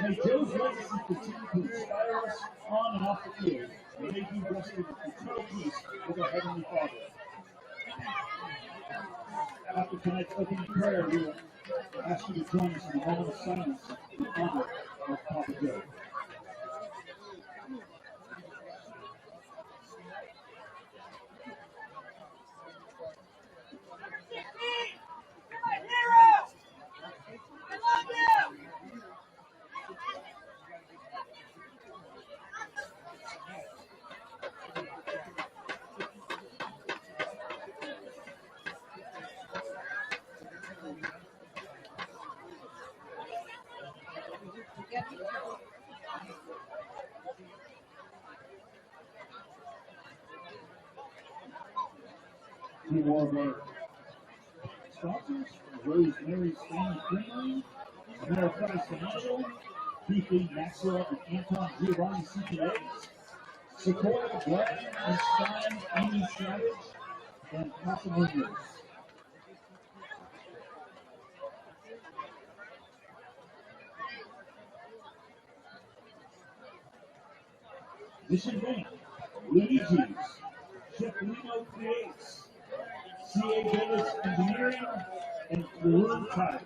May Joe's legacy continue to inspire us on and off the field. And may he rest in eternal peace with our Heavenly Father. After tonight's opening prayer, we will ask you to join us in a moment of silence in honor of Papa Joe. Two more of our sponsors: Rosemary's Family Creamery, Americana Financial, Beefy Maxwell and Anton Giovanni CPAs, Sequoia Glenn and Stein Amy Savage, and Casamigos. Mission Bank, Luigi's, Chef Lino Creates, C.A. Davis Engineering, and Maroon Tires.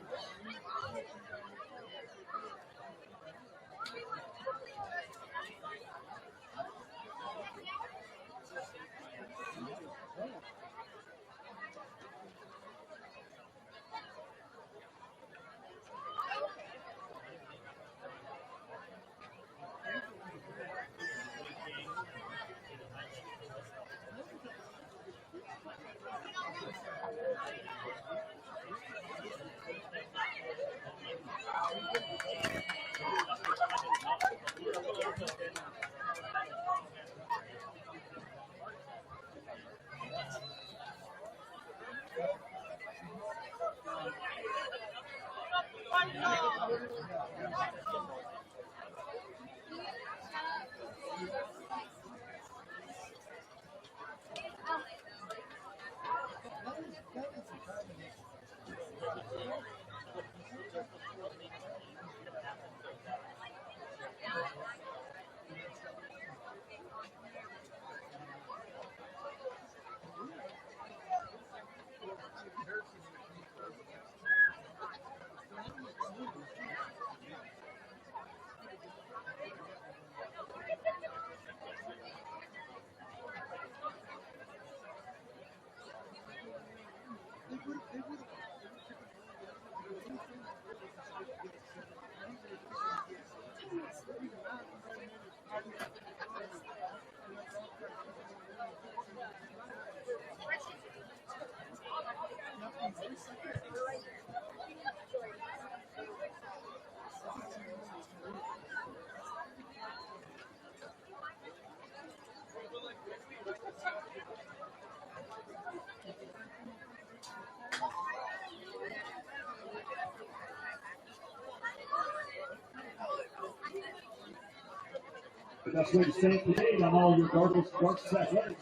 The best way to stay up to date on all your Garces athletics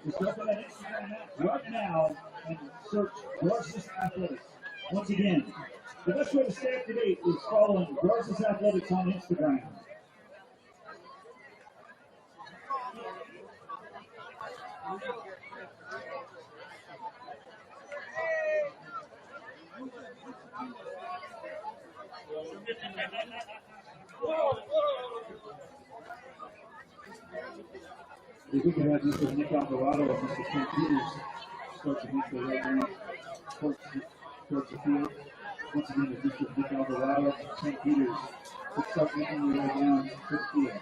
is go to that Instagram app right now and search Garces Athletics. Once again, the best way to stay up to date is following Garces Athletics on Instagram. We think about Mr. Nick Alvarado and Mr. St. Peters start to meet the right now towards the field. Once again, if Mr. Nick Alvarado and St. Peters would start making their way down to the field.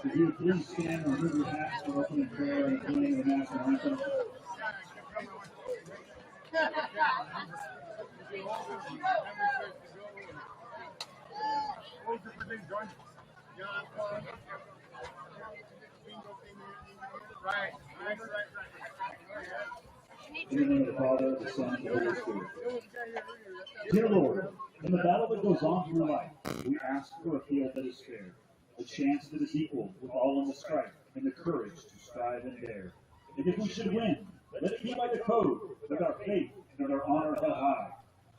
Could you please stand and remove your hats for opening prayer and joining the national anthem? In the name of the Father, the Son, and the Holy Spirit. Dear Lord, in the battle that goes on through life, we ask for a field that is fair, a chance that is equal with all in the strife, and the courage to strive and dare. And if we should win, let it be by the code, with our faith and our honor held high.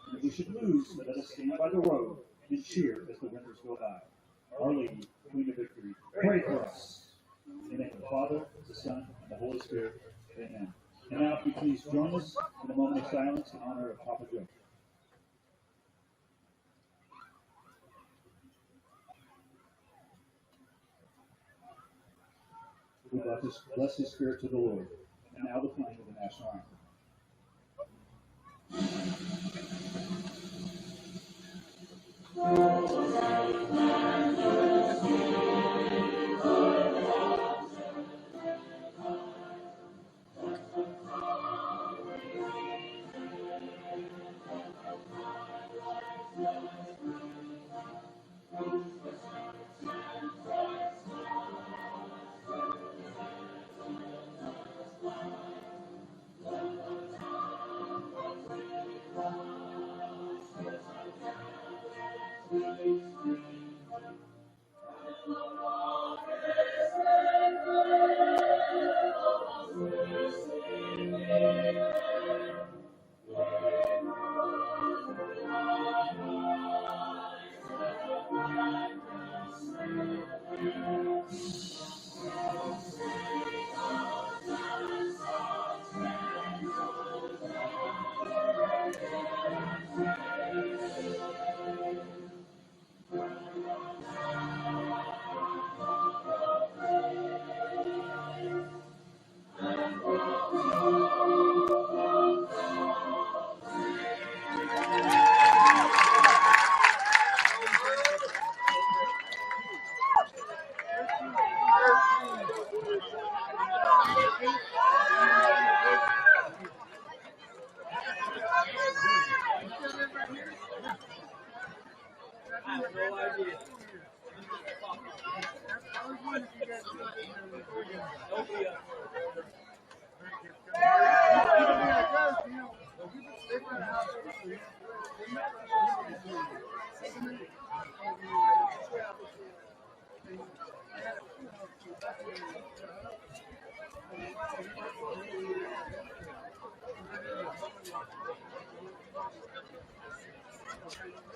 And if we should lose, let us stand by the road and cheer as the winners go by. Our Lady, Queen of Victory, pray for us. In the name of the Father, the Son, and the Holy Spirit. Amen. And now, if you please join us in a moment of silence in honor of Papa Joe. We bless his spirit to the Lord. And now the playing of the national anthem.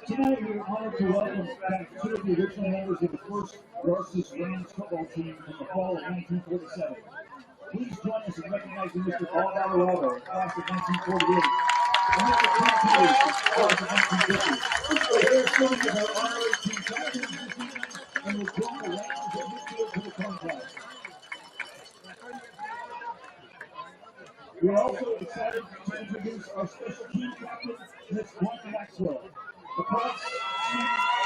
Tonight, we are honored to welcome back two of the original members of the first Garces Rams football team in the fall of 1947. Please join us in recognizing Mr. Paul Alvarado, class of 1948, and Mr. Frank Hayes, class of 1950. They are serving as our honorary team captains this evening and will join the Rams at midfield for the coin toss. We are also excited to introduce our special team captain, Ms. Maxwell. The Colts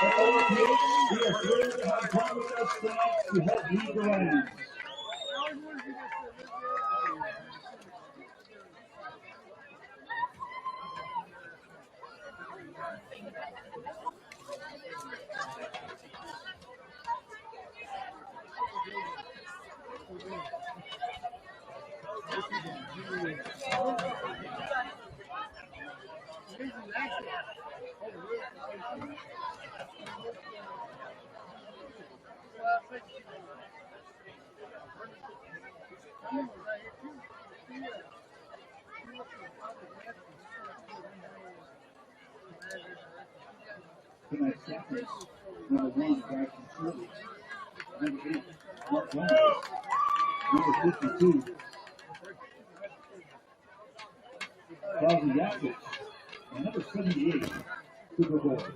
are overpaid. We are thrilled to have John with us tonight to help lead the Rams. Tonight's captains, number 1, Garces. Number 8, Mark Garces. Number 52, Bobby Garces. And number 78, Cooper Boyd.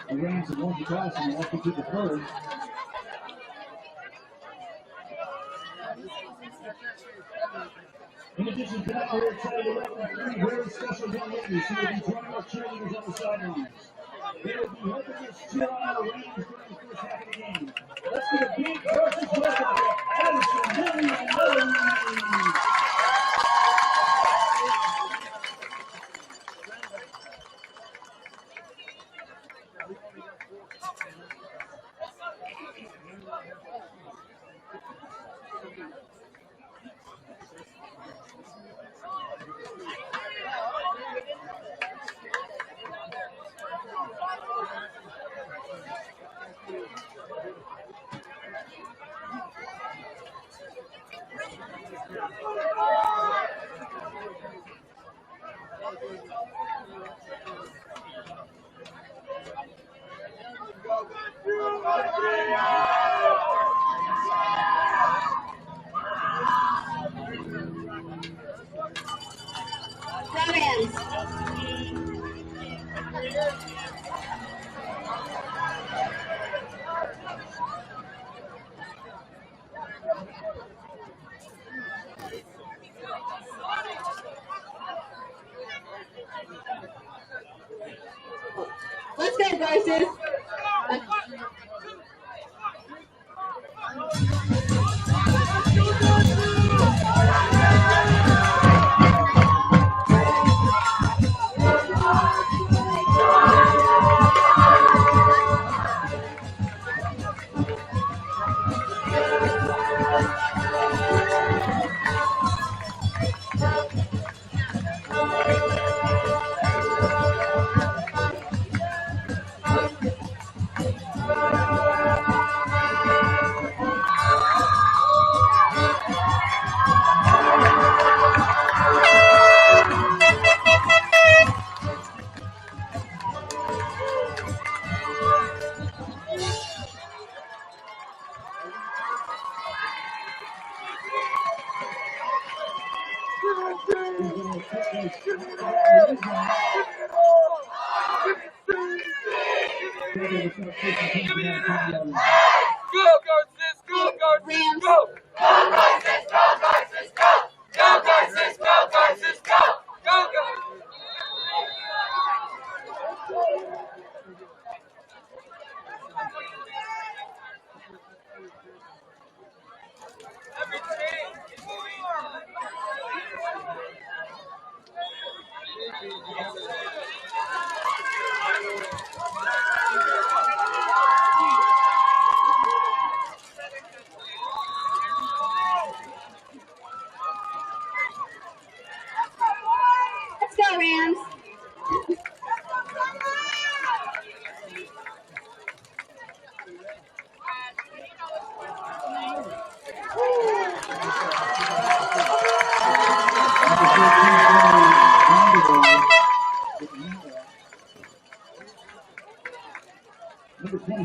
The Rams have won the toss and walking to the third. In addition to that, we're excited to welcome 3 very special young ladies who will be joining our cheerleaders on the sidelines. They will be helping us cheer on our Rams during the first half of the game. Let's get a big Garces welcome to Addison, Lily, and Melanie. Let's go, Garces.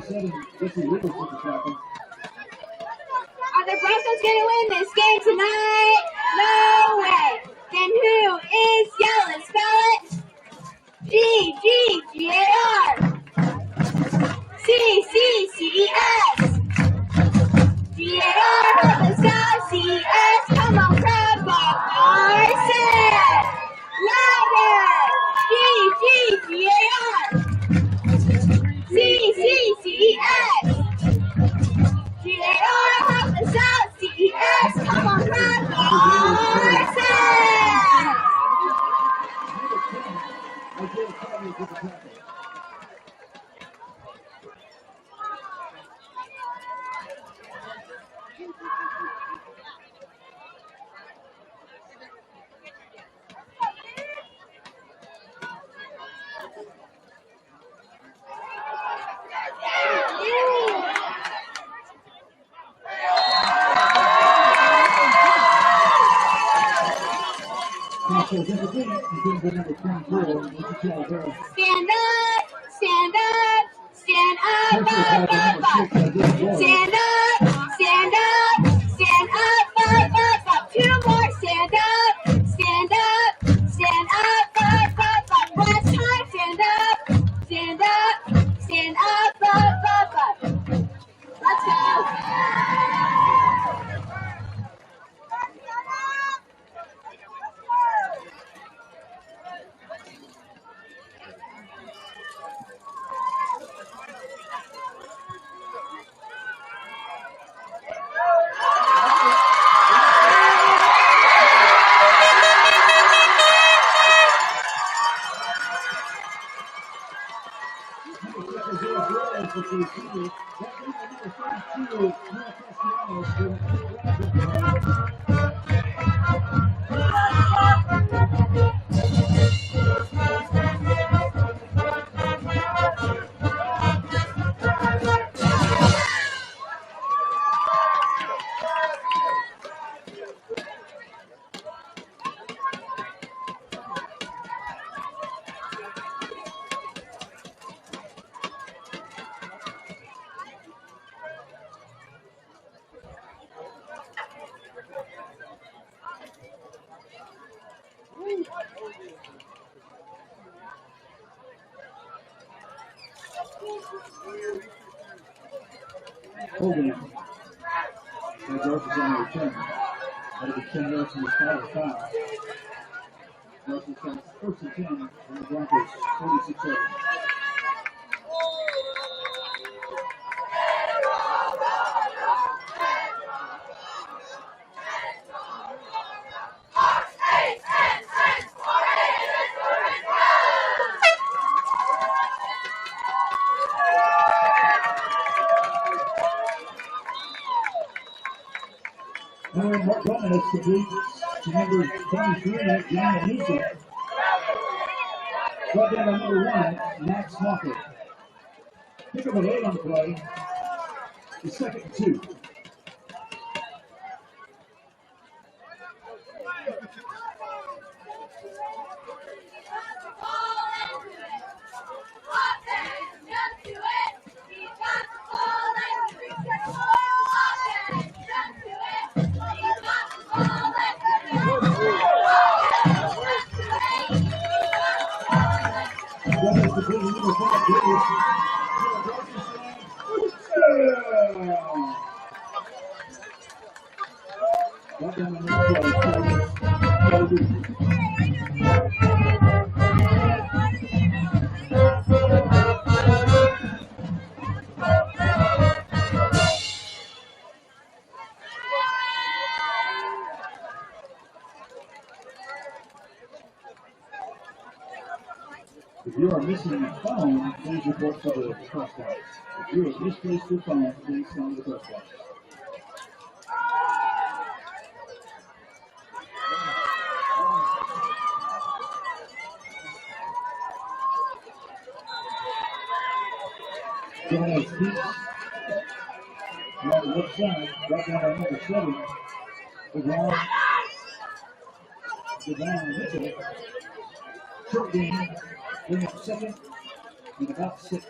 27, Jesse Rivers with the tackle. Are the Broncos going to win this game tonight? No way. Then who is yelling? Spell it. G-A-R. C-C-C-E-S. G-A-R, help us out. C-S, come on, crowd, Garces. Louder. G-G-G-A-R. C-C-C-E-S. G-A-R, help us out. C-E-S, come on, crowd, Garces. Isaiah Connors with the tackle. Stand up, stand up, stand up, up, up, up. Stand up, stand up, stand up, up, up. Two more, stand up, stand up, stand up, up. Last time, stand up, stand up, stand up, up. Let's go. Holding it. And Garces on the return. That'll be 10 yards from the spot of foul. Garces comes first and 10 from the Broncos, 46-7. Mark Button is complete to number 23, John Newsom. Brought down to number 1, Max Hawker. Pick up an 8 on the play. The second and 2. If you are missing a phone, please report to the press box. If you have misplaced your phone, please come to the press box. John has Peaks on the left side, right down on number 7. Devon Mitchell. Short game, bring up second and about 6.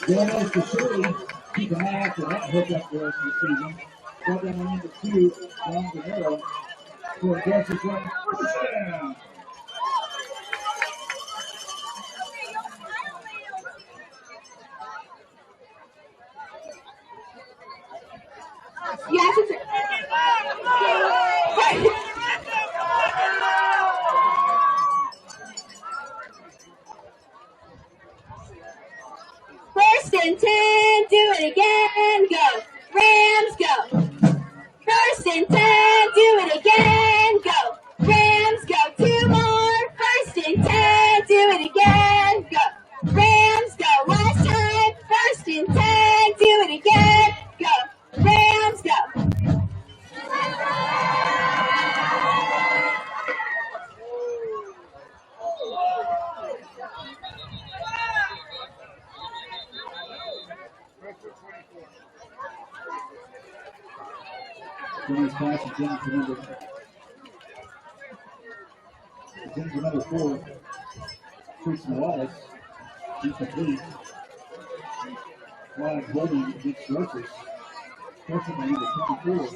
Going on for Shirley, keep an eye out for that hookup for us this season. Brought down number 2, Long Guerrero, for a Garces run first down. You have to. First and 10, do it again, go. Rams, go. First and 10, do it again, go. Rams, go. 2 more. First and 10, do it again, go. Rams, go. Last time. First and 10, do it again, go. Rams, go. Nice pass again to number 4, Tristan Wallace. Incomplete. Flag holding against Garces. Garces by number 24,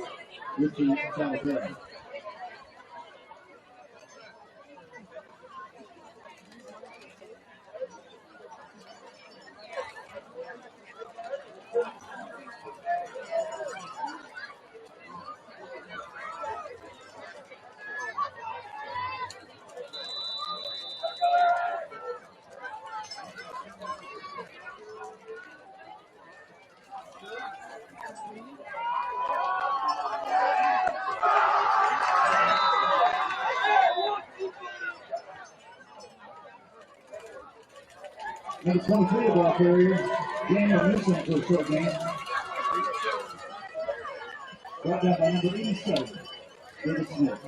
Richie Salvatore. Number 23 ball carrier, Daniel Newsom for a short game. Brought down by number 87, David Smith.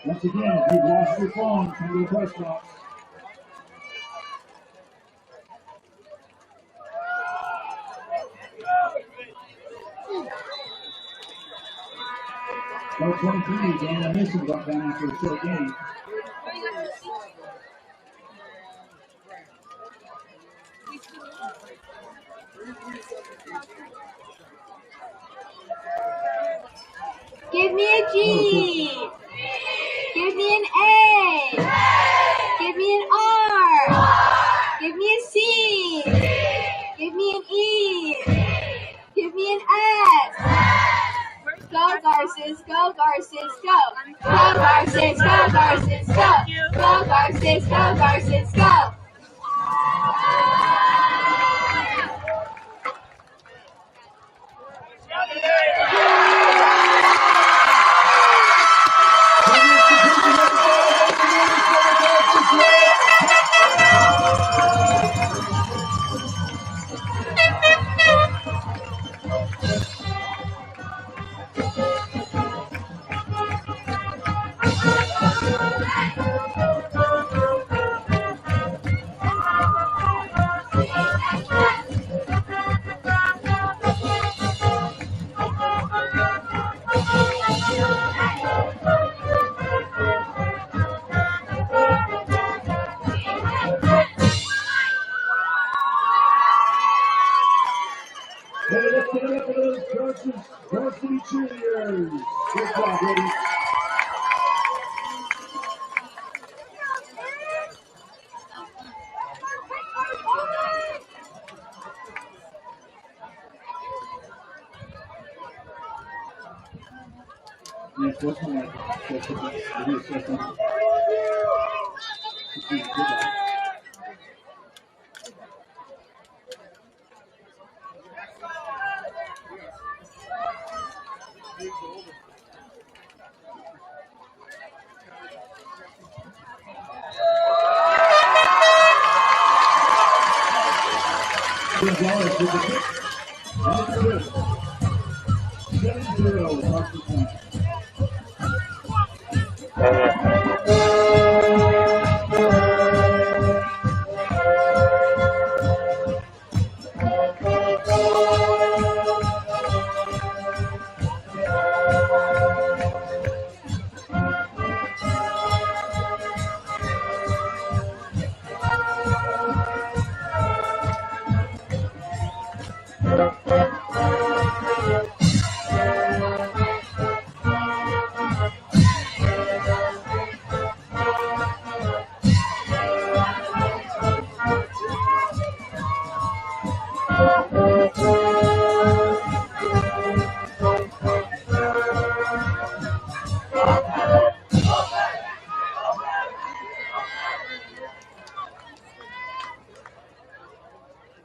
Once again, if you've lost your phone, come to the press box. Number 23, Daniel Newsom brought down after a short game. Give me a G. Give me an A. Give me an R. Give me a C. Give me an E. Give me an S. Go Garces, go Garces, go. Go Garces, go Garces, go. Go Garces, go Garces, go. Hey, let's get it up for those Varsity cheerleaders. Good job, ladies. Next, what's my assessment? Gonzalez with the kick. And it's good. 7-0, Varsity point.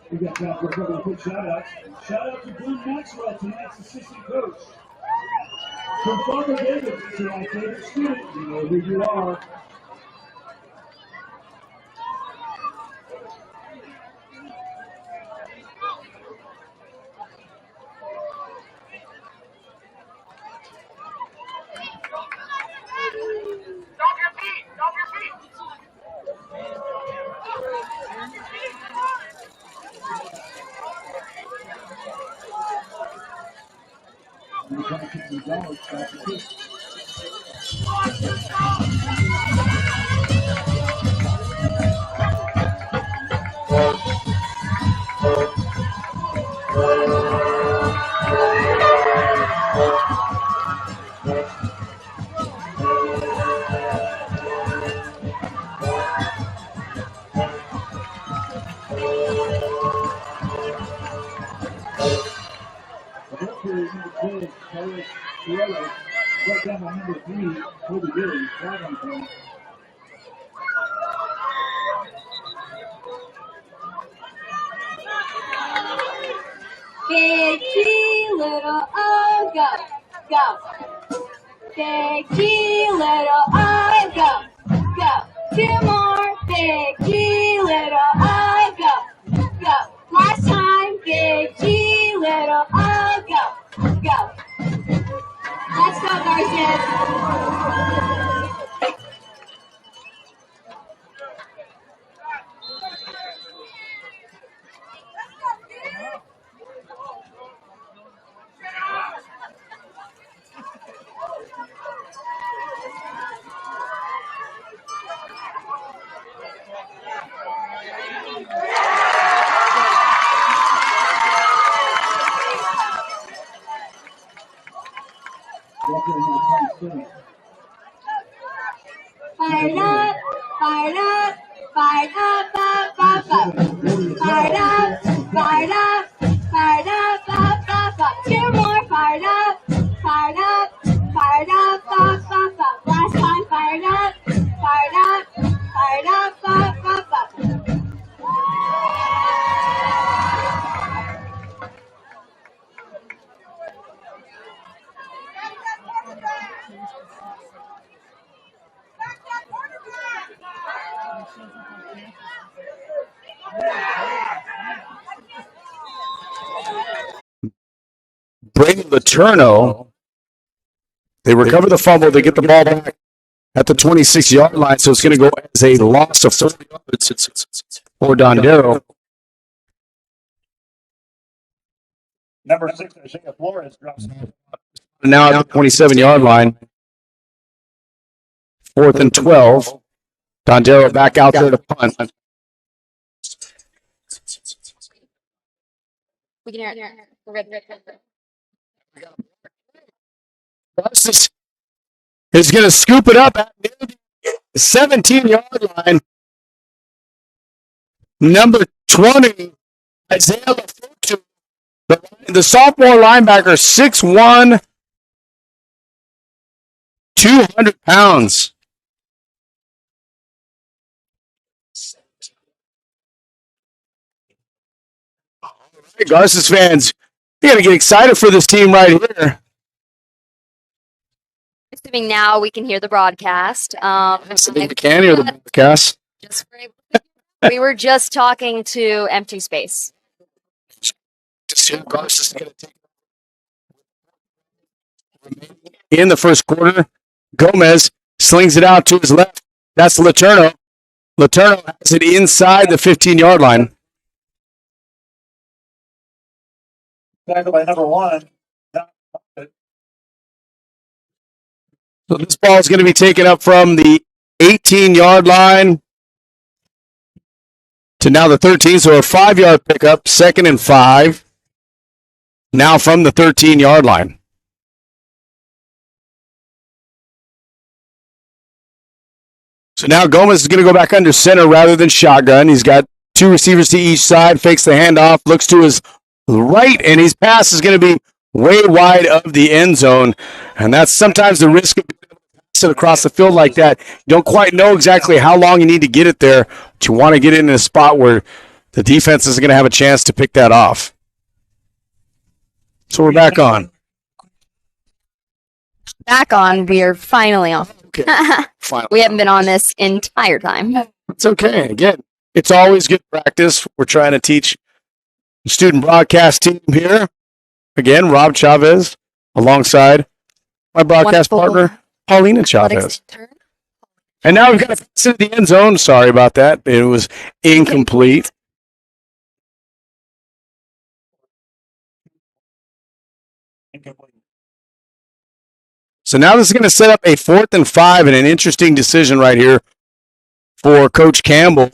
We got time for a couple of quick shout-outs. Shout-out to Glenn Maxwell, tonight's assistant coach. From Father David, to my favorite student, you know who you are. Big G, little O, go, go. Big G, little O, go, go. Two more. Big G, little O, go, go. Last time. Big G, little O, go, go. Let's go, Garces. Fired up, fired up, fired up, up, up, up. Fired up, fired up, fired up, up, up, up. Two more, fired up, fired up, fired up, up, up, up. Last time, fired up, fired up, fired up, up, up, up. Brady Letourneau, they recover the fumble. They get the ball back at the 26-yard line, so it's going to go as a loss of 40 yards for Dondero. Number 6, Isaiah Flores drops Now at the 27-yard line, 4th and 12. Dondero back out there to punt. We can hear it. We're good. Garces is going to scoop it up at the 17-yard line. Number 20, Isaiah Lafutu, the sophomore linebacker, 6'1", 200 pounds. Hey, Garces fans, you got to get excited for this team right here. Assuming now we can hear the broadcast. I think we can hear the broadcast. We were just talking to empty space. Garces is going to take in the first quarter. Gomez slings it out to his left. That's Letourneau. Letourneau has it inside the 15-yard line. tackled by number 1. So this ball is going to be taken up from the 18-yard line to now the 13. So a 5-yard pickup, 2nd and 5. Now from the 13-yard line. So now Gomez is going to go back under center rather than shotgun. He's got 2 receivers to each side, fakes the handoff, looks to his right, and his pass is going to be way wide of the end zone. And that's sometimes the risk of passing across the field like that. You don't quite know exactly how long you need to get it there, but you want to get it in a spot where the defense is going to have a chance to pick that off. So we're back on. Back on. We are finally on. Okay. Finally. We haven't been on this entire time. It's okay. Again, it's always good practice. We're trying to teach the student broadcast team here. Again, Rob Chavez alongside my broadcast partner, Paulina Chavez. And now we've got to pass into the end zone. Sorry about that. It was incomplete. So now this is going to set up a 4th and 5 and an interesting decision right here for Coach Campbell.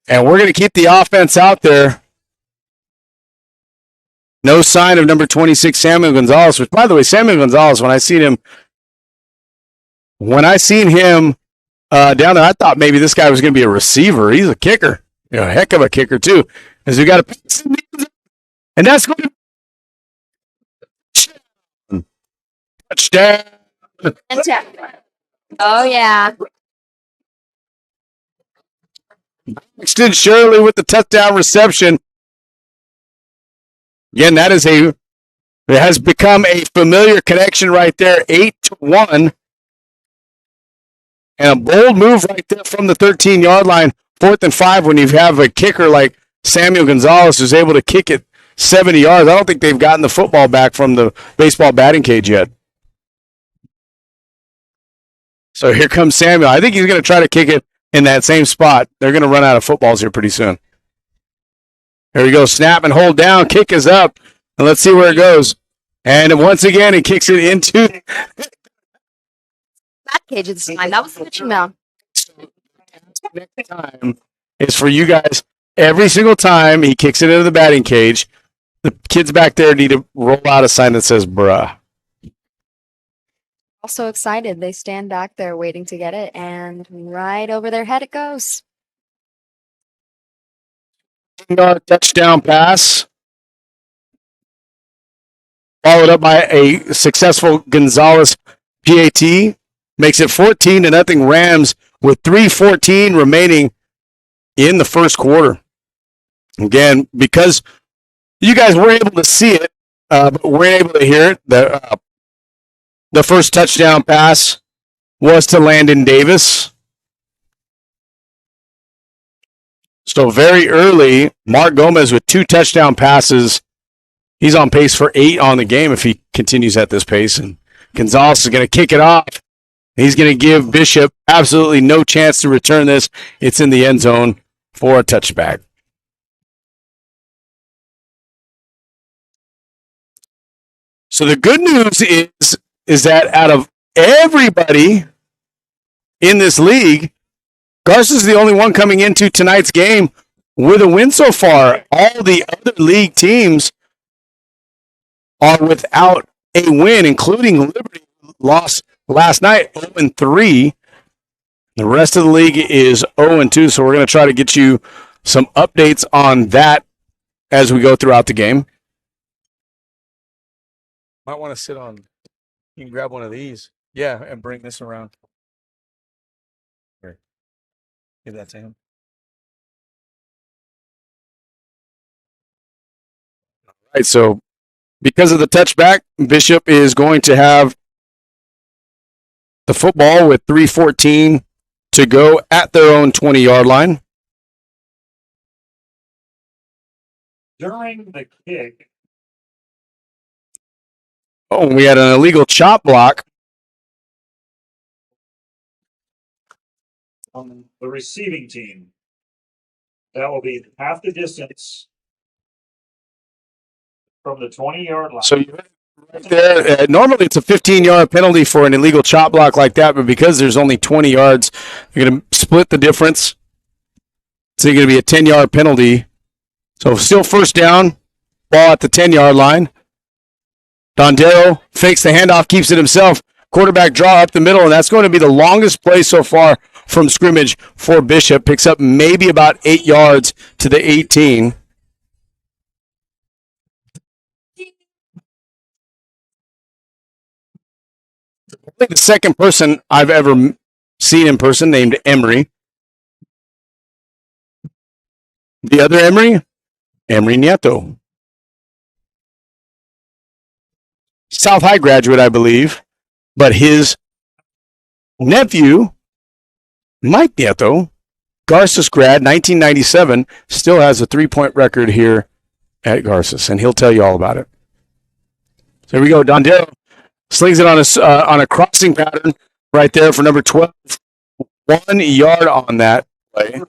And we're going to keep the offense out there. No sign of number 26, Samuel Gonzalez, which, by the way, Samuel Gonzalez, when I seen him down there, I thought maybe this guy was going to be a receiver. He's a kicker. A heck of a kicker, too. As we got a pass. And that's going to touchdown. Oh, yeah. Braxton Shirley with the touchdown reception. Again, it has become a familiar connection right there, 8-1. And a bold move right there from the 13-yard line, 4th and 5, when you have a kicker like Samuel Gonzalez who's able to kick it 70 yards. I don't think they've gotten the football back from the baseball batting cage yet. So here comes Samuel. I think he's going to try to kick it in that same spot. They're going to run out of footballs here pretty soon. Here we go. Snap and hold down. Kick is up. And let's see where it goes. And once again, he kicks it into Bat cage this time. That was the pitching mound. Next time is for you guys. Every single time he kicks it into the batting cage, the kids back there need to roll out a sign that says bruh. Also excited. They stand back there waiting to get it, and right over their head it goes. Touchdown pass. Followed up by a successful Gonzalez PAT. Makes it 14-0 Rams with 3:14 remaining in the first quarter. Again, because you guys were able to see it, but we're able to hear it. The first touchdown pass was to Landon Davis. So very early, Mark Gomez with 2 touchdown passes. He's on pace for 8 on the game if he continues at this pace. And Gonzalez is going to kick it off. He's going to give Bishop absolutely no chance to return this. It's in the end zone for a touchback. So the good news is that out of everybody in this league, Garces is the only one coming into tonight's game with a win so far. All the other league teams are without a win, including Liberty, lost last night 0-3. The rest of the league is 0-2, so we're going to try to get you some updates on that as we go throughout the game. Might want to sit on, you can grab one of these. Yeah, and bring this around. Here. Give that to him. All right, so because of the touchback, Bishop is going to have the football with 3:14 to go at their own 20-yard line. During the kick. Oh, we had an illegal chop block. On the receiving team. That will be half the distance from the 20-yard line. So right there, normally it's a 15-yard penalty for an illegal chop block like that, but because there's only 20 yards, you're going to split the difference. So you're going to be a 10-yard penalty. So still first down, ball at the 10-yard line. Dondero fakes the handoff, keeps it himself. Quarterback draw up the middle, and that's going to be the longest play so far from scrimmage for Bishop. Picks up maybe about 8 yards to the 18. I think the second person I've ever seen in person named Emery. The other Emery Nieto. South High graduate, I believe, but his nephew, Mike Nieto, Garces grad, 1997, still has a 3-point record here at Garces, and he'll tell you all about it. So here we go. Dondero slings it on a crossing pattern right there for number 12. 1 yard on that play.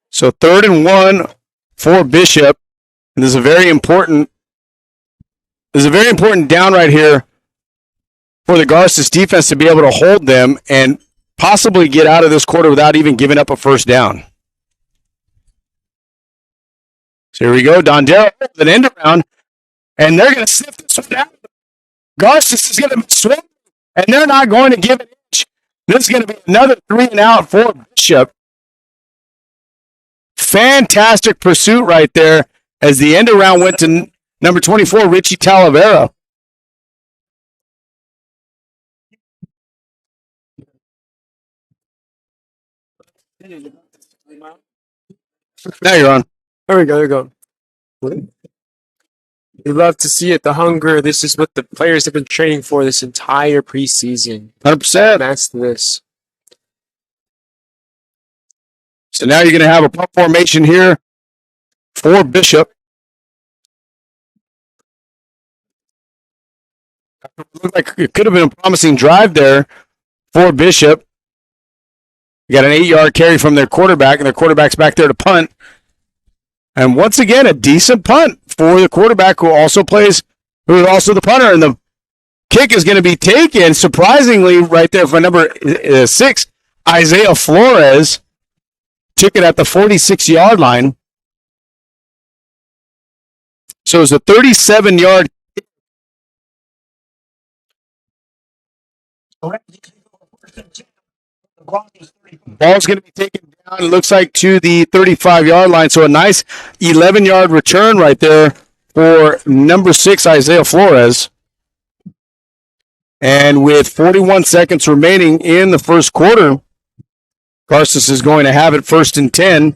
So 3rd and 1 for Bishop. And this is a very important down right here for the Garces defense to be able to hold them and possibly get out of this quarter without even giving up a first down. So here we go. Dondero with an end around, and they're going to sniff this one down. Garces is going to be swimming, and they're not going to give an inch. This is going to be another 3 and out for Bishop. Fantastic pursuit right there as the end around went to number 24, Richie Talavera. Now you're on. There we go. We love to see it. The hunger. This is what the players have been training for this entire preseason. 100%. That's this. So now you're going to have a punt formation here for Bishop. It looked like it could have been a promising drive there for Bishop. You got an 8-yard carry from their quarterback, and their quarterback's back there to punt. And once again, a decent punt for the quarterback who is also the punter. And the kick is going to be taken, surprisingly, right there for number 6, Isaiah Flores. Took it at the 46-yard line. So it's a 37-yard. Ball's going to be taken down, it looks like, to the 35-yard line. So a nice 11-yard return right there for number 6, Isaiah Flores. And with 41 seconds remaining in the first quarter, Garces is going to have it 1st and 10.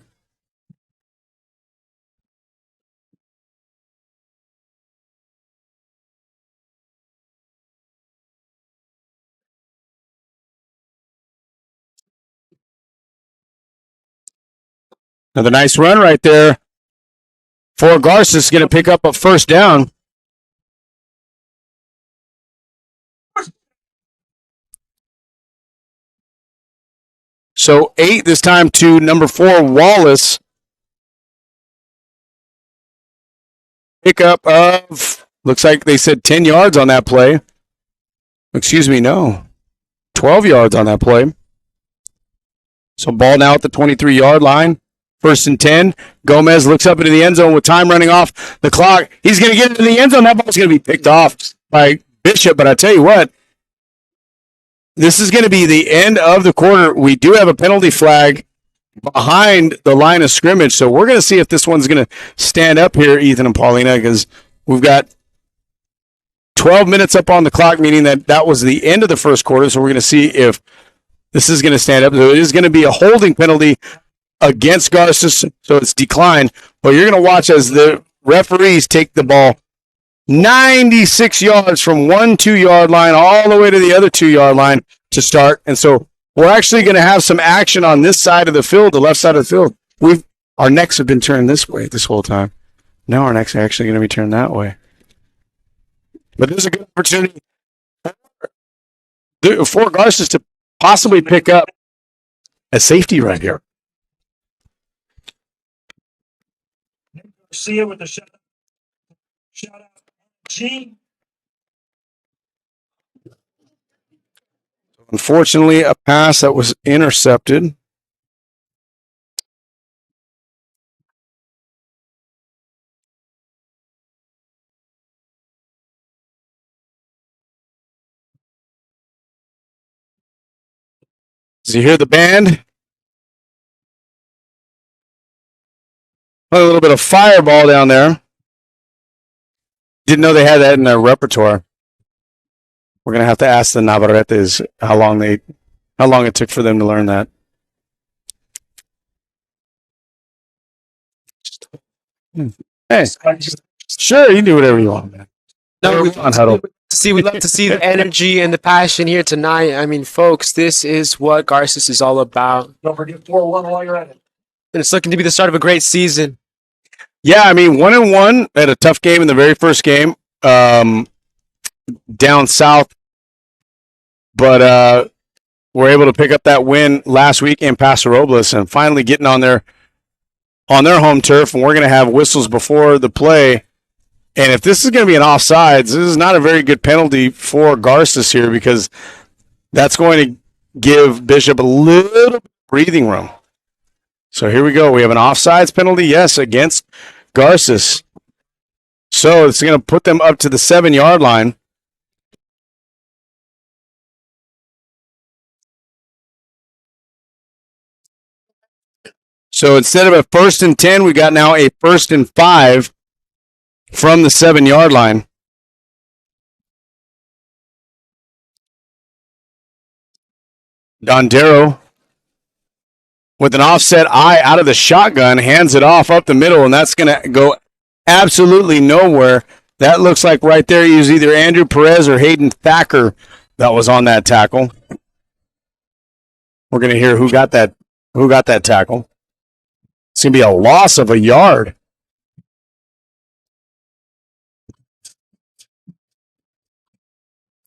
Another nice run right there for Garces, going to pick up a first down. So 8 this time to number 4, Wallace. Pickup of, looks like they said 10 yards on that play. Excuse me, no. 12 yards on that play. So ball now at the 23-yard line. 1st and 10. Gomez looks up into the end zone with time running off the clock. He's going to get into the end zone. That ball's going to be picked off by Bishop. But I tell you what, this is going to be the end of the quarter. We do have a penalty flag behind the line of scrimmage. So we're going to see if this one's going to stand up here, Ethan and Paulina, because we've got 12 minutes up on the clock, meaning that was the end of the first quarter. So we're going to see if this is going to stand up. So it is going to be a holding penalty against Garces, so it's declined. But you're going to watch as the referees take the ball 96 yards from 1 2-yard line all the way to the other 2-yard line to start. And so we're actually going to have some action on this side of the field, the left side of the field. Our necks have been turned this way this whole time. Now our necks are actually going to be turned that way. But this is a good opportunity for Garces to possibly pick up a safety right here. See it with the shout out. G. Unfortunately, a pass that was intercepted. Does you hear the band? A little bit of fireball down there. Didn't know they had that in their repertoire. We're gonna have to ask the Navarretes how long it took for them to learn that. Hey, sure, you can do whatever you want, man. No, we On huddle. we'd love to see the energy and the passion here tonight. I mean, folks, this is what Garces is all about. Don't forget 4-1 while you're at it. And it's looking to be the start of a great season. Yeah, I mean, 1-1 at a tough game in the very first game down south, but we're able to pick up that win last week in Paso Robles and finally getting on their home turf. And we're going to have whistles before the play. And if this is going to be an offsides, this is not a very good penalty for Garces here because that's going to give Bishop a little breathing room. So here we go. We have an offsides penalty, yes, against Garces. So it's going to put them up to the 7-yard line. So instead of a 1st and 10, we got now a 1st and 5 from the 7-yard line. Dondero with an offset eye out of the shotgun, hands it off up the middle, and that's going to go absolutely nowhere. That looks like right there he was either Andrew Perez or Hayden Thacker that was on that tackle. We're going to hear who got that tackle. It's going to be a loss of a yard.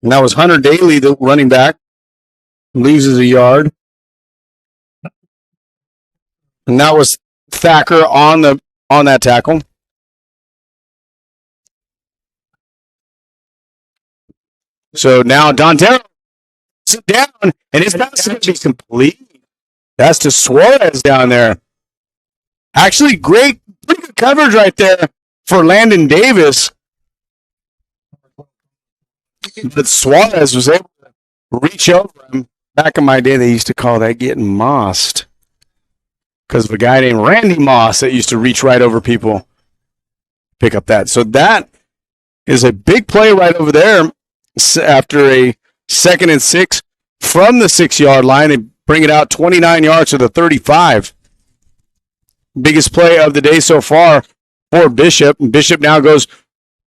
And that was Hunter Daly, the running back, loses a yard. And that was Thacker on that tackle. So now Dondero is down, and his pass is going to be complete. That's to Suarez down there. Actually, pretty good coverage right there for Landon Davis. But Suarez was able to reach over him. Back in my day, they used to call that getting mossed because of a guy named Randy Moss that used to reach right over people, pick up that. So that is a big play right over there after a 2nd and 6 from the 6-yard line and bring it out 29 yards to the 35. Biggest play of the day so far for Bishop. And Bishop now goes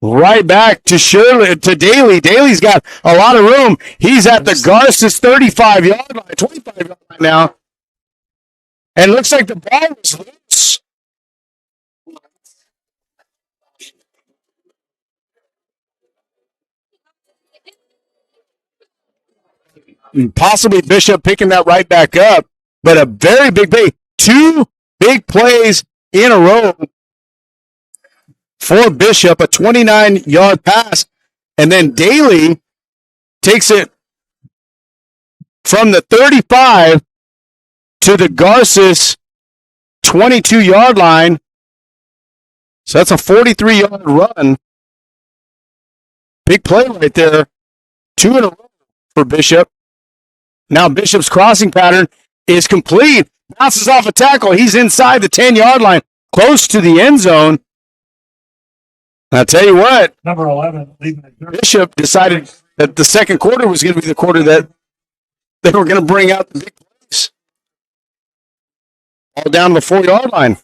right back to Daly. Daly's got a lot of room. He's at the Garces 35-yard line, 25-yard line now. And it looks like the ball was loose. And possibly Bishop picking that right back up, but a very big play. 2 big plays in a row for Bishop, a 29-yard pass, and then Daly takes it from the 35 to the Garces 22-yard line. So that's a 43-yard run. Big play right there. 2 in a row for Bishop. Now Bishop's crossing pattern is complete. Bounces off a tackle. He's inside the 10-yard line, close to the end zone. And I'll tell you what, Number 11, Bishop decided that the second quarter was going to be the quarter that they were going to bring out the big plays. All down to the 4-yard line.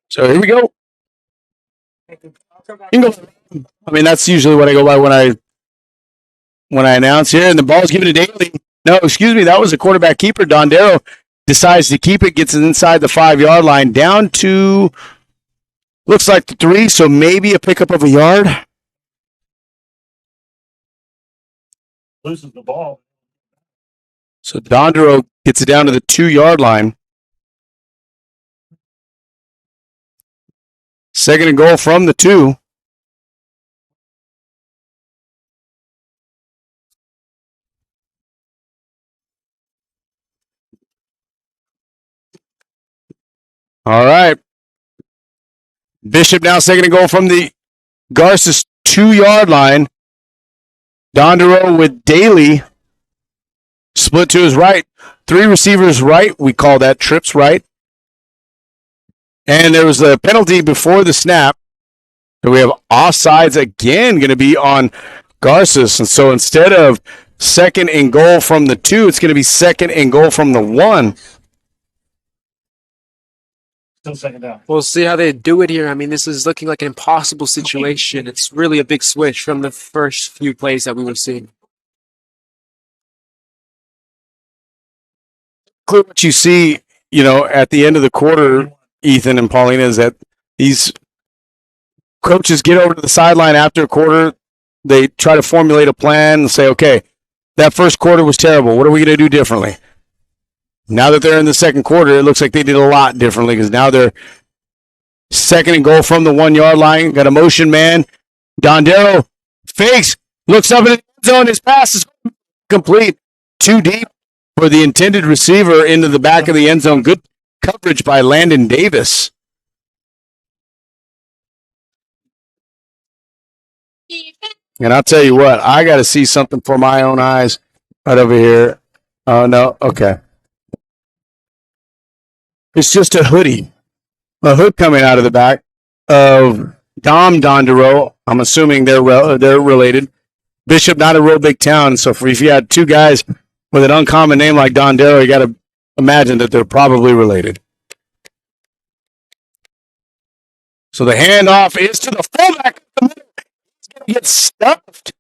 So here we go. You can go. I mean, that's usually what I go by when I announce here. And the ball's given to Daly. No, excuse me, that was a quarterback keeper. Dondero decides to keep it, gets it inside the 5-yard line, down to looks like the 3, so maybe a pickup of a yard. loses the ball. So Dondero gets it down to the 2-yard line. 2nd and goal from the 2. All right. Bishop now second and goal from the Garces 2-yard line. Dondero with Daly. Split to his right. 3 receivers right. We call that trips right. And there was a penalty before the snap. So we have offsides again going to be on Garces. And so instead of second and goal from the 2, it's going to be second and goal from the 1. Still second down. We'll see how they do it here. I mean, this is looking like an impossible situation. It's really a big switch from the first few plays that we were seeing. Clear what you see, at the end of the quarter, Ethan and Paulina, is that these coaches get over to the sideline after a quarter. They try to formulate a plan and say, okay, that first quarter was terrible. What are we going to do differently? Now that they're in the second quarter, it looks like they did a lot differently because now they're second and goal from the 1-yard line. Got a motion man. Dondero fakes, looks up in the end zone. His pass is complete. Too deep for the intended receiver into the back of the end zone. Good coverage by Landon Davis. And I'll tell you what, I got to see something for my own eyes right over here. Oh, no. Okay. It's just a hood coming out of the back of Dom Dondero. I'm assuming they're related. Bishop, not a real big town, so if you had 2 guys with an uncommon name like Dondero, you got to imagine that they're probably related. So the handoff is to the fullback. He's going to get stuffed.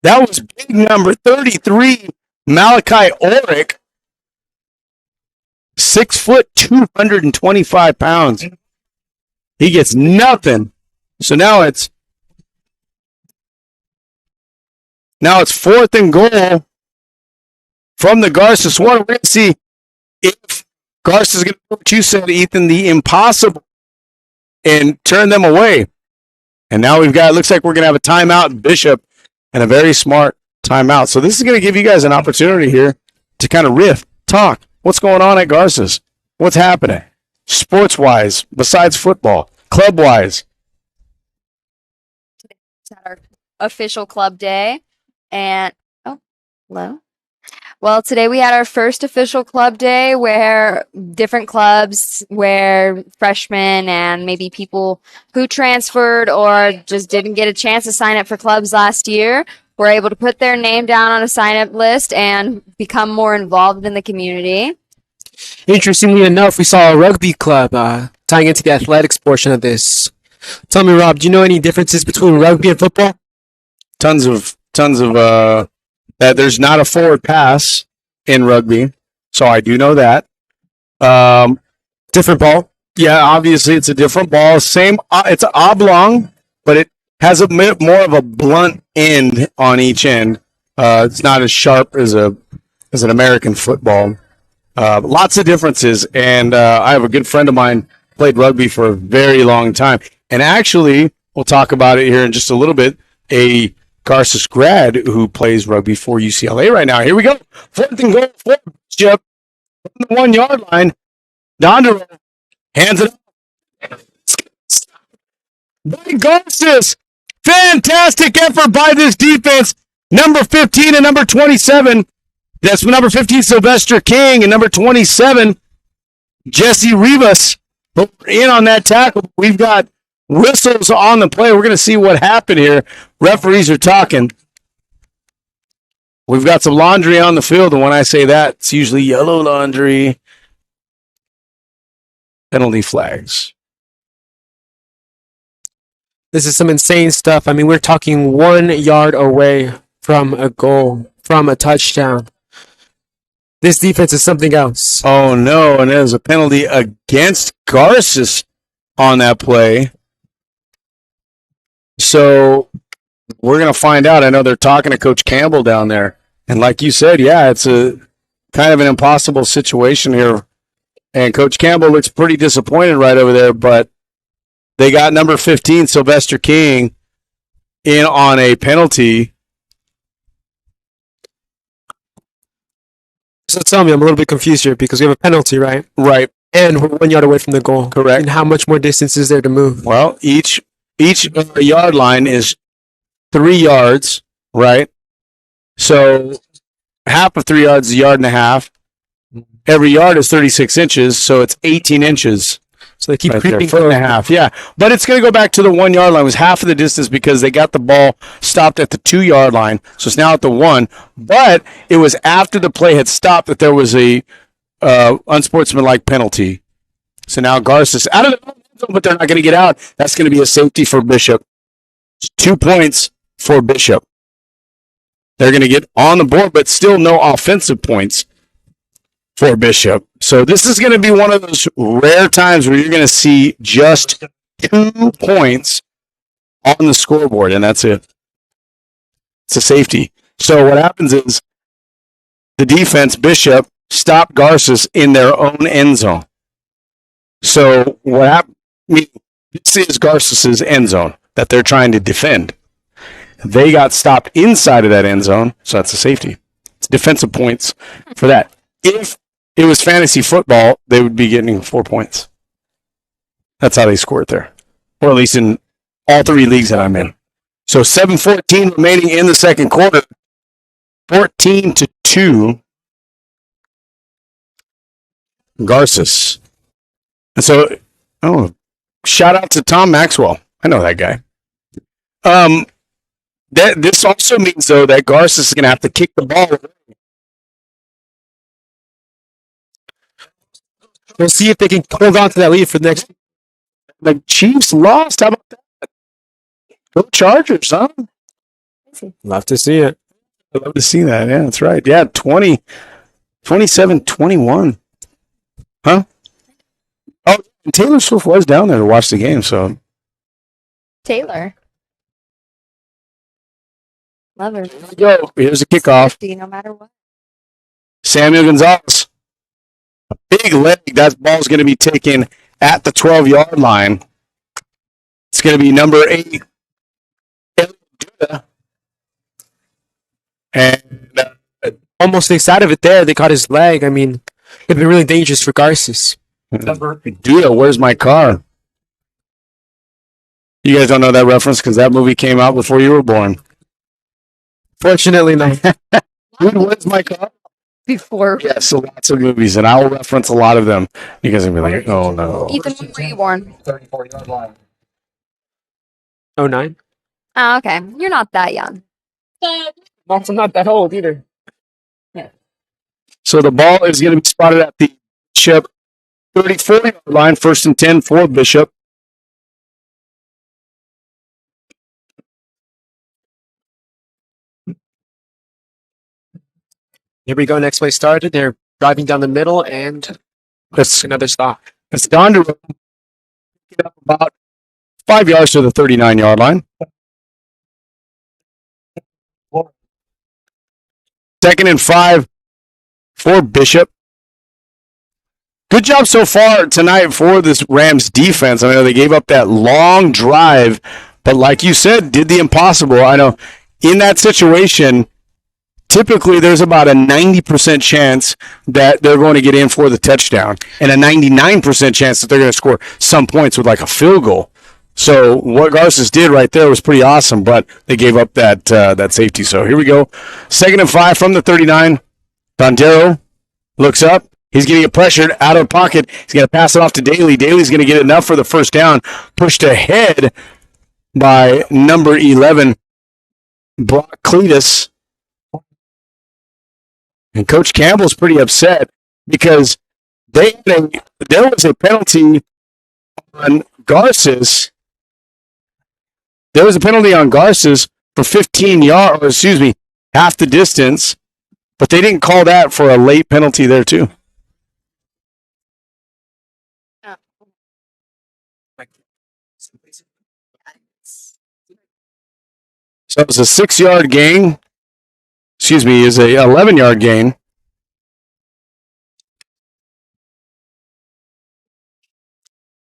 That was big number 33, Malachi Ulrich. 6 foot, 225 pounds. He gets nothing. So now it's 4th and goal from the Garces 1. We're going to see if Garces is going to do what you said, Ethan, the impossible, and turn them away. And now looks like we're going to have a timeout, Bishop, and a very smart timeout. So this is going to give you guys an opportunity here to kind of riff, talk. What's going on at Garces? What's happening? Sports-wise, besides football, club-wise. It's our official club day. And, hello. Well, today we had our first official club day where different clubs, where freshmen and maybe people who transferred or just didn't get a chance to sign up for clubs last year were able to put their name down on a sign-up list and become more involved in the community. Interestingly enough, we saw a rugby club tying into the athletics portion of this. Tell me, Rob, do you know any differences between rugby and football? Tons of that there's not a forward pass in rugby, so I do know that. Different ball. Yeah, obviously it's a different ball. Same, it's an oblong, but it has a bit more of a blunt end on each end. It's not as sharp as an American football. Lots of differences, and I have a good friend of mine played rugby for a very long time, and actually we'll talk about it here in just a little bit. A Garces grad who plays rugby for UCLA right now. Here we go. 4th and goal for Bishop from the 1-yard line. Dondero hands it up. By Garces. Fantastic effort by this defense. Number 15 and number 27. That's number 15, Sylvester King, and number 27, Jesse Rivas. In on that tackle. We've got whistles on the play. We're going to see what happened here. Referees are talking. We've got some laundry on the field, and when I say that, it's usually yellow laundry. Penalty flags. This is some insane stuff. I mean, we're talking 1 yard away from a goal, from a touchdown. This defense is something else. Oh, no, and there's a penalty against Garces on that play. So we're going to find out. I know they're talking to Coach Campbell down there. And like you said, yeah, it's a kind of an impossible situation here. And Coach Campbell looks pretty disappointed right over there, but they got number 15, Sylvester King, in on a penalty. So tell me, I'm a little bit confused here because we have a penalty, right? Right. And we're 1 yard away from the goal. Correct. And how much more distance is there to move? Well, each yard line is 3 yards, right? So half of 3 yards is a yard and a half. Every yard is 36 inches, so it's 18 inches. So they keep Right there, creeping. foot and a half, yeah. But it's going to go back to the 1 yard line. It was half of the distance because they got the ball stopped at the 2 yard line. So it's now at the 1. But it was after the play had stopped that there was a unsportsmanlike penalty. So now Garces out of the zone, but they're not going to get out. That's going to be a safety for Bishop. It's 2 points for Bishop. They're going to get on the board, but still no offensive points for Bishop. So this is going to be one of those rare times where you're going to see just 2 points on the scoreboard, and that's it. It's a safety. So what happens is the defense, Bishop, stopped Garces in their own end zone. So what happened? This is Garces' end zone that they're trying to defend. They got stopped inside of that end zone, so that's a safety. It's defensive points for that. If it was fantasy football, they would be getting 4 points. That's how they scored there. Or at least in all 3 leagues that I'm in. So 7:14 remaining in the second quarter. 14-2. Garces. And so, shout out to Tom Maxwell. I know that guy. This also means, though, that Garces is going to have to kick the ball away. We'll see if they can hold on to that lead for the next. The Chiefs lost. How about that? Go Chargers, huh? Love to see it. I'd love to see that. Yeah, that's right. Yeah, 27-21. Huh? Oh, and Taylor Swift was down there to watch the game, so. Taylor. Love her. Here we go. Here's a kickoff. No matter what. Samuel Gonzalez. A big leg. That ball's going to be taken at the 12-yard line. It's going to be number 8. And Almost inside of it there. They caught his leg. I mean, it'd be really dangerous for Garces. Duda, where's my car? You guys don't know that reference because that movie came out before you were born. Fortunately, not. Dude, where's my car? Before. Yeah, so lots of movies, and I will reference a lot of them. You guys are going to be like, oh no. Ethan, when were you born? 34-yard line. 09? Oh, okay. You're not that young. I'm not that old either. So the ball is going to be spotted at the Bishop 34-yard line, 1st and 10 for Bishop. Here we go. Next play started. They're driving down the middle, and It's another stop. gone to pick it up about 5 yards to the 39-yard line. 2nd and 5 for Bishop. Good job so far tonight for this Rams defense. I know they gave up that long drive, but like you said, did the impossible. I know in that situation, typically there's about a 90% chance that they're going to get in for the touchdown and a 99% chance that they're going to score some points with like a field goal. So what Garces did right there was pretty awesome, but they gave up that safety. So here we go. 2nd and 5 from the 39. Dondero looks up. He's going to get pressured out of the pocket. He's going to pass it off to Daly. Daly's going to get enough for the first down. Pushed ahead by number 11, Brock Cletus. And Coach Campbell's pretty upset because there was a penalty on Garces. There was a penalty on Garces for 15 yards, or excuse me, half the distance, but they didn't call that for a late penalty there too. So it was a 6-yard gain. Excuse me, is a 11-yard gain.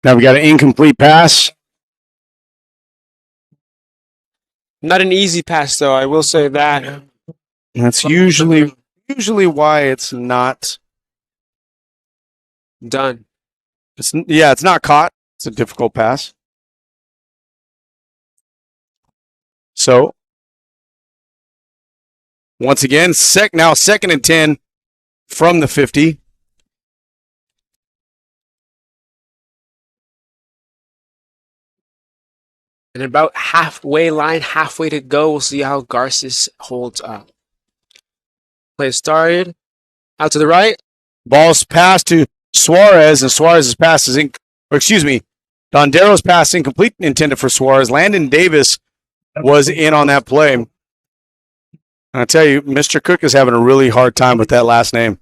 Now we got an incomplete pass. Not an easy pass, though. I will say that. That's usually why it's not Done. It's not caught. It's a difficult pass. So, once again, now 2nd and 10 from the 50. And about halfway to go. We'll see how Garces holds up. Play started. Out to the right. Ball's passed to Suarez, and Suarez's pass is Dondero's pass incomplete, intended for Suarez. Landon Davis was in on that play. And I tell you, Mr. Cook is having a really hard time with that last name.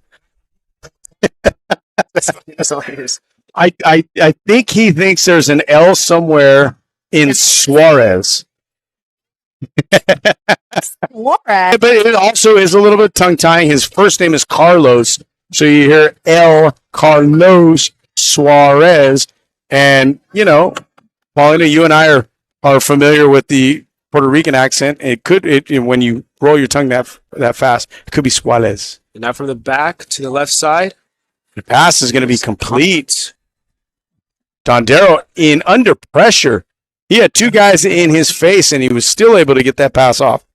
That's hilarious. I think he thinks there's an L somewhere in Suarez. Suarez. But it also is a little bit tongue-tying. His first name is Carlos, so you hear El Carlos Suarez. And, Paulina, you and I are familiar with the Puerto Rican accent. When you roll your tongue that fast, it could be Suarez. And now from the back to the left side. The pass is going to be complete. Dondero in under pressure. He had two guys in his face, and he was still able to get that pass off.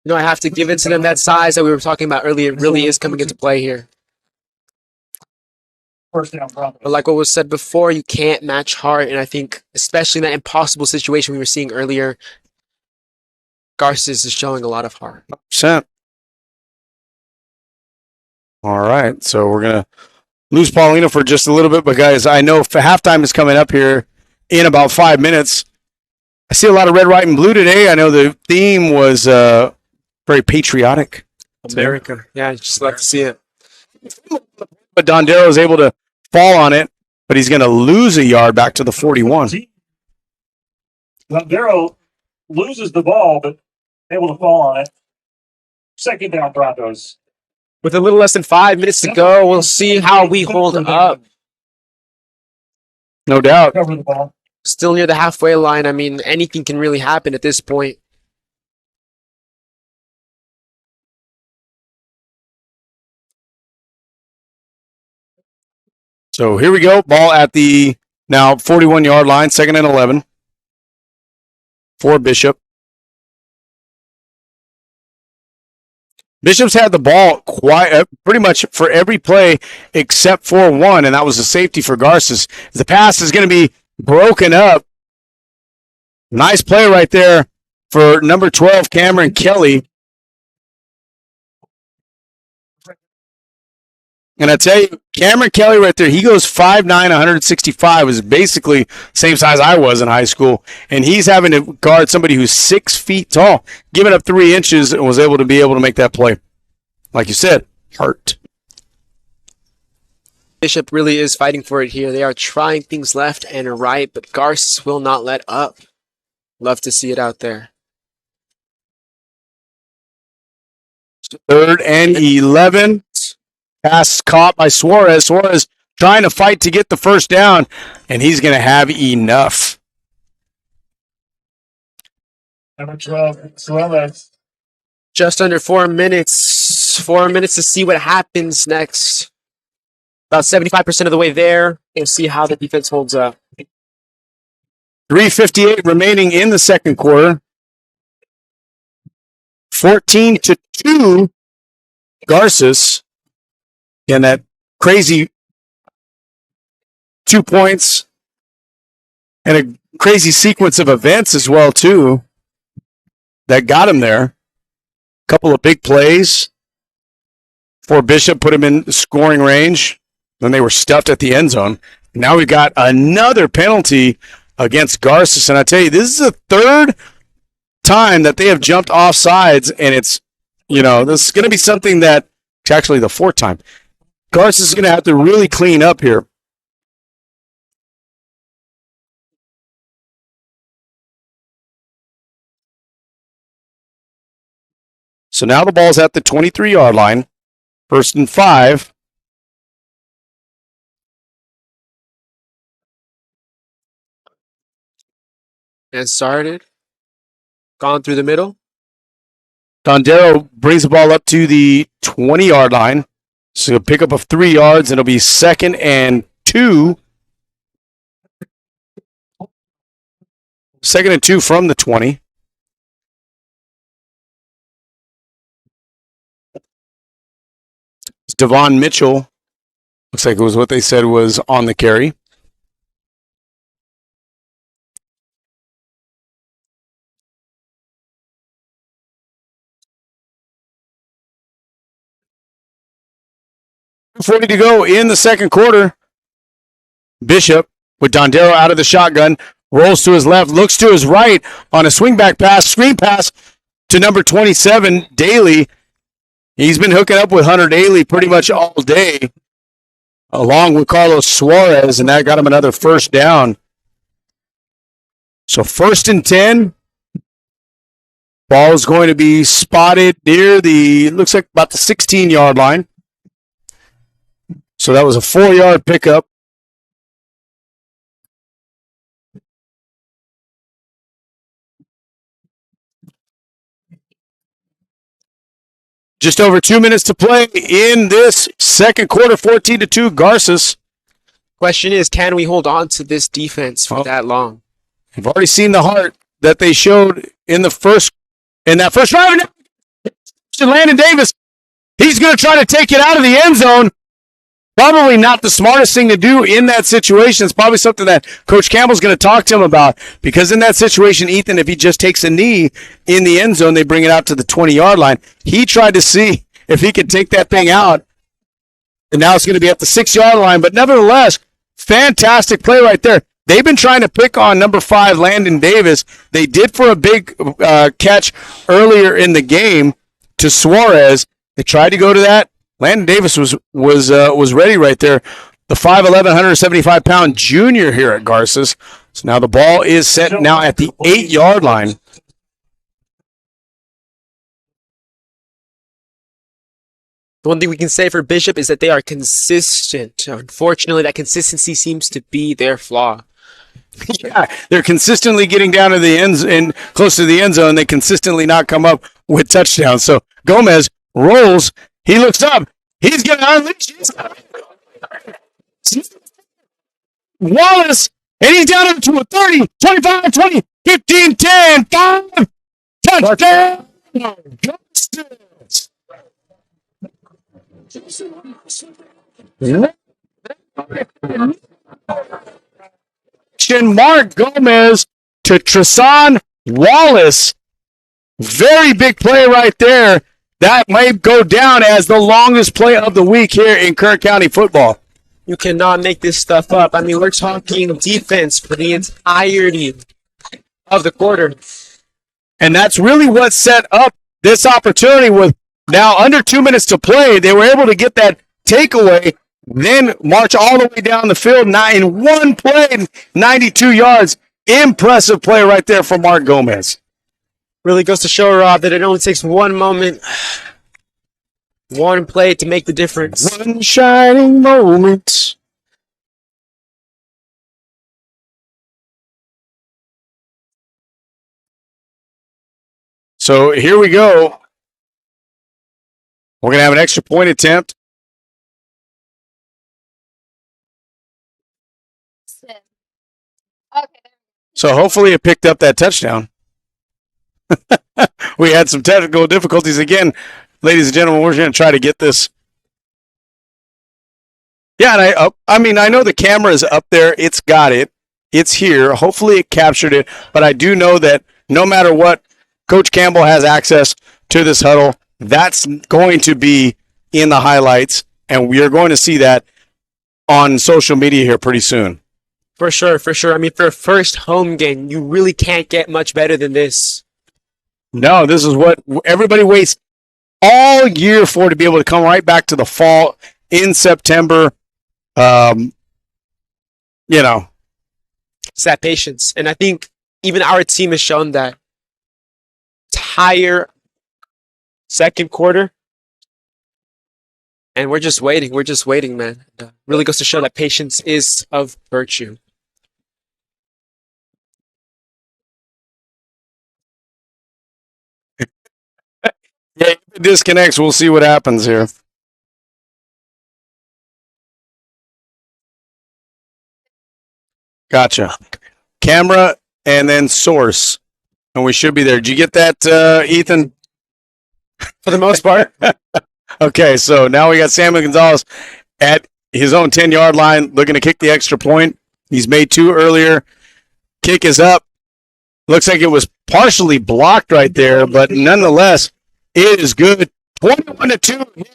I have to give it to them. That size that we were talking about earlier really is coming into play here. First down, But like what was said before, you can't match heart. And I think, especially in that impossible situation we were seeing earlier, Garces is showing a lot of heart. 100%. All right, so we're going to lose Paulino for just a little bit. But, guys, I know halftime is coming up here in about 5 minutes. I see a lot of red, white, and blue today. I know the theme was very patriotic. America. Yeah, I just love to see it. But Dondero is able to fall on it, but he's going to lose a yard back to the 41. Dondero loses the ball, but able to fall on it. 2nd down, Broncos. With a little less than 5 minutes to go, we'll see how we hold up. No doubt. Cover the ball. Still near the halfway line. I mean, anything can really happen at this point. So here we go. Ball at the now 41-yard line, 2nd and 11 for Bishop. Bishop's had the ball pretty much for every play except for one, and that was a safety for Garces. The pass is going to be broken up. Nice play right there for number 12, Cameron Kelly. And I tell you, Cameron Kelly right there, he goes 5'9", 165, was basically the same size I was in high school. And he's having to guard somebody who's 6 feet tall, giving up 3 inches, and was able to make that play. Like you said, heart. Bishop really is fighting for it here. They are trying things left and right, but Garces will not let up. Love to see it out there. 3rd and 11. Pass caught by Suarez. Suarez trying to fight to get the first down, and he's going to have enough. Number 12, Suarez. Just under 4 minutes. 4 minutes to see what happens next. About 75% of the way there. We'll see how the defense holds up. 3:58 remaining in the second quarter. 14-2, Garces. And that crazy 2 points and a crazy sequence of events as well, too, that got him there. Couple of big plays for Bishop, put him in scoring range. Then they were stuffed at the end zone. Now we've got another penalty against Garces. And I tell you, this is the 3rd time that they have jumped off sides, and it's, this is going to be something that, it's actually the 4th time. Garces is going to have to really clean up here. So now the ball's at the 23-yard line. 1st and 5. And started. Gone through the middle. Dondero brings the ball up to the 20-yard line. So a pickup of 3 yards, and it'll be 2nd and 2. 2nd and 2 from the 20. Devon Mitchell, looks like it was what they said was on the carry. .40 to go in the second quarter. Bishop with Dondero out of the shotgun, rolls to his left, looks to his right on a swingback pass, screen pass to number 27, Daly. He's been hooking up with Hunter Daly pretty much all day, along with Carlos Suarez, and that got him another first down. So 1st and 10. Ball is going to be spotted near looks like about the 16-yard line. So that was a 4-yard pickup. Just over 2 minutes to play in this second quarter, 14-2, Garces. Question is, can we hold on to this defense for that long? We've already seen the heart that they showed in that first drive. Landon Davis, he's going to try to take it out of the end zone. Probably not the smartest thing to do in that situation. It's probably something that Coach Campbell's going to talk to him about, because in that situation, Ethan, if he just takes a knee in the end zone, they bring it out to the 20-yard line. He tried to see if he could take that thing out, and now it's going to be at the 6-yard line. But nevertheless, fantastic play right there. They've been trying to pick on number 5, Landon Davis. They did for a big catch earlier in the game to Suarez. They tried to go to that. Landon Davis was ready right there. The 5'11", 175-pound junior here at Garces. So now the ball is set now at the 8-yard line. The one thing we can say for Bishop is that they are consistent. Unfortunately, that consistency seems to be their flaw. Yeah, they're consistently getting down to the ends and close to the end zone. They consistently not come up with touchdowns. So Gomez rolls. He looks up. He's going to unleash Wallace, and he's down to a 30, 25, 20, 15, 10, 5. Touchdown. Mark Gomez to Tresson Wallace. Very big play right there. That might go down as the longest play of the week here in Kern County football. You cannot make this stuff up. I mean, we're talking defense for the entirety of the quarter. And that's really what set up this opportunity with now under 2 minutes to play. They were able to get that takeaway, then march all the way down the field in one play, 92 yards. Impressive play right there from Mark Gomez. Really goes to show, Rob, that it only takes one moment, one play to make the difference. One shining moment. So here we go. We're going to have an extra point attempt. So hopefully it picked up that touchdown. We had some technical difficulties again. Ladies and gentlemen, we're going to try to get this. Yeah, and I know the camera is up there. It's got it. It's here. Hopefully it captured it. But I do know that no matter what, Coach Campbell has access to this huddle. That's going to be in the highlights, and we are going to see that on social media here pretty soon. For sure, for sure. I mean, for a first home game, you really can't get much better than this. No, this is what everybody waits all year for, to be able to come right back to the fall in September. You know. It's that patience. And I think even our team has shown that. Entire second quarter. And we're just waiting. We're just waiting, man. It really goes to show that patience is of virtue. Yeah, if it disconnects, we'll see what happens here. Gotcha. Camera and then source. And we should be there. Did you get that, Ethan? For the most part. Okay, so now we got Samuel Gonzalez at his own 10-yard line looking to kick the extra point. He's made 2 earlier. Kick is up. Looks like it was partially blocked right there, but nonetheless, it is good. 21-2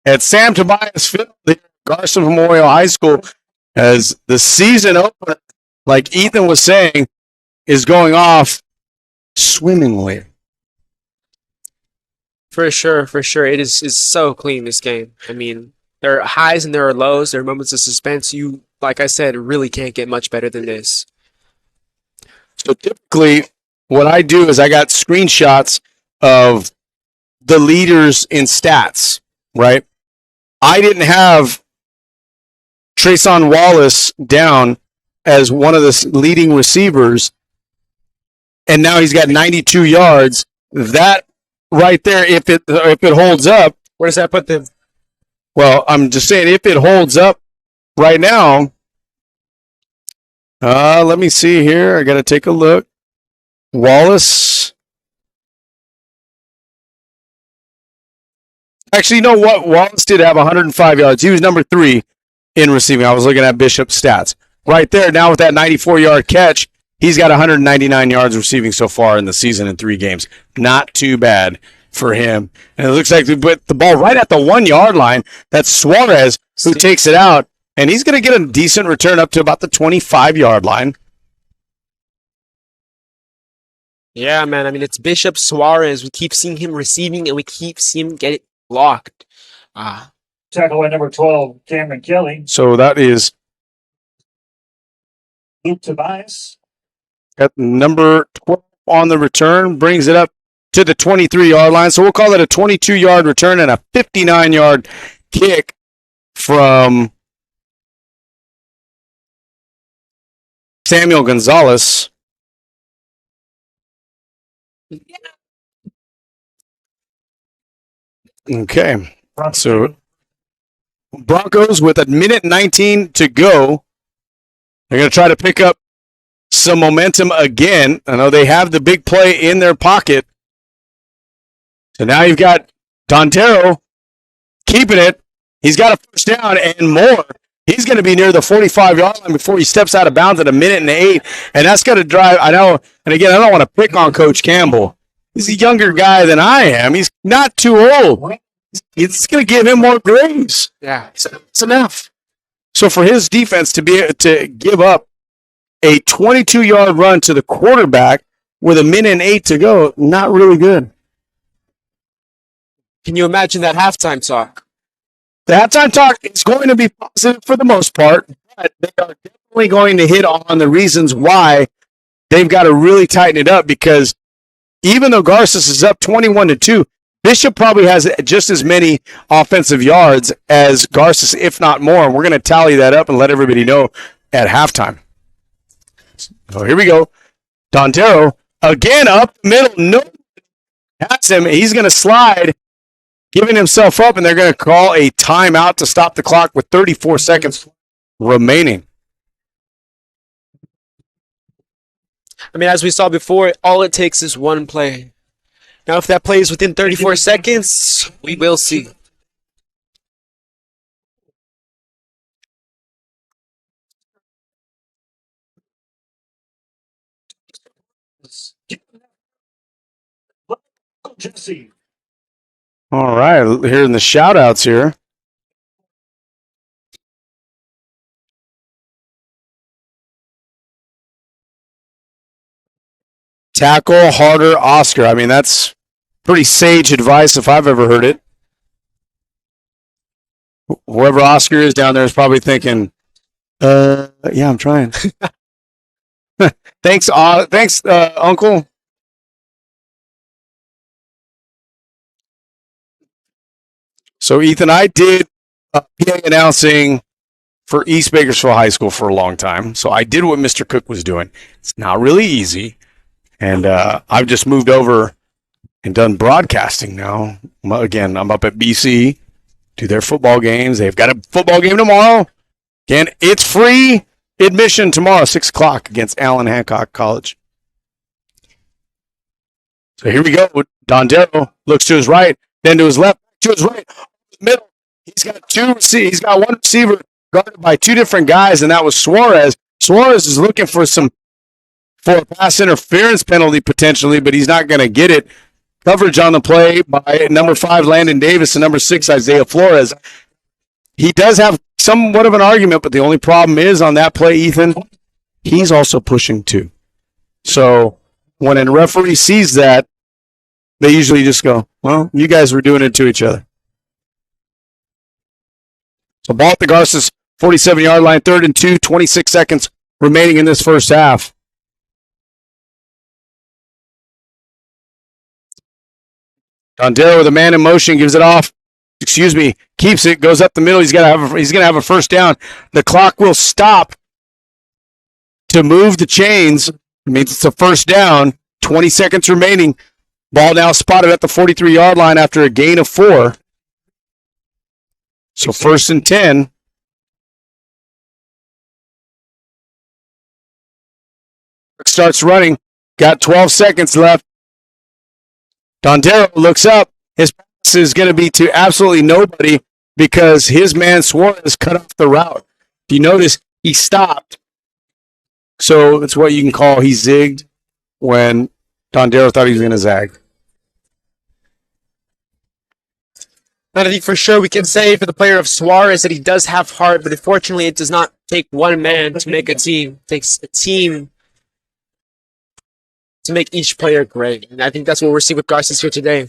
at Sam Tobias Field here at Garces Memorial High School as the season opener, like Ethan was saying, is going off swimmingly. For sure. It is so clean, this game. I mean, there are highs and there are lows. There are moments of suspense. You, like I said, really can't get much better than this. So typically, what I do is I got screenshots of the leaders in stats, right? I didn't have Treson Wallace down as one of the leading receivers, and now he's got 92 yards. That right there, if it holds up, Where does that put them? well, I'm just saying if it holds up right now. Let me see here. I got to take a look. Wallace. Actually, you know what? Wallace did have 105 yards. He was number 3 in receiving. I was looking at Bishop's stats. Right there, now with that 94-yard catch, he's got 199 yards receiving so far in the season in 3 games. Not too bad for him. And it looks like we put the ball right at the 1-yard line. That's Suarez who takes it out. And he's going to get a decent return up to about the 25-yard line. Yeah, man. I mean, it's Bishop Suarez. We keep seeing him receiving, and we keep seeing him get it blocked. Tackle at number 12, Cameron Kelly. So that is Luke Tobias. at number 12 on the return. Brings it up to the 23-yard line. So we'll call it a 22-yard return and a 59-yard kick from Samuel Gonzalez. Okay. So Broncos with 1:19 to go. They're going to try to pick up some momentum again. I know they have the big play in their pocket. So now you've got Dontero keeping it. He's got a first down and more. He's going to be near the 45-yard line before he steps out of bounds at 1:08. And that's going to drive, I know, and again, I don't want to pick on Coach Campbell. He's a younger guy than I am. He's not too old. It's going to give him more graves. Yeah. It's enough. So for his defense to be to give up a 22-yard run to the quarterback with 1:08 to go, not really good. Can you imagine that halftime talk? The halftime talk is going to be positive for the most part, but they are definitely going to hit on the reasons why they've got to really tighten it up, because even though Garces is up 21-2, Bishop probably has just as many offensive yards as Garces, if not more. And we're going to tally that up and let everybody know at halftime. So here we go. Dontero again up the middle. No, that's him. He's going to slide, giving himself up, and they're going to call a timeout to stop the clock with 34 seconds remaining. I mean, as we saw before, all it takes is one play. Now, if that play is within 34 seconds, we will see. Jesse. All right, hearing the shout-outs here. Tackle harder, Oscar. I mean, that's pretty sage advice if I've ever heard it. Whoever Oscar is down there is probably thinking, yeah, I'm trying. Thanks, Uncle. So, Ethan, I did PA announcing for East Bakersfield High School for a long time. So I did what Mr. Cook was doing. It's not really easy. And I've just moved over and done broadcasting now. Again, I'm up at BC, do their football games. They've got a football game tomorrow. Again, it's free. admission tomorrow, 6 o'clock against Allen Hancock College. So here we go. Dondero looks to his right, then to his left, to his right, middle. He's got one receiver guarded by two different guys, and that was Suarez. Suarez is looking for a pass interference penalty potentially, but he's not going to get it. Coverage on the play by number 5, Landon Davis, and number 6, Isaiah Flores. He does have somewhat of an argument, but the only problem is on that play, Ethan, he's also pushing too. So when a referee sees that, they usually just go, well, you guys were doing it to each other. So ball at the Garces 47-yard line, 3rd and 2, 26 seconds remaining in this first half. Dondero with a man in motion, gives it off. Keeps it, goes up the middle. He's going to have a first down. The clock will stop to move the chains. It means it's a first down. 20 seconds remaining. Ball now spotted at the 43-yard line after a gain of 4. So 1st and 10. Starts running. Got 12 seconds left. Dondero looks up. His pass is going to be to absolutely nobody because his man Suarez cut off the route. If you notice, he stopped. So that's what you can call he zigged when Dondero thought he was going to zag. And I think for sure we can say for the player of Suarez that he does have heart, but unfortunately it does not take one man to make a team. It takes a team to make each player great. And I think that's what we're seeing with Garces here today.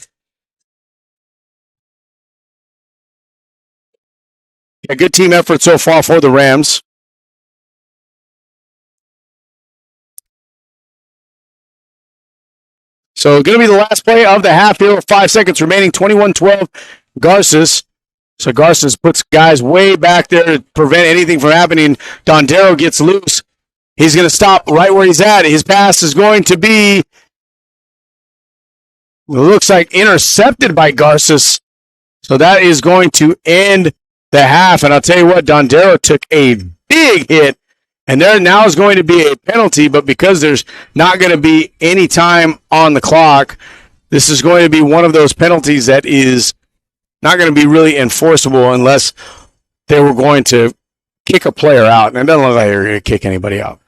A good team effort so far for the Rams. So going to be the last play of the half here with 5 seconds remaining, 21-12, Garces. So Garces puts guys way back there to prevent anything from happening. Dondero gets loose. He's going to stop right where he's at. His pass is going to be, looks like intercepted by Garces. So that is going to end the half. And I'll tell you what, Dondero took a big hit. And there now is going to be a penalty, but because there's not going to be any time on the clock, this is going to be one of those penalties that is not going to be really enforceable unless they were going to kick a player out. And it doesn't look like they're going to kick anybody out.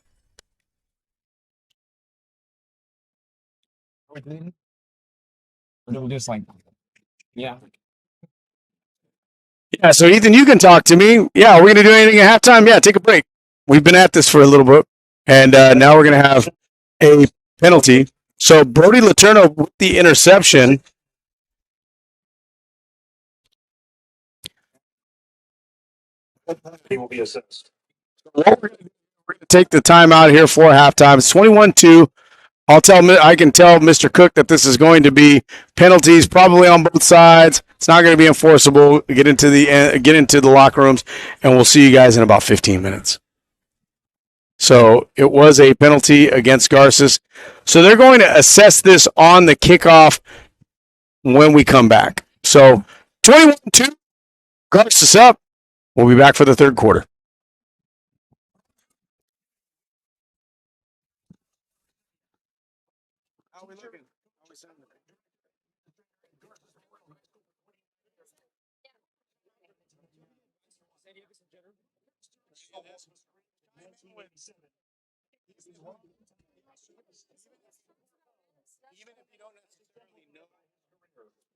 Yeah. Yeah, so Ethan, you can talk to me. Yeah, are we going to do anything at halftime? Yeah, take a break. We've been at this for a little bit, and now we're going to have a penalty. So Brody Letourneau with the interception. He will be assessed. What we're going to take the time out here for halftime. It's 21-2. I can tell Mr. Cook that this is going to be penalties probably on both sides. It's not going to be enforceable. Get into the locker rooms, and we'll see you guys in about 15 minutes. So it was a penalty against Garces. So they're going to assess this on the kickoff when we come back. So 21-2, Garces up. We'll be back for the third quarter. How are we looking? Even if you don't necessarily know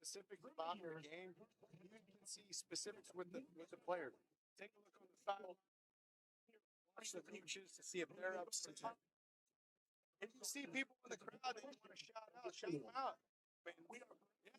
specifics about your game, you can see specifics with the player. Take a look on the side. Watch the pictures to see if they're upset. If you see people in the crowd that you want to shout them out. I mean, we are. Yeah.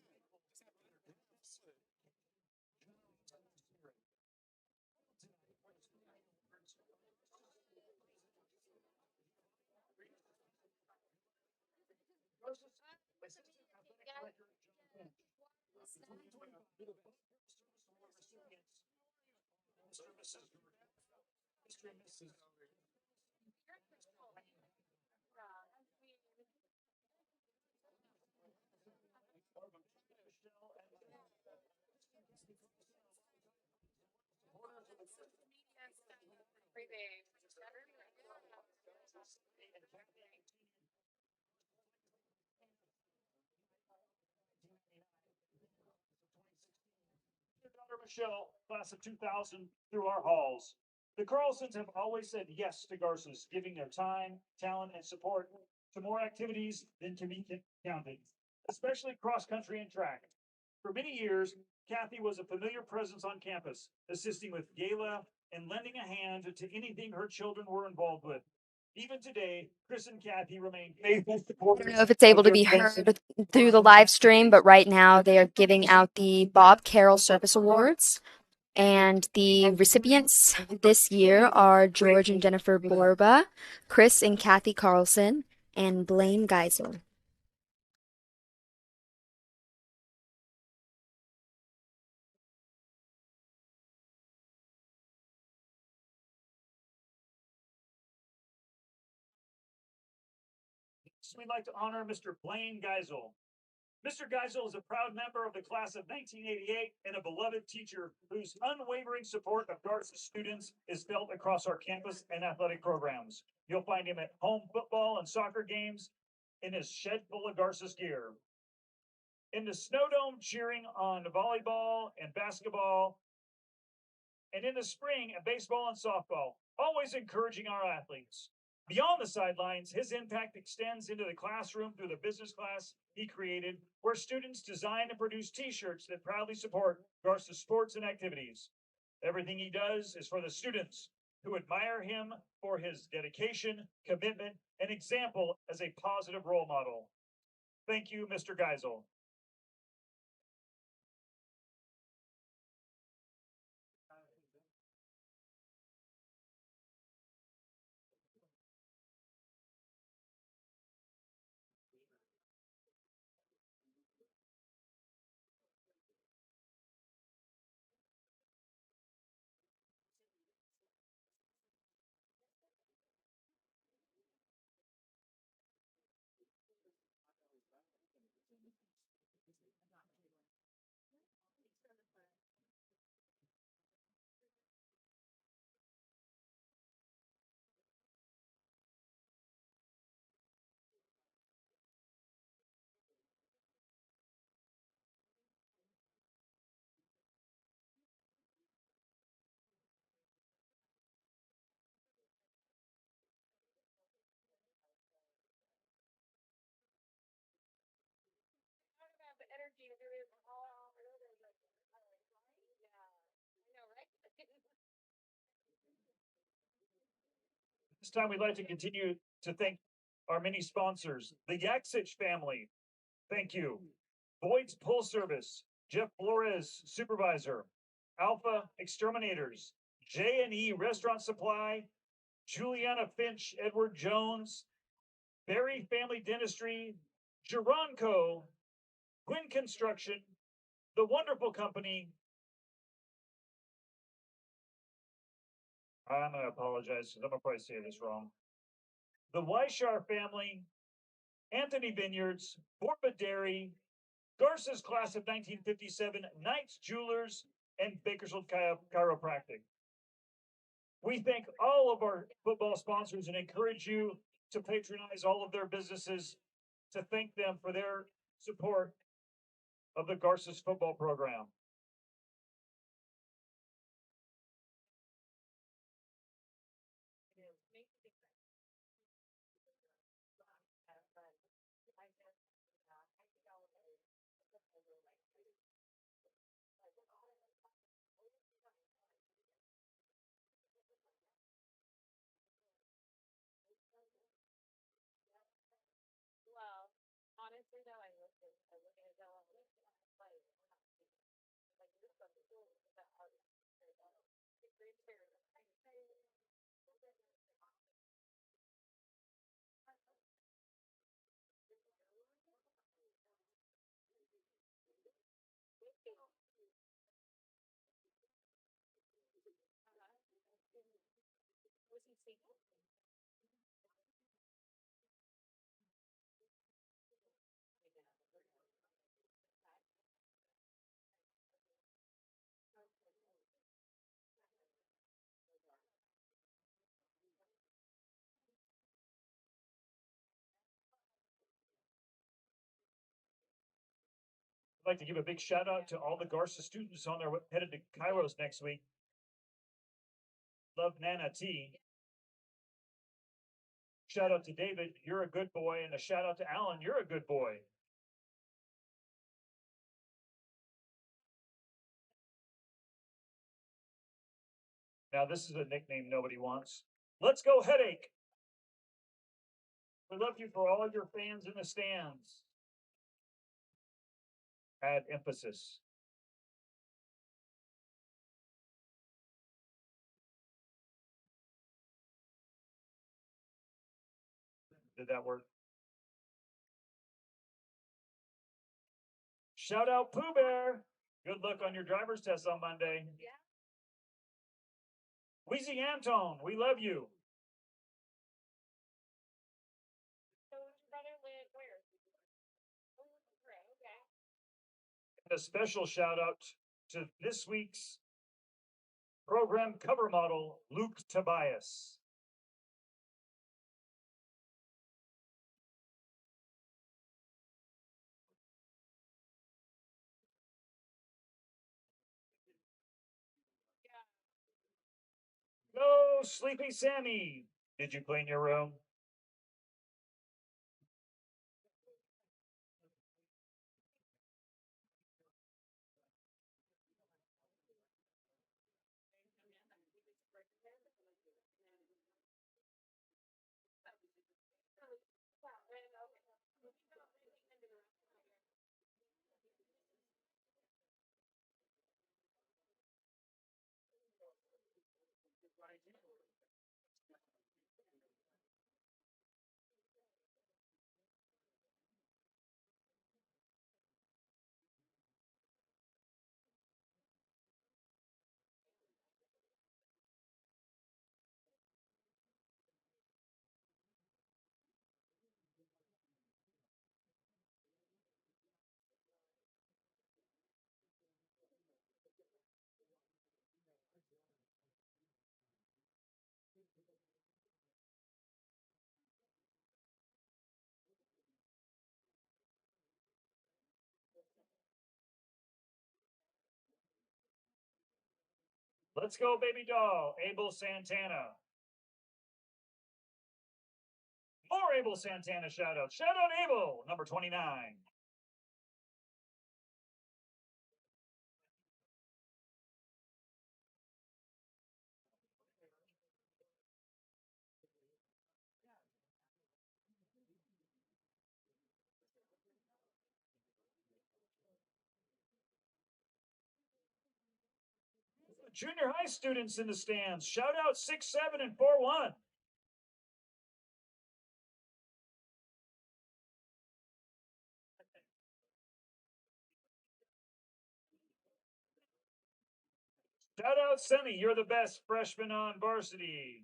daughter Michelle, class of 2000, through our halls. The Carlsons have always said yes to Garces, giving their time, talent, and support to more activities than can be counted, especially cross country and track. For many years, Kathy was a familiar presence on campus, assisting with gala and lending a hand to anything her children were involved with. Even today, Chris and Kathy remain faithful I supporters. don't know if it's able to be heard through the live stream, but right now they are giving out the Bob Carroll Service Awards. And the recipients this year are George and Jennifer Borba, Chris and Kathy Carlson, and Blaine Geisel. We'd like to honor Mr. Blaine Geisel. Mr. Geisel is a proud member of the class of 1988 and a beloved teacher whose unwavering support of Garces students is felt across our campus and athletic programs. You'll find him at home football and soccer games in his shed full of Garces gear. In the snow dome cheering on volleyball and basketball, and in the spring at baseball and softball, always encouraging our athletes. Beyond the sidelines, his impact extends into the classroom through the business class he created, where students design and produce t-shirts that proudly support Garces sports and activities. Everything he does is for the students, who admire him for his dedication, commitment, and example as a positive role model. Thank you, Mr. Geisel. This time we'd like to continue to thank our many sponsors, the Yaksich family. Thank you. Boyd's Pull Service, Jeff Flores, Supervisor, Alpha Exterminators, J&E Restaurant Supply, Juliana Finch, Edward Jones, Berry Family Dentistry, Geronco, Quinn Construction, The Wonderful Company. I'm going to apologize because I'm going to probably say this wrong. The Weishar family, Anthony Vineyards, Borba Dairy, Garces class of 1957, Knights Jewelers, and Bakersfield Chiropractic. We thank all of our football sponsors and encourage you to patronize all of their businesses, to thank them for their support of the Garces football program. I'd like to give a big shout out to all the Garces students on their headed to Kairos next week. Love Nana T. Shout out to David, you're a good boy, and a shout out to Alan, you're a good boy. Now this is a nickname nobody wants. Let's go Headache. We love you for all your fans in the stands. Add emphasis. Did that work? Shout out Pooh Bear. Good luck on your driver's test on Monday. Yeah. Wheezy Antone, we love you. And a special shout out to this week's program cover model, Luke Tobias. Go, Sleepy Sammy. Did you clean your room? Let's go, baby doll, Abel Santana. More Abel Santana shout out. Shout out Abel, number 29. Junior high students in the stands. Shout out 6-7 and 4-1. Shout out Semi, you're the best freshman on varsity.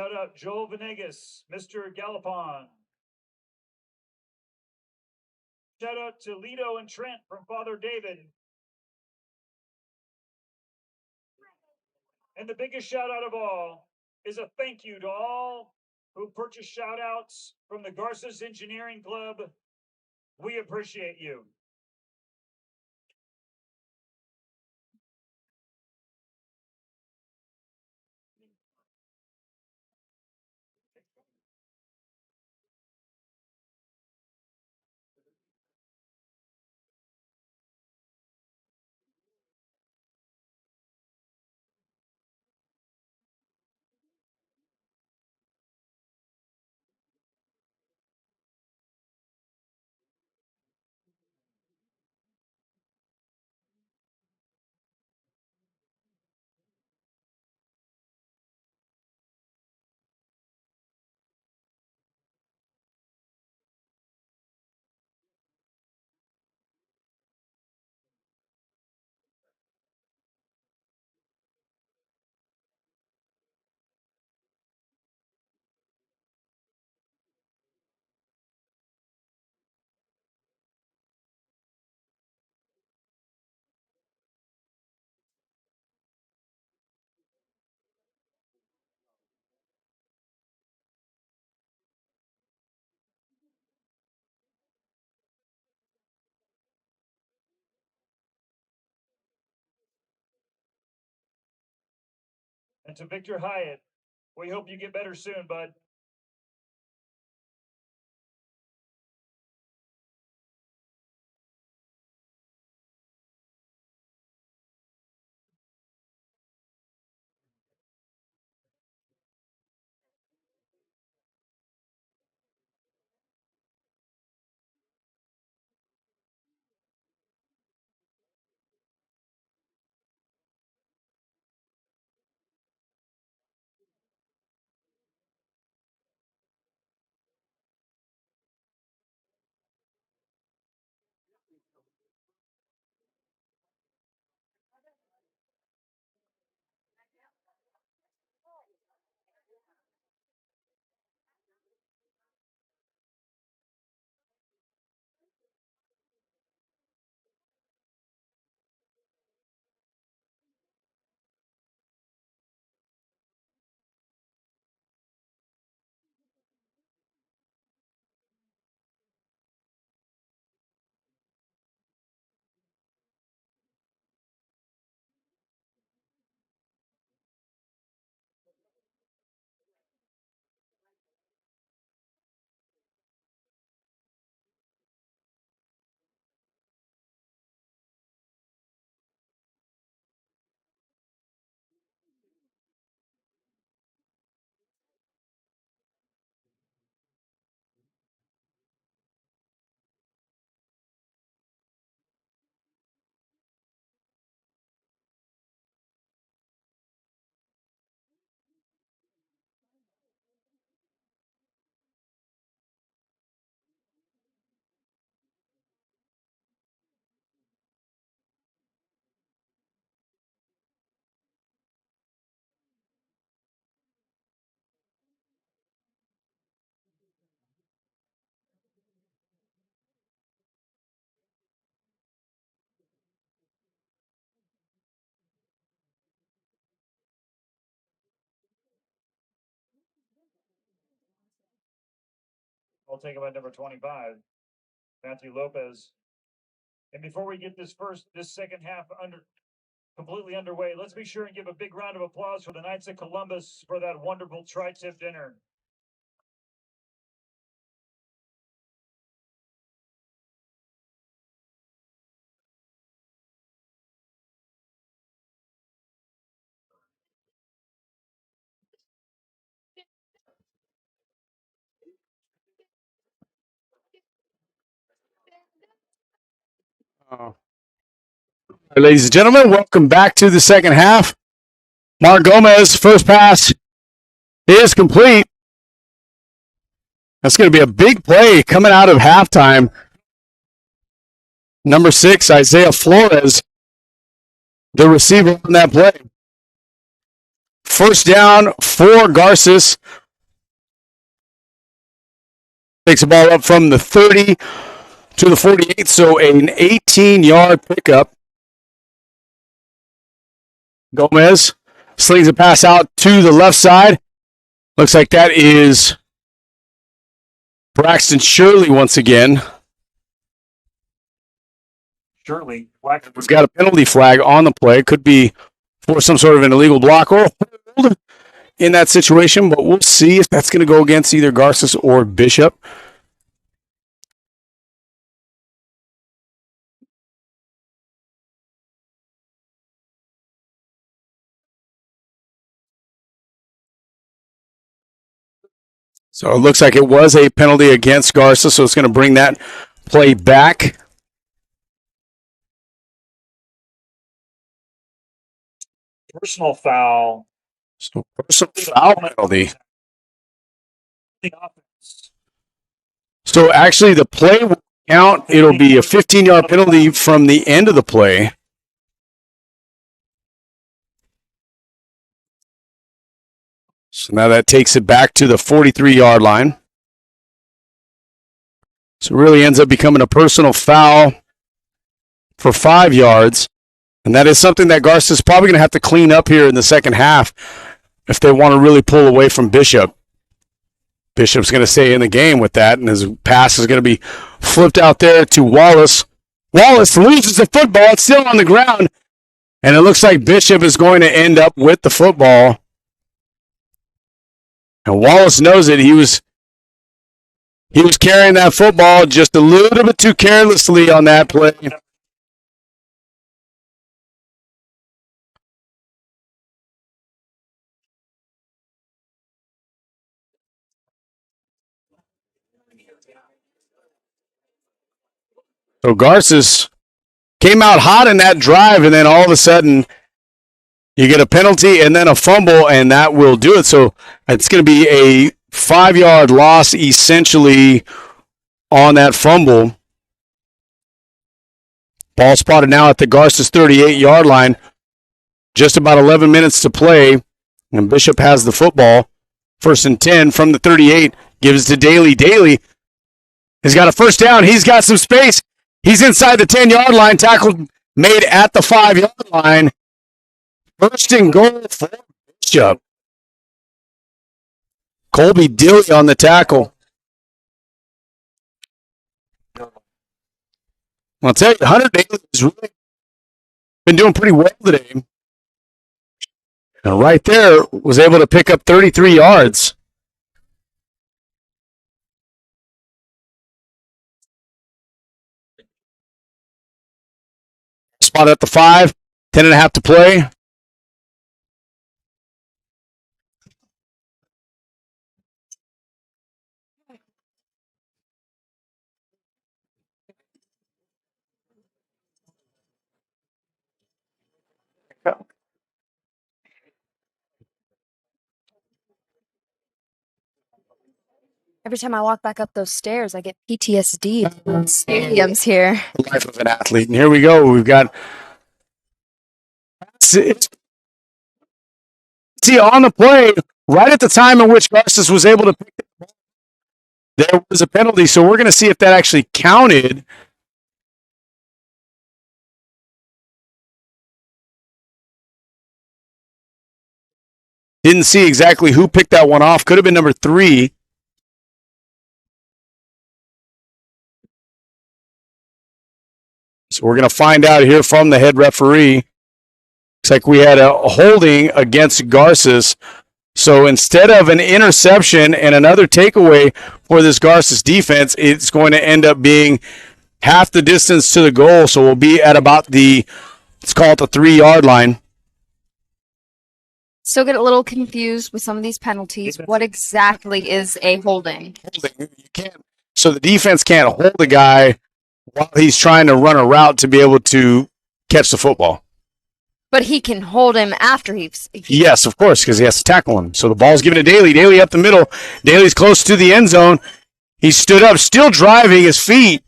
Shout out Joel Venegas, Mr. Galopon. Shout out to Lido and Trent from Father David. And the biggest shout out of all is a thank you to all who purchased shout outs from the Garces Engineering Club. We appreciate you. And to Victor Hyatt, we hope you get better soon, bud. I'll take him at number 25, Matthew Lopez. And before we get this second half completely underway, let's be sure and give a big round of applause for the Knights of Columbus for that wonderful tri-tip dinner. Ladies and gentlemen, welcome back to the second half. Mark Gomez, first pass is complete. That's going to be a big play coming out of halftime. Number 6, Isaiah Flores, the receiver on that play. First down for Garces. Takes the ball up from the 30 to the 48, so an 18-yard pickup. Gomez slings a pass out to the left side. Looks like that is Braxton Shirley once again. Shirley, We've got a penalty flag on the play. Could be for some sort of an illegal block or hold in that situation, but we'll see if that's going to go against either Garces or Bishop. So it looks like it was a penalty against Garces, so it's going to bring that play back. personal foul. So personal foul penalty. The offense. So actually the play will count. It'll be a 15-yard penalty from the end of the play. So now that takes it back to the 43-yard line. So it really ends up becoming a personal foul for 5 yards. And that is something that Garces is probably going to have to clean up here in the second half if they want to really pull away from Bishop. Bishop's going to stay in the game with that, and his pass is going to be flipped out there to Wallace. Wallace loses the football. It's still on the ground, and it looks like Bishop is going to end up with the football. And Wallace knows it. He was carrying that football just a little bit too carelessly on that play. So Garces came out hot in that drive, and then all of a sudden you get a penalty and then a fumble, and that will do it. So it's going to be a 5-yard loss essentially on that fumble. Ball spotted now at the Garces 38-yard line. Just about 11 minutes to play, and Bishop has the football. 1st and 10 from the 38. Gives to Daly. Daly has got a first down. He's got some space. He's inside the 10-yard line. Tackle made at the 5-yard line. 1st and goal for Bishop. Colby Dilly on the tackle. I'll tell you, Hunter Daly has really been doing pretty well today. And right there, was able to pick up 33 yards. Spot at the 5, 10.5 to play. Every time I walk back up those stairs, I get PTSD. Stadiums here. The life of an athlete. And here we go. We've got see on the play right at the time in which Garces was able to pick the ball. There was a penalty, so we're going to see if that actually counted. Didn't see exactly who picked that one off. Could have been number 3. So we're going to find out here from the head referee. Looks like we had a holding against Garces. So instead of an interception and another takeaway for this Garces defense, it's going to end up being half the distance to the goal. So we'll be at about let's call it the 3-yard line. Still get a little confused with some of these penalties. What exactly is a holding? You can't. So the defense can't hold the guy while he's trying to run a route to be able to catch the football. But he can hold him after Yes, of course, because he has to tackle him. So the ball's given to Daly. Daly up the middle. Daly's close to the end zone. He stood up, still driving his feet.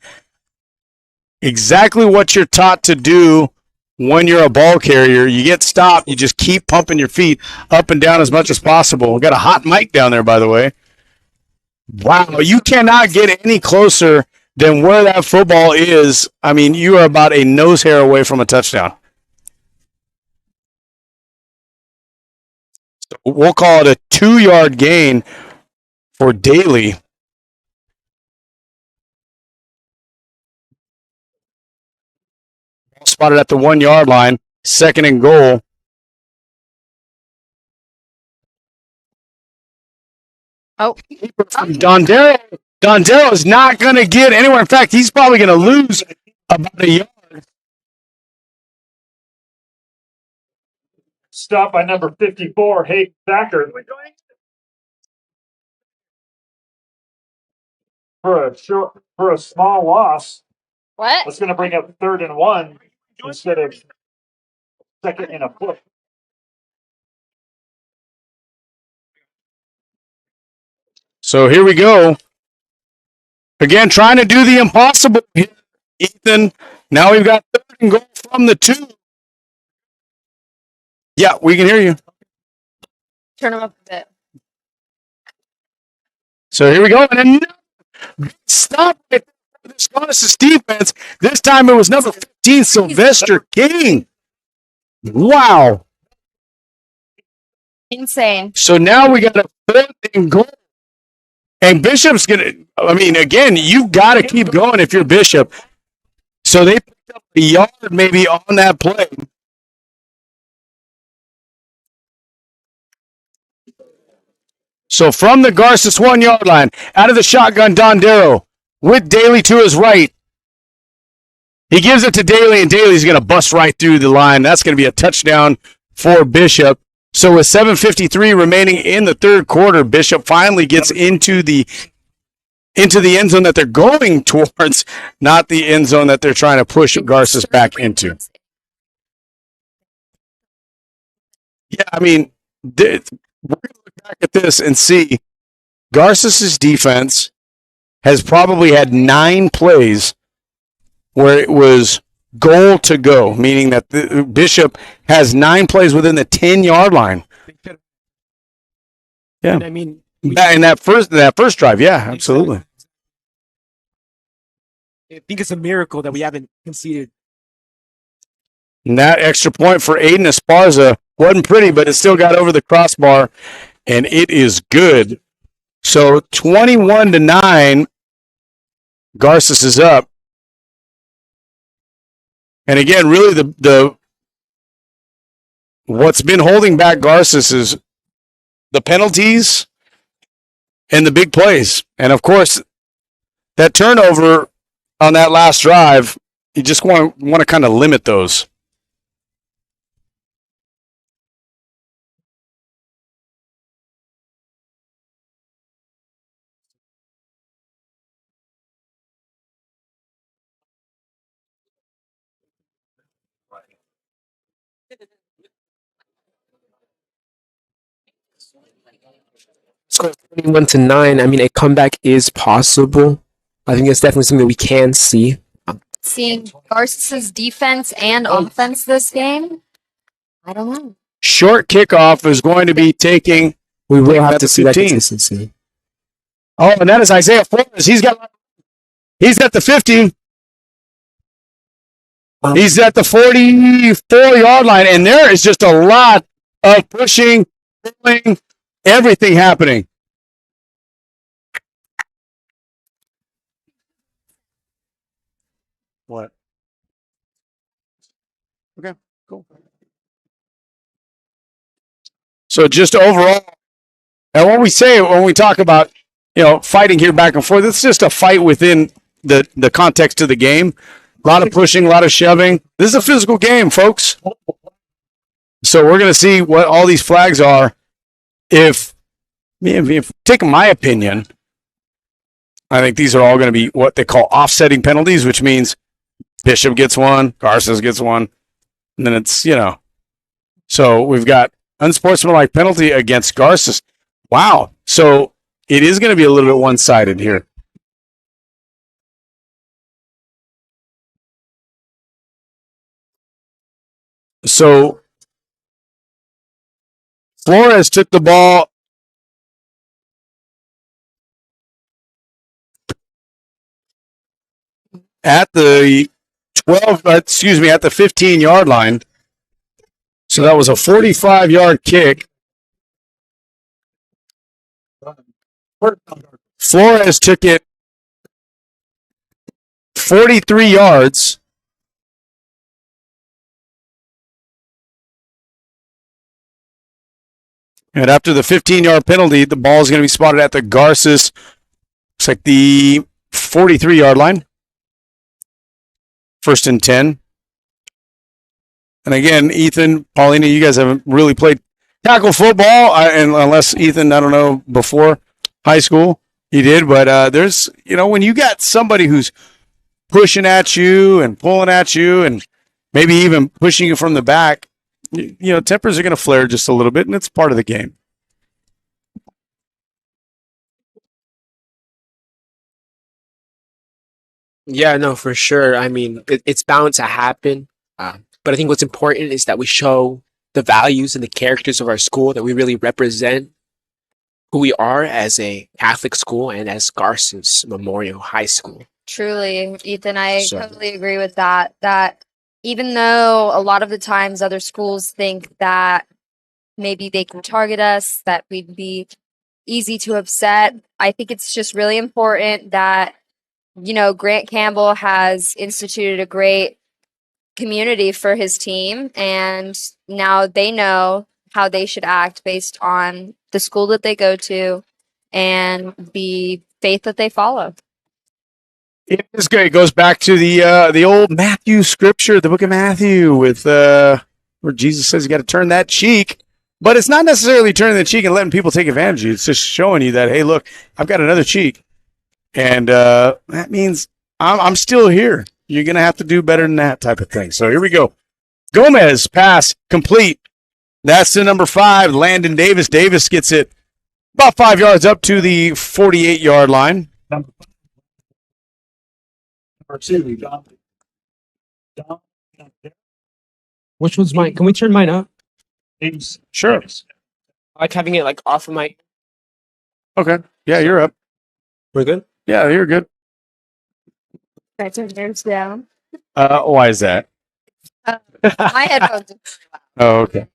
Exactly what you're taught to do when you're a ball carrier. You get stopped, you just keep pumping your feet up and down as much as possible. We got a hot mic down there, by the way. Wow, you cannot get any closer than where that football is. I mean, you are about a nose hair away from a touchdown. So we'll call it a 2-yard gain for Daly. Spotted at the 1-yard line. 2nd and goal. Oh. Dondero is not going to get anywhere. In fact, he's probably going to lose about a yard. Stopped by number 54, Hayden Thacker. For a small loss. What? That's going to bring up 3rd and 1 instead of 2nd and a foot. So here we go. Again, trying to do the impossible here, Ethan. Now we've got 3rd and goal from the 2. Yeah, we can hear you. Turn him up a bit. So here we go. And another stop right there for this Garces defense. This time it was number 15, Sylvester King. Wow. Insane. So now we got a 3rd and goal. And Bishop's going to, I mean, again, you've got to keep going if you're Bishop. So they picked up a yard maybe on that play. So from the Garces 1 yard line, out of the shotgun, Dondero with Daly to his right. He gives it to Daly, and Daly's going to bust right through the line. That's going to be a touchdown for Bishop. So with 7:53 remaining in the third quarter, Bishop finally gets into the end zone that they're going towards, not the end zone that they're trying to push Garces back into. Yeah, I mean, we're going to look back at this and see Garces' defense has probably had 9 plays where it was goal to go, meaning that the Bishop has 9 plays within the 10-yard line. Yeah, And I mean, in that first drive, yeah, absolutely. I think it's a miracle that we haven't conceded. And that extra point for Aiden Esparza wasn't pretty, but it still got over the crossbar, and it is good. So 21-9, Garces is up. And again, really the what's been holding back Garces is the penalties and the big plays. And of course, that turnover on that last drive, you just want to kind of limit those. Score 21-9. I mean, a comeback is possible. I think it's definitely something that we can see. Seeing Garces' defense and offense this game, I don't know. Short kickoff is going to be taking. We will have at to the see that 15. consistency. Oh, and that is Isaiah Flores. He's got the 50. He's at the 44-yard line, and there is just a lot of pushing, pulling, everything happening. What? Okay, cool. So just overall, and what we say when we talk about, fighting here back and forth, it's just a fight within the context of the game. A lot of pushing, a lot of shoving. This is a physical game, folks. So we're going to see what all these flags are. If taking my opinion, I think these are all going to be what they call offsetting penalties, which means Bishop gets one, Garces gets one, and then it's, So we've got unsportsmanlike penalty against Garces. Wow. So it is going to be a little bit one-sided here. So Flores took the ball at the 15-yard line. So that was a 45-yard kick. Flores took it 43 yards. And after the 15-yard penalty, the ball is going to be spotted at the Garces. Looks like the 43-yard line. 1st and 10. And again, Ethan, Paulina, you guys haven't really played tackle football, and unless Ethan, I don't know, before high school, he did. But there's, when you got somebody who's pushing at you and pulling at you and maybe even pushing you from the back, tempers are going to flare just a little bit, and it's part of the game. Yeah, no, for sure. I mean, it's bound to happen. But I think what's important is that we show the values and the characters of our school, that we really represent who we are as a Catholic school and as Garces Memorial High School. Truly, Ethan, I totally agree with that. That even though a lot of the times other schools think that maybe they can target us, that we'd be easy to upset, I think it's just really important that, Grant Campbell has instituted a great community for his team, and now they know how they should act based on the school that they go to, and the faith that they follow. It is great. It goes back to the old Matthew scripture, the book of Matthew, with where Jesus says you got to turn that cheek. But it's not necessarily turning the cheek and letting people take advantage of you. It's just showing you that, hey, look, I've got another cheek. And that means I'm still here. You're going to have to do better than that type of thing. So here we go. Gomez, pass, complete. That's to number 5, Landon Davis. Davis gets it about 5 yards up to the 48-yard line. Number 2, Don. Which one's mine? Can we turn mine up? Sure. I like having it like off of my. Okay. Yeah, you're up. We're good. Yeah, you're good. Can I turn yours down? Why is that? My headphones are Oh, okay.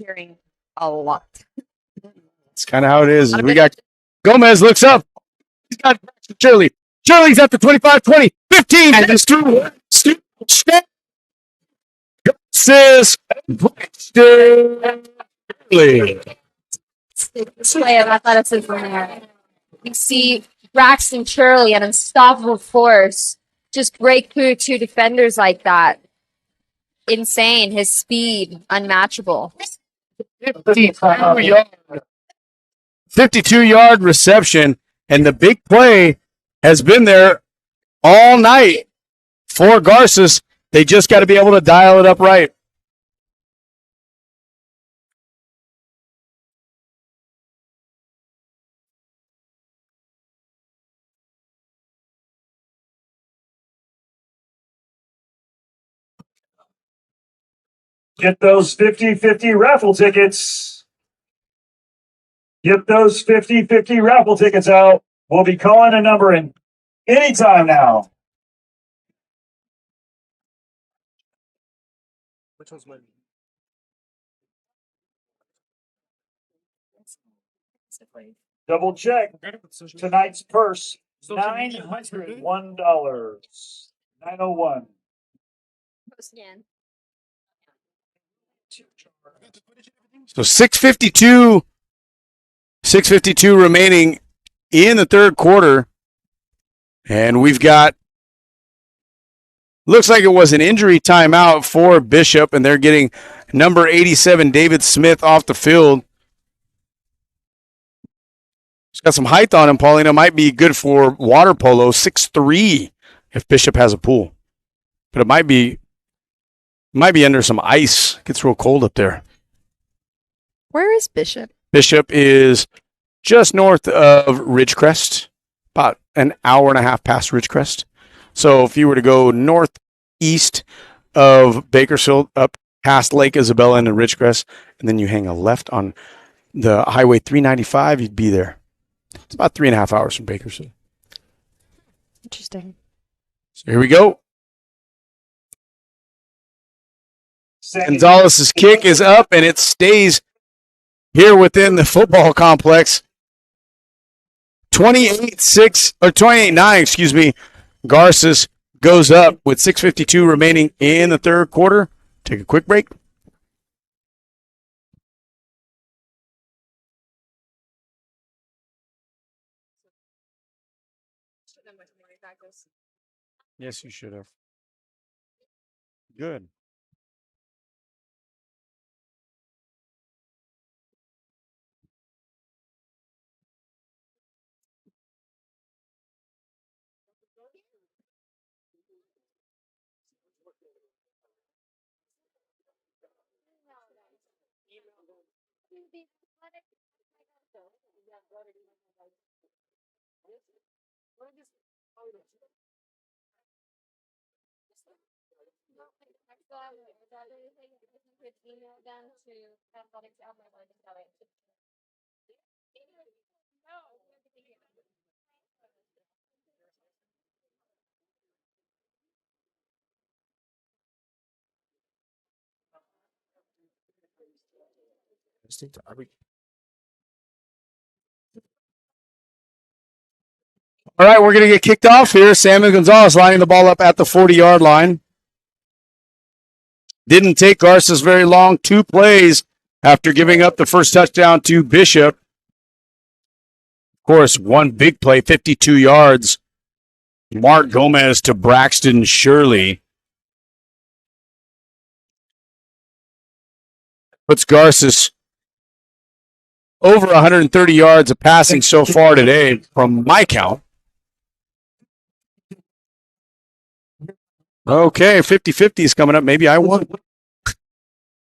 hearing a lot. That's kind of how it is. We got Gomez looks up. He's got Shirley. Shirley's at the 25, 20, 15. And it's through. Garces. Display of athleticism there. You see Braxton Shirley, an unstoppable force, just break through 2 defenders like that. Insane. His speed, unmatchable. 52-yard reception, and the big play has been there all night for Garces. They just got to be able to dial it up right. Get those 50-50 raffle tickets. Get those 50-50 raffle tickets out. We'll be calling a number in anytime now. Which one's mine? Double check. Tonight's purse, $901. 901. So 6:52 remaining in the third quarter. And we've got, looks like it was an injury timeout for Bishop, and they're getting number 87, David Smith, off the field. He's got some height on him, Paulina. Might be good for water polo, 6'3", if Bishop has a pool. But it might be under some ice. It gets real cold up there. Where is Bishop? Bishop is just north of Ridgecrest, about an hour and a half past Ridgecrest. So if you were to go northeast of Bakersfield up past Lake Isabella and Ridgecrest, and then you hang a left on the Highway 395, you'd be there. It's about 3.5 hours from Bakersfield. Interesting. So here we go. Gonzalez's kick is up, and it stays here within the football complex. 28-9, excuse me. Garces goes up with 6:52 remaining in the third quarter. Take a quick break. Yes, you should have. Good. All right, we're going to get kicked off here. Samuel Gonzalez lining the ball up at the 40-yard line. Didn't take Garces very long. 2 plays after giving up the first touchdown to Bishop. course, one big play, 52 yards. Mark Gomez to Braxton Shirley. Puts Garces over 130 yards of passing so far today from my count. Okay, 50-50 is coming up. Maybe I won.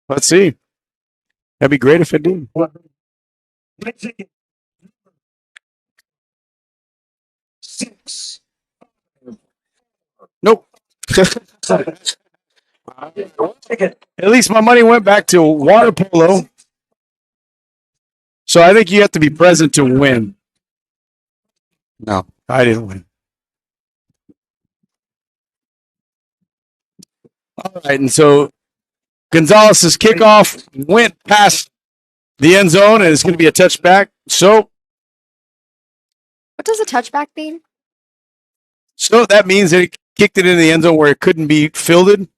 Let's see. That'd be great if it did. Six. Nope. At least my money went back to water polo. So I think you have to be present to win. No, I didn't win. All right, and so Gonzalez's kickoff went past the end zone, and it's going to be a touchback. So What does a touchback mean? that means that it kicked it in the end zone where it couldn't be fielded.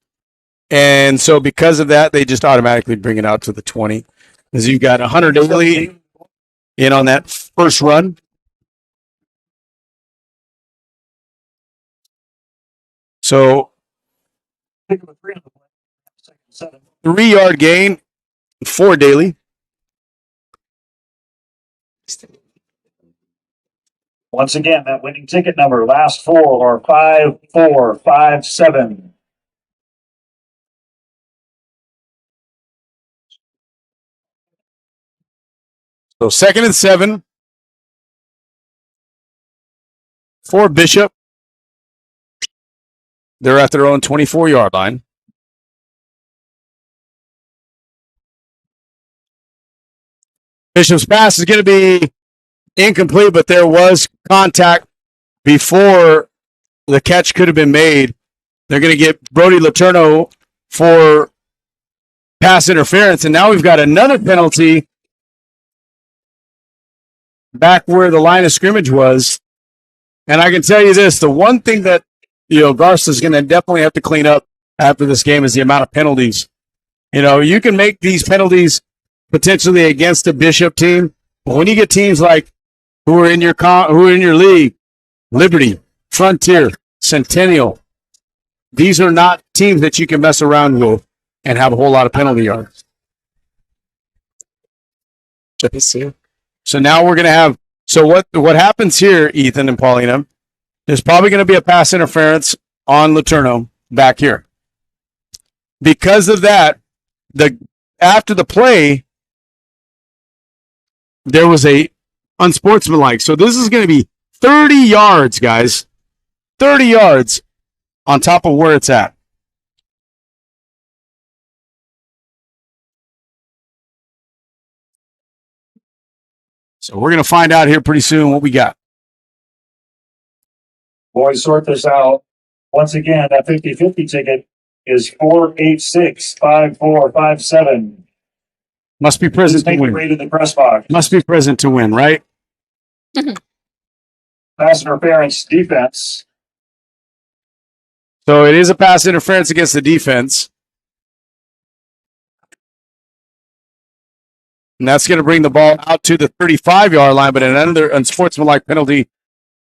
And so because of that, they just automatically bring it out to the 20. Because you've got 100 daily in on that first run. So 3-yard gain, 4 daily. Once again, that winning ticket number, last 4 or 5457. So 2nd and 7 for Bishop. They're at their own 24-yard line. Bishop's pass is going to be incomplete, but there was contact before the catch could have been made. They're going to get Brody Letourneau for pass interference, and now we've got another penalty back where the line of scrimmage was. And I can tell you this, the one thing that Garces is going to definitely have to clean up after this game is the amount of penalties. You can make these penalties potentially against a Bishop team, but when you get teams like who are in your league, Liberty, Frontier, Centennial, these are not teams that you can mess around with and have a whole lot of penalty yards. So now we're going to have. So what happens here, Ethan and Paulina? There's probably going to be a pass interference on Letourneau back here. Because of that, after the play, there was a unsportsmanlike. So this is going to be 30 yards, guys. 30 yards on top of where it's at. So we're going to find out here pretty soon what we got. Boys, sort this out. Once again, that 50-50 ticket is 4865457. Must be present to win. Rate in the press box. Must be present to win, right? Pass interference defense. So it is a pass interference against the defense. And that's going to bring the ball out to the 35-yard line, but another unsportsmanlike penalty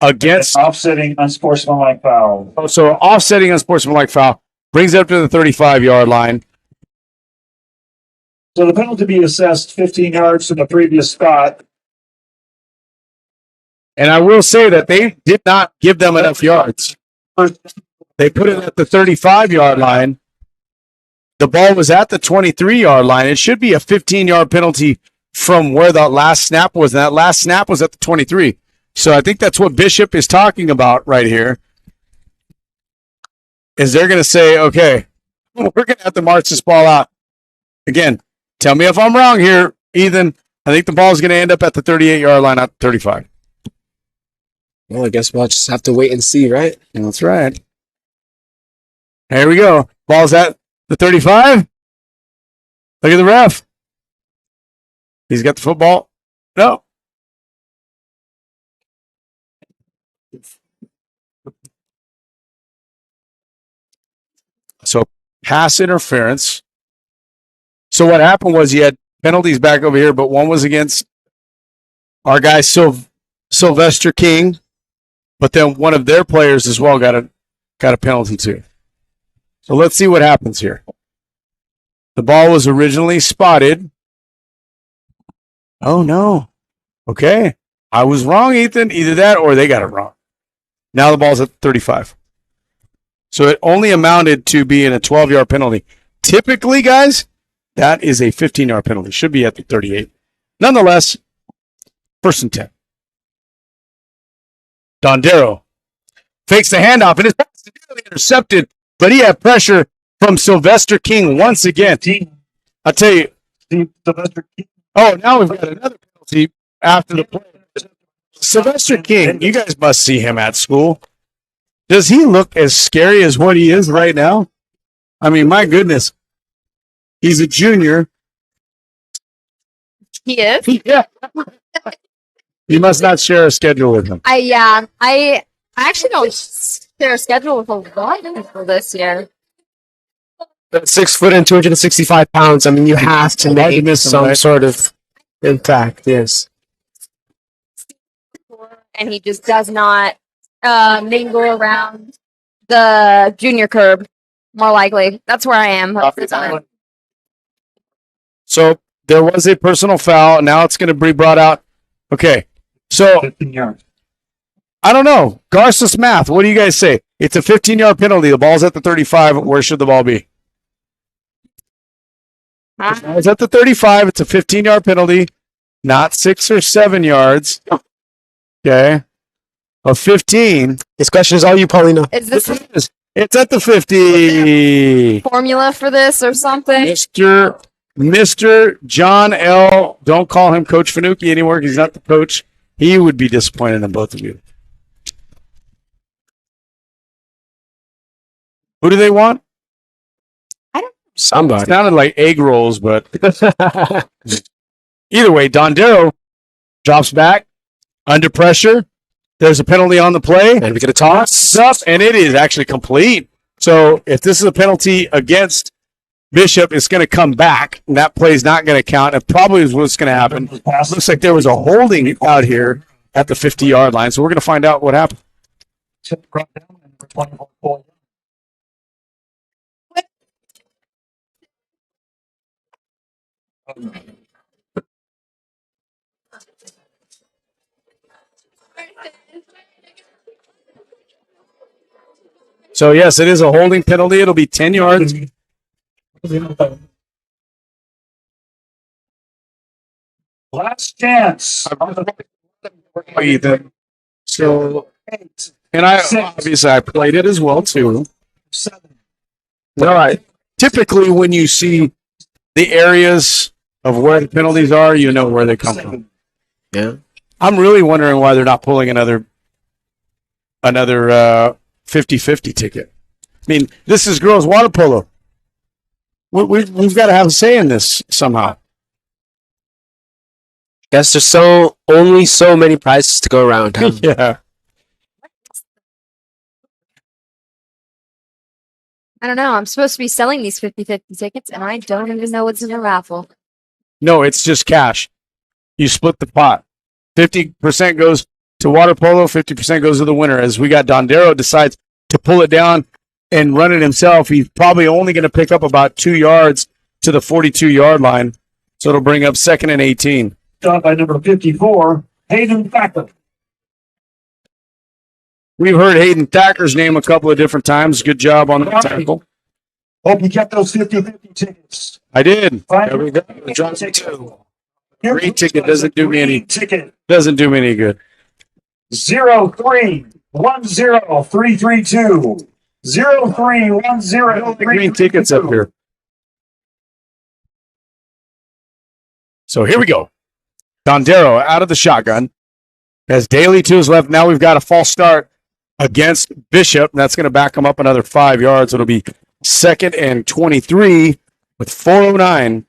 against. Offsetting unsportsmanlike foul. So offsetting unsportsmanlike foul brings it up to the 35-yard line. So the penalty to be assessed 15 yards from the previous spot. And I will say that they did not give them enough yards. They put it at the 35-yard line. The ball was at the 23-yard line. It should be a 15-yard penalty from where the last snap was. And that last snap was at the 23. So I think that's what Bishop is talking about right here. Is they're going to say, okay, we're going to have to march this ball out. Again, tell me if I'm wrong here, Ethan. I think the ball is going to end up at the 38-yard line, not the 35. Well, I guess we'll just have to wait and see, right? That's right. Here we go. Ball's at the 35. Look at the ref. He's got the football. No. So pass interference. So what happened was you had penalties back over here, but one was against our guy Sylvester King, but then one of their players as well got a penalty too. So let's see what happens here. The ball was originally spotted. Oh no. Okay. I was wrong, Ethan. Either that or they got it wrong. Now the ball's at 35. So it only amounted to being a 12-yard penalty. Typically, guys, that is a 15-yard penalty. Should be at the 38. Nonetheless, 1st and 10. Dondero fakes the handoff, and his pass is nearly intercepted, but he had pressure from Sylvester King once again. I'll tell you. Oh, now we've got another penalty after the play. Sylvester King, you guys must see him at school. Does he look as scary as what he is right now? I mean, my goodness. He's a junior. He is? Yeah. You must not share a schedule with him. I actually don't share a schedule with a lot of people this year. 6 foot and 265 pounds. I mean, you have to make some sort of impact. Yes. And he just does not mingle around the junior curb, more likely. That's where I am most of the time. So there was a personal foul. Now it's going to be brought out. Okay. So 15 yards. I don't know. Garces math. What do you guys say? It's a 15-yard penalty. The ball's at the 35. Where should the ball be? It's at the 35. It's a 15-yard penalty, not 6 or 7 yards. Okay. A 15. This question is all you, Paulina. Is this It's at the 50. formula for this or something? Mr. John L. Don't call him Coach Fanucchi anymore because he's not the coach. He would be disappointed in both of you. Who do they want? Somebody. It sounded like egg rolls, but either way, Dondero drops back under pressure. There's a penalty on the play. And we get a toss. Up, and it is actually complete. So if this is a penalty against Bishop, it's going to come back, and that play is not going to count. It probably is what's going to happen. Looks like there was a holding out here at the 50-yard line, so we're going to find out what happened. So, yes, it is a holding penalty. It'll be 10 yards. Last chance. Ethan. So, and obviously I played it as well, too. 7. All right. Typically, when you see the areas of where the penalties are, you know where they come from. Yeah. I'm really wondering why they're not pulling another 50-50 ticket. I mean, this is girls water polo. We've got to have a say in this somehow. Guess there's only so many prizes to go around. Huh? Yeah. I don't know. I'm supposed to be selling these 50-50 tickets, and I don't even know what's in the raffle. No, it's just cash. You split the pot. 50% goes to water polo, 50% goes to the winner. As we got Dondero decides to pull it down and run it himself, he's probably only going to pick up about 2 yards to the 42-yard line. So it'll bring up 2nd and 18. Done by number 54, Hayden Thacker. We've heard Hayden Thacker's name a couple of different times. Good job on that tackle. Hope you kept those 50-50 tickets. I did. There we go. Drop two. Green ticket doesn't do me any ticket. Doesn't do me any good. 0310332. 0310332. Green tickets up here. So here we go. Dondero out of the shotgun. Has Daly to his left. Now we've got a false start against Bishop. That's going to back him up another 5 yards. It'll be 2nd and 23 with 4:09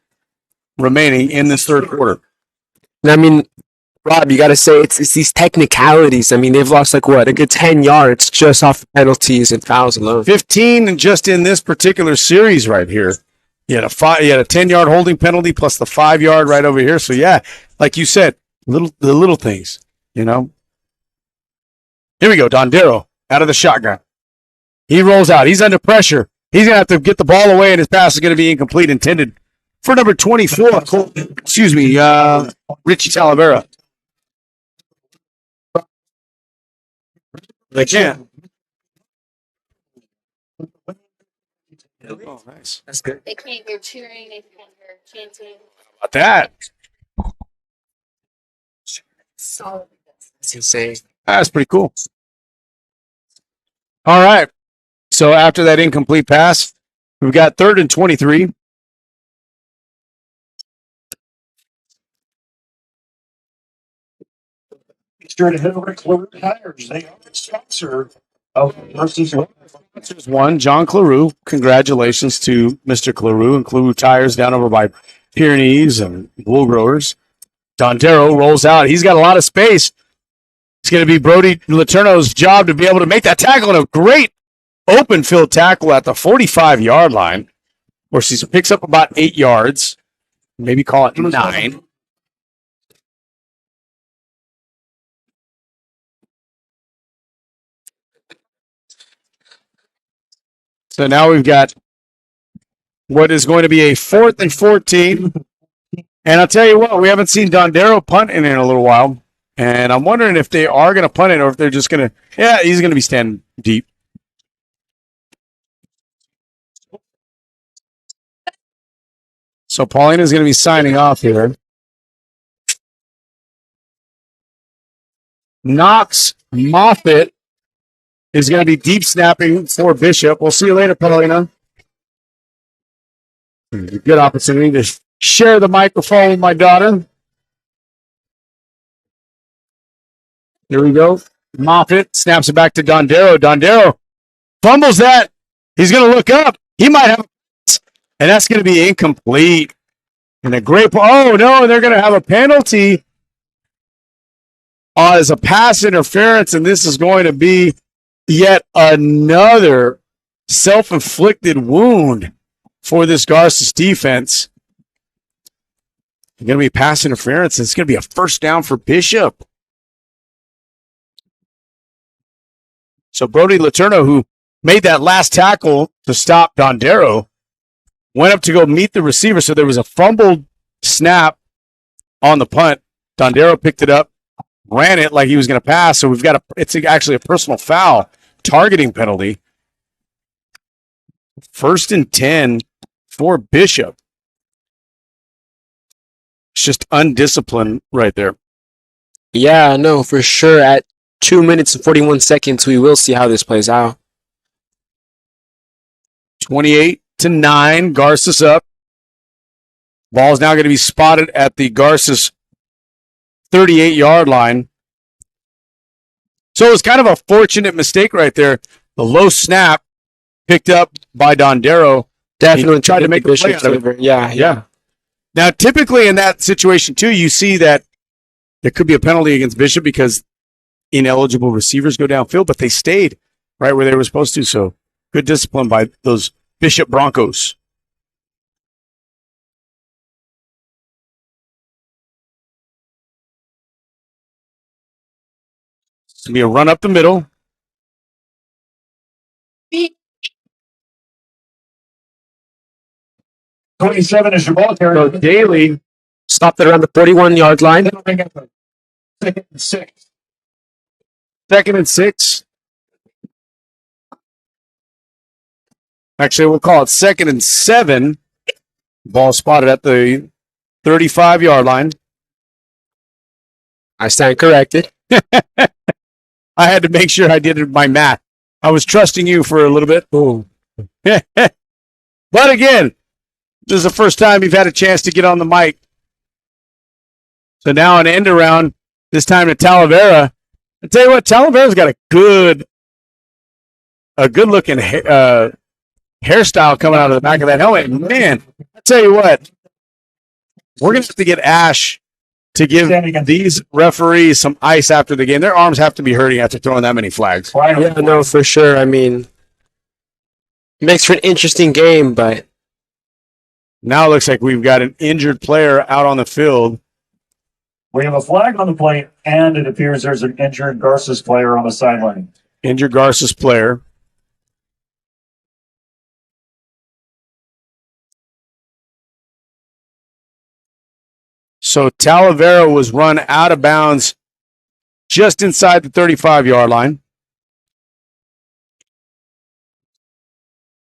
remaining in this third quarter. And I mean, Rob, you got to say it's these technicalities. I mean, they've lost like what, a good 10 yards just off the penalties and fouls alone. 15 just in this particular series right here. You had a 10-yard holding penalty plus the 5-yard right over here. So yeah, like you said, the little things, you know. Here we go. Dondero out of the shotgun. He rolls out. He's under pressure. He's going to have to get the ball away, and his pass is going to be incomplete, intended for number 24. Richie Talavera. They can't. Oh, nice. That's good. They can't hear cheering. They can't hear chanting. How about that? That's insane. That's pretty cool. All right. So after that incomplete pass, we've got 3rd and 23. Be sure to hit over to Cleveland Tires. They are the sponsor of Garces. There's one, John Claroux. Congratulations to Mr. Claroux and Claroux Tires down over by Pyrenees and Wool Growers. Dondero rolls out. He's got a lot of space. It's going to be Brody Letourneau's job to be able to make that tackle, and a great open field tackle at the 45-yard line. Of course, he picks up about 8 yards. Maybe call it 9. So now we've got what is going to be a 4th and 14. And I'll tell you what, we haven't seen Dondero punt in a little while. And I'm wondering if they are going to punt it or if they're just going to, he's going to be standing deep. So Paulina is going to be signing off here. Knox Moffitt is going to be deep snapping for Bishop. We'll see you later, Paulina. Good opportunity to share the microphone with my daughter. Here we go. Moffitt snaps it back to Dondero. Dondero fumbles that. He's going to look up. He might have, and that's going to be incomplete. And a great, they're going to have a penalty as a pass interference, and this is going to be yet another self-inflicted wound for this Garces defense. It's going to be pass interference. It's going to be a first down for Bishop. So Brody Letourneau, who made that last tackle to stop Dondero, went up to go meet the receiver. So there was a fumbled snap on the punt. Dondero picked it up, ran it like he was going to pass. So it's actually a personal foul, targeting penalty. 1st and 10 for Bishop. It's just undisciplined right there. Yeah, no, for sure. At 2 minutes and 41 seconds, we will see how this plays out. 28-9, Garces up. Ball's now going to be spotted at the Garces 38-yard line. So it was kind of a fortunate mistake right there. The low snap picked up by Dondero. Definitely tried to make the play out of it. Yeah. Now, typically in that situation, too, you see that there could be a penalty against Bishop because ineligible receivers go downfield, but they stayed right where they were supposed to. So good discipline by those Bishop Broncos. It's going to be a run up the middle. 27 is your ball carrier. So Daly Stopped at around the 41-yard line. 2nd and 6. 2nd and 6. Actually, we'll call it 2nd and 7. Ball spotted at the 35-yard line. I stand corrected. I had to make sure I did my math. I was trusting you for a little bit. Ooh. But again, this is the first time you've had a chance to get on the mic. So now an end around, this time to Talavera. I tell you what, Talavera's got a good looking hairstyle coming out of the back of that helmet. Man, I tell you what, we're going to have to get Ash to give these referees some ice after the game. Their arms have to be hurting after throwing that many flags. Yeah, no, for sure. I mean, it makes for an interesting game, but now it looks like we've got an injured player out on the field. We have a flag on the plate, and it appears there's an injured Garces player on the sideline. Injured Garces player. So Talavera was run out of bounds just inside the 35-yard line.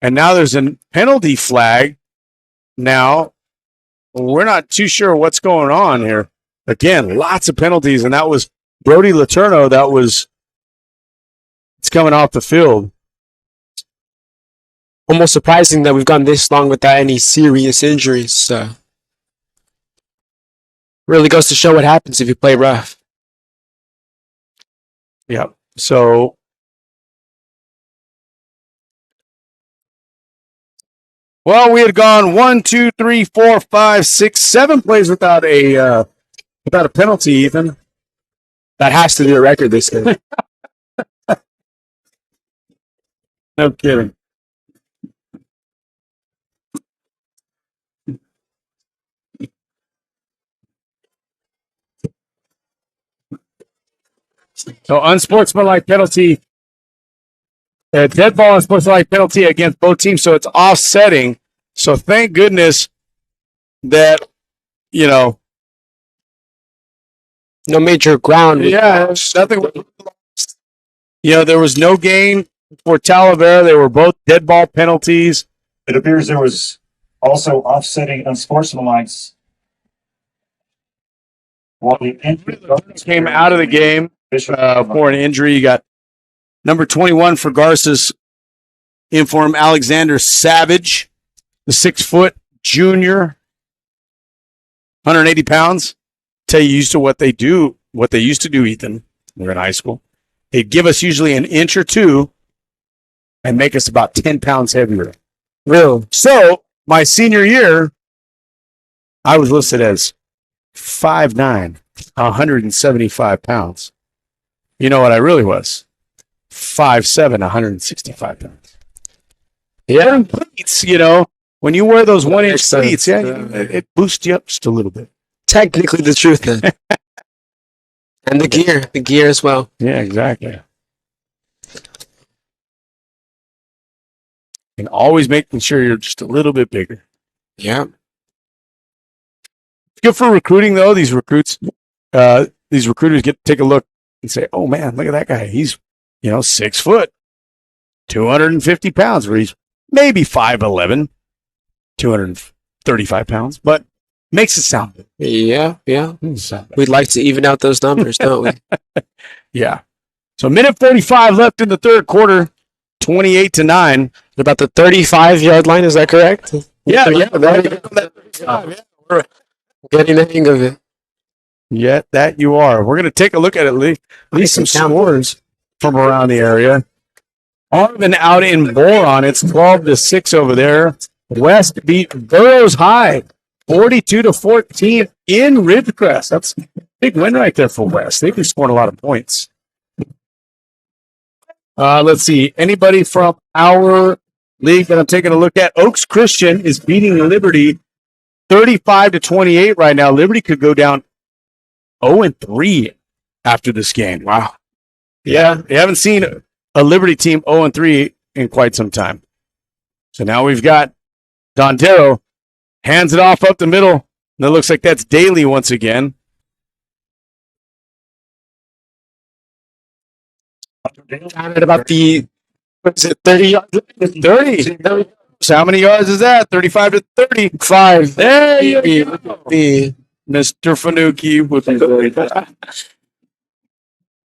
And now there's a penalty flag. Now, we're not too sure what's going on here. Again, lots of penalties, and that was Brody Letourneau it's coming off the field. Almost surprising that we've gone this long without any serious injuries. Really goes to show what happens if you play rough. Yeah. So well, we had gone 1, 2, 3, 4, 5, 6, 7 plays without a penalty, Ethan. That has to be a record this game. No kidding. So unsportsmanlike penalty, dead ball unsportsmanlike penalty against both teams. So it's offsetting. So thank goodness that, no major ground. Yeah, nothing. There was no gain for Talavera. They were both dead ball penalties. It appears there was also offsetting unsportsmanlike. While the injured Came out of the game for an injury. You got number 21 for Garces in for him, Alexander Savage, the 6-foot junior, 180 pounds. Tell you used to what they used to do, Ethan. We're in high school. They'd give us usually an inch or two and make us about 10 pounds heavier. Real. So my senior year, I was listed as 5'9", 175 pounds. You know what I really was? 5'7", 165 pounds. Yeah, cleats, when you wear those 1-inch cleats, it boosts you up just a little bit. Technically the truth then. And the gear as well. Yeah, exactly. And always making sure you're just a little bit bigger. Yeah. Good for recruiting, though. These recruiters get to take a look and say, "Oh man, look at that guy. He's 6 foot, 250 pounds, where he's maybe 5'11", 235 pounds, but makes it sound good." Yeah. We'd like to even out those numbers, don't we? Yeah. So minute 45 left in the third quarter, 28-9. About the 35-yard line, is that correct? Yeah. We're getting the hang of it. Yeah, that you are. We're going to take a look at at least some scores from around the area. Arvin out in Boron. It's 12-6 over there. West beat Burroughs High, 42-14 in Ridgecrest. That's a big win right there for West. They've been scoring a lot of points. Let's see. Anybody from our league that I'm taking a look at? Oaks Christian is beating Liberty 35-28 right now. Liberty could go down 0-3 after this game. Wow. Yeah, we haven't seen a Liberty team 0-3 in quite some time. So now we've got Dondero hands it off up the middle. And it looks like that's Daly once again. At about the, what is it, 30 yards? 30. So how many yards is that? 35-35. There you go. Mr. Fanucci with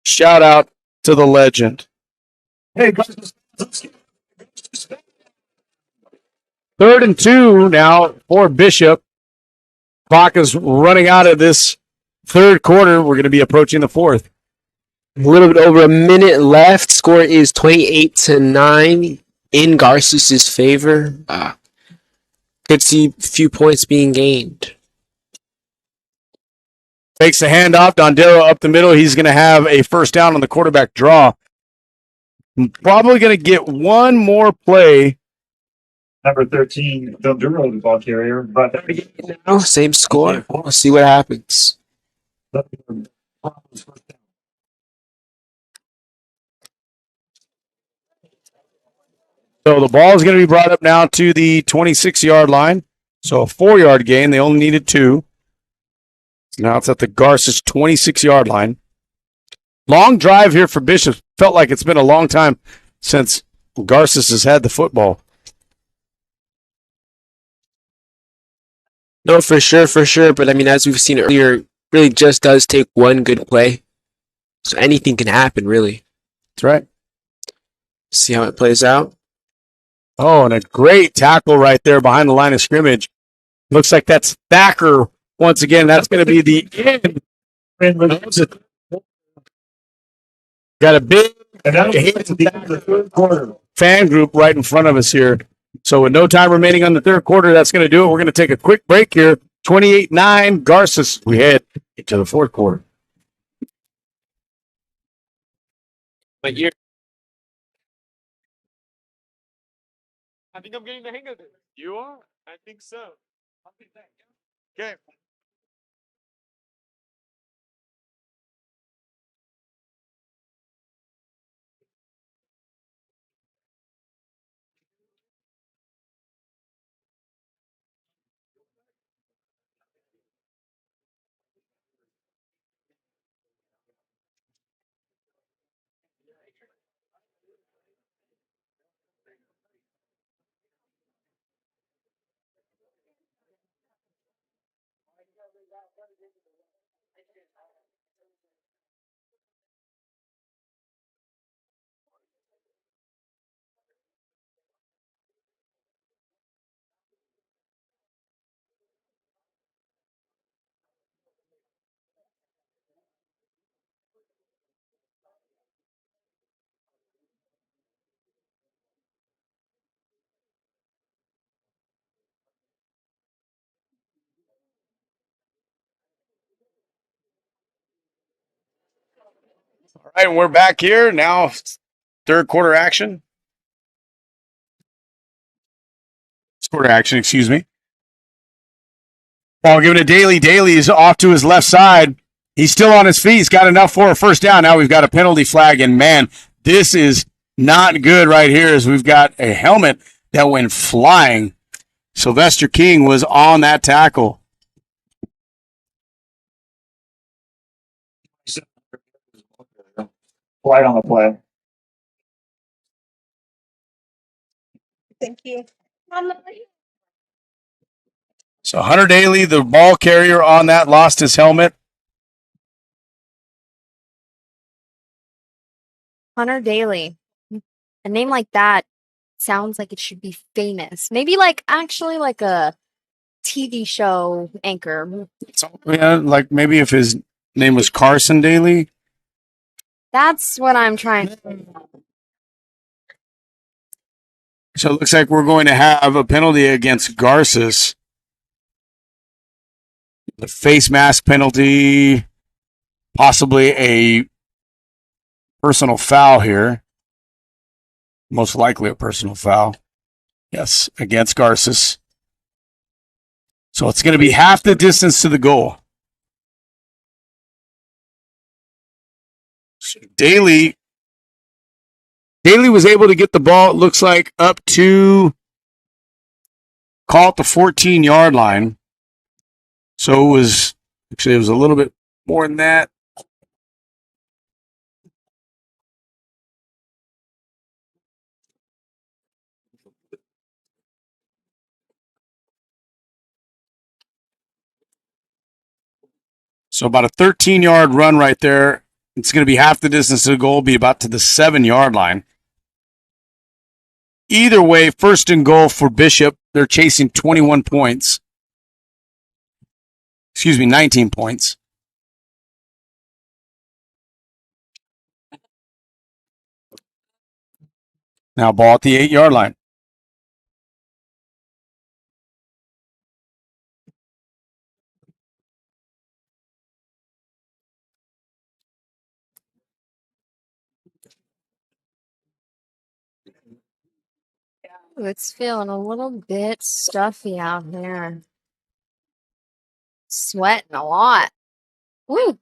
shout out to the legend. Hey, guys. 3rd and 2 now for Bishop. Clock is running out of this third quarter. We're going to be approaching the fourth. A little bit over a minute left. Score is 28-9 in Garces' favor. Could see a few points being gained. Takes the handoff. Dondero up the middle. He's going to have a first down on the quarterback draw. Probably going to get one more play. Number 13, Dondero, the ball carrier. But now, same score. We'll see what happens. So the ball is going to be brought up now to the 26-yard line. So a 4-yard gain. They only needed 2. So now it's at the Garces 26-yard line. Long drive here for Bishop. Felt like it's been a long time since Garces has had the football. No, for sure, for sure. But I mean, as we've seen earlier, it really just does take one good play. So anything can happen, really. That's right. See how it plays out. Oh, and a great tackle right there behind the line of scrimmage. Looks like that's Thacker once again. That's going to be the end. Got a big fan group right in front of us here. So with no time remaining on the third quarter, that's going to do it. We're going to take a quick break here. 28-9, Garces. We head into the fourth quarter. But you're. I think I'm getting the hang of it. You are? I think so. Okay. All right, and we're back here now. Third quarter action. Quarter action, excuse me. Ball given to Daly. Daly is off to his left side. He's still on his feet. He's got enough for a first down. Now we've got a penalty flag, and man, this is not good right here as we've got a helmet that went flying. Sylvester King was on that tackle. Right on the play. Thank you. So Hunter Daly, the ball carrier on that, lost his helmet. Hunter Daly. A name like that sounds like it should be famous. Maybe like actually like a TV show anchor. So, yeah, like maybe if his name was Carson Daly. That's what I'm trying to. So it looks like we're going to have a penalty against Garces. The face mask penalty, possibly a personal foul here. Most likely a personal foul. Yes, against Garces. So it's going to be half the distance to the goal. Daly was able to get the ball, it looks like, up to, call it the 14-yard line. So it was a little bit more than that. So about a 13-yard run right there. It's going to be half the distance to the goal, be about to the 7-yard line. Either way, first and goal for Bishop. They're chasing 21 points. 19 points. Now ball at the 8-yard line. Ooh, it's feeling a little bit stuffy out here. Sweating a lot. Woo!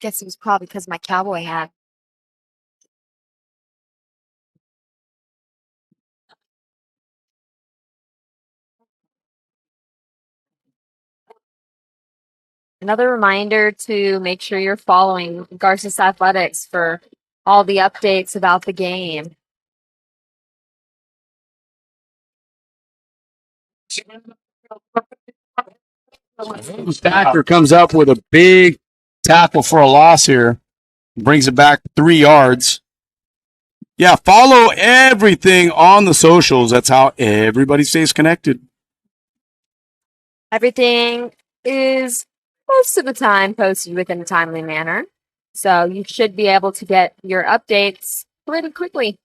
Guess it was probably because of my cowboy hat. Another reminder to make sure you're following Garces Athletics for all the updates about the game. Stacker comes up with a big tackle for a loss here. Brings it back 3 yards. Yeah, follow everything on the socials. That's how everybody stays connected. Everything is most of the time posted within a timely manner. So you should be able to get your updates pretty quickly.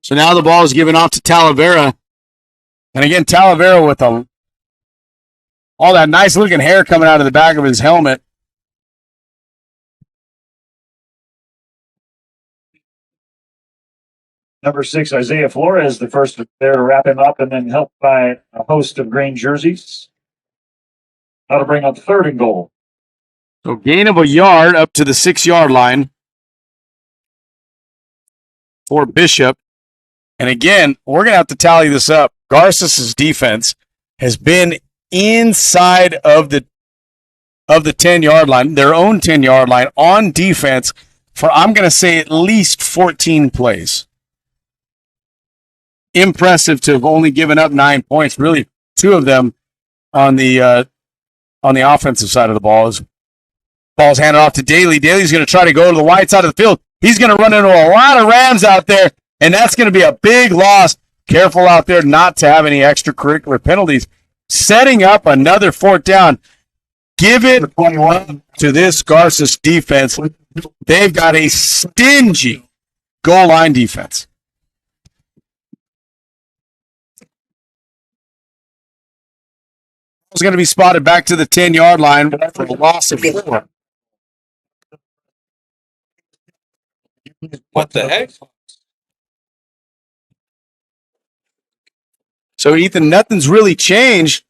So now the ball is given off to Talavera. And again, Talavera with all that nice looking hair coming out of the back of his helmet. Number 6, Isaiah Flores, the first there to wrap him up, and then helped by a host of green jerseys. Now to bring up 3rd and goal. So gain of a yard up to the 6-yard line for Bishop. And again, we're going to have to tally this up. Garces' defense has been inside of the 10-yard line, their own 10-yard line on defense for, I'm going to say, at least 14 plays. Impressive to have only given up 9 points. Really, 2 of them on the offensive side of the ball. Ball's handed off to Daly. Daly's going to try to go to the wide side of the field. He's going to run into a lot of Rams out there, and that's going to be a big loss. Careful out there not to have any extracurricular penalties. Setting up another 4th down. Give it to this Garces defense. They've got a stingy goal line defense. It's going to be spotted back to the 10-yard line for a loss of 4. What the heck? So, Ethan, nothing's really changed.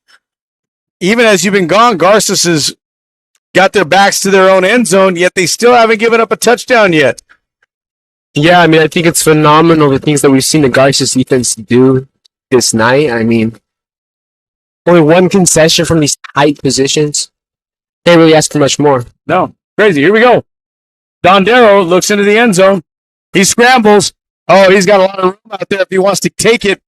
Even as you've been gone, Garces has got their backs to their own end zone, yet they still haven't given up a touchdown yet. Yeah, I mean, I think it's phenomenal the things that we've seen the Garces defense do this night. I mean, only 1 concession from these tight positions. Can't really ask for much more. No, crazy. Here we go. Dondero looks into the end zone. He scrambles. Oh, he's got a lot of room out there if he wants to take it.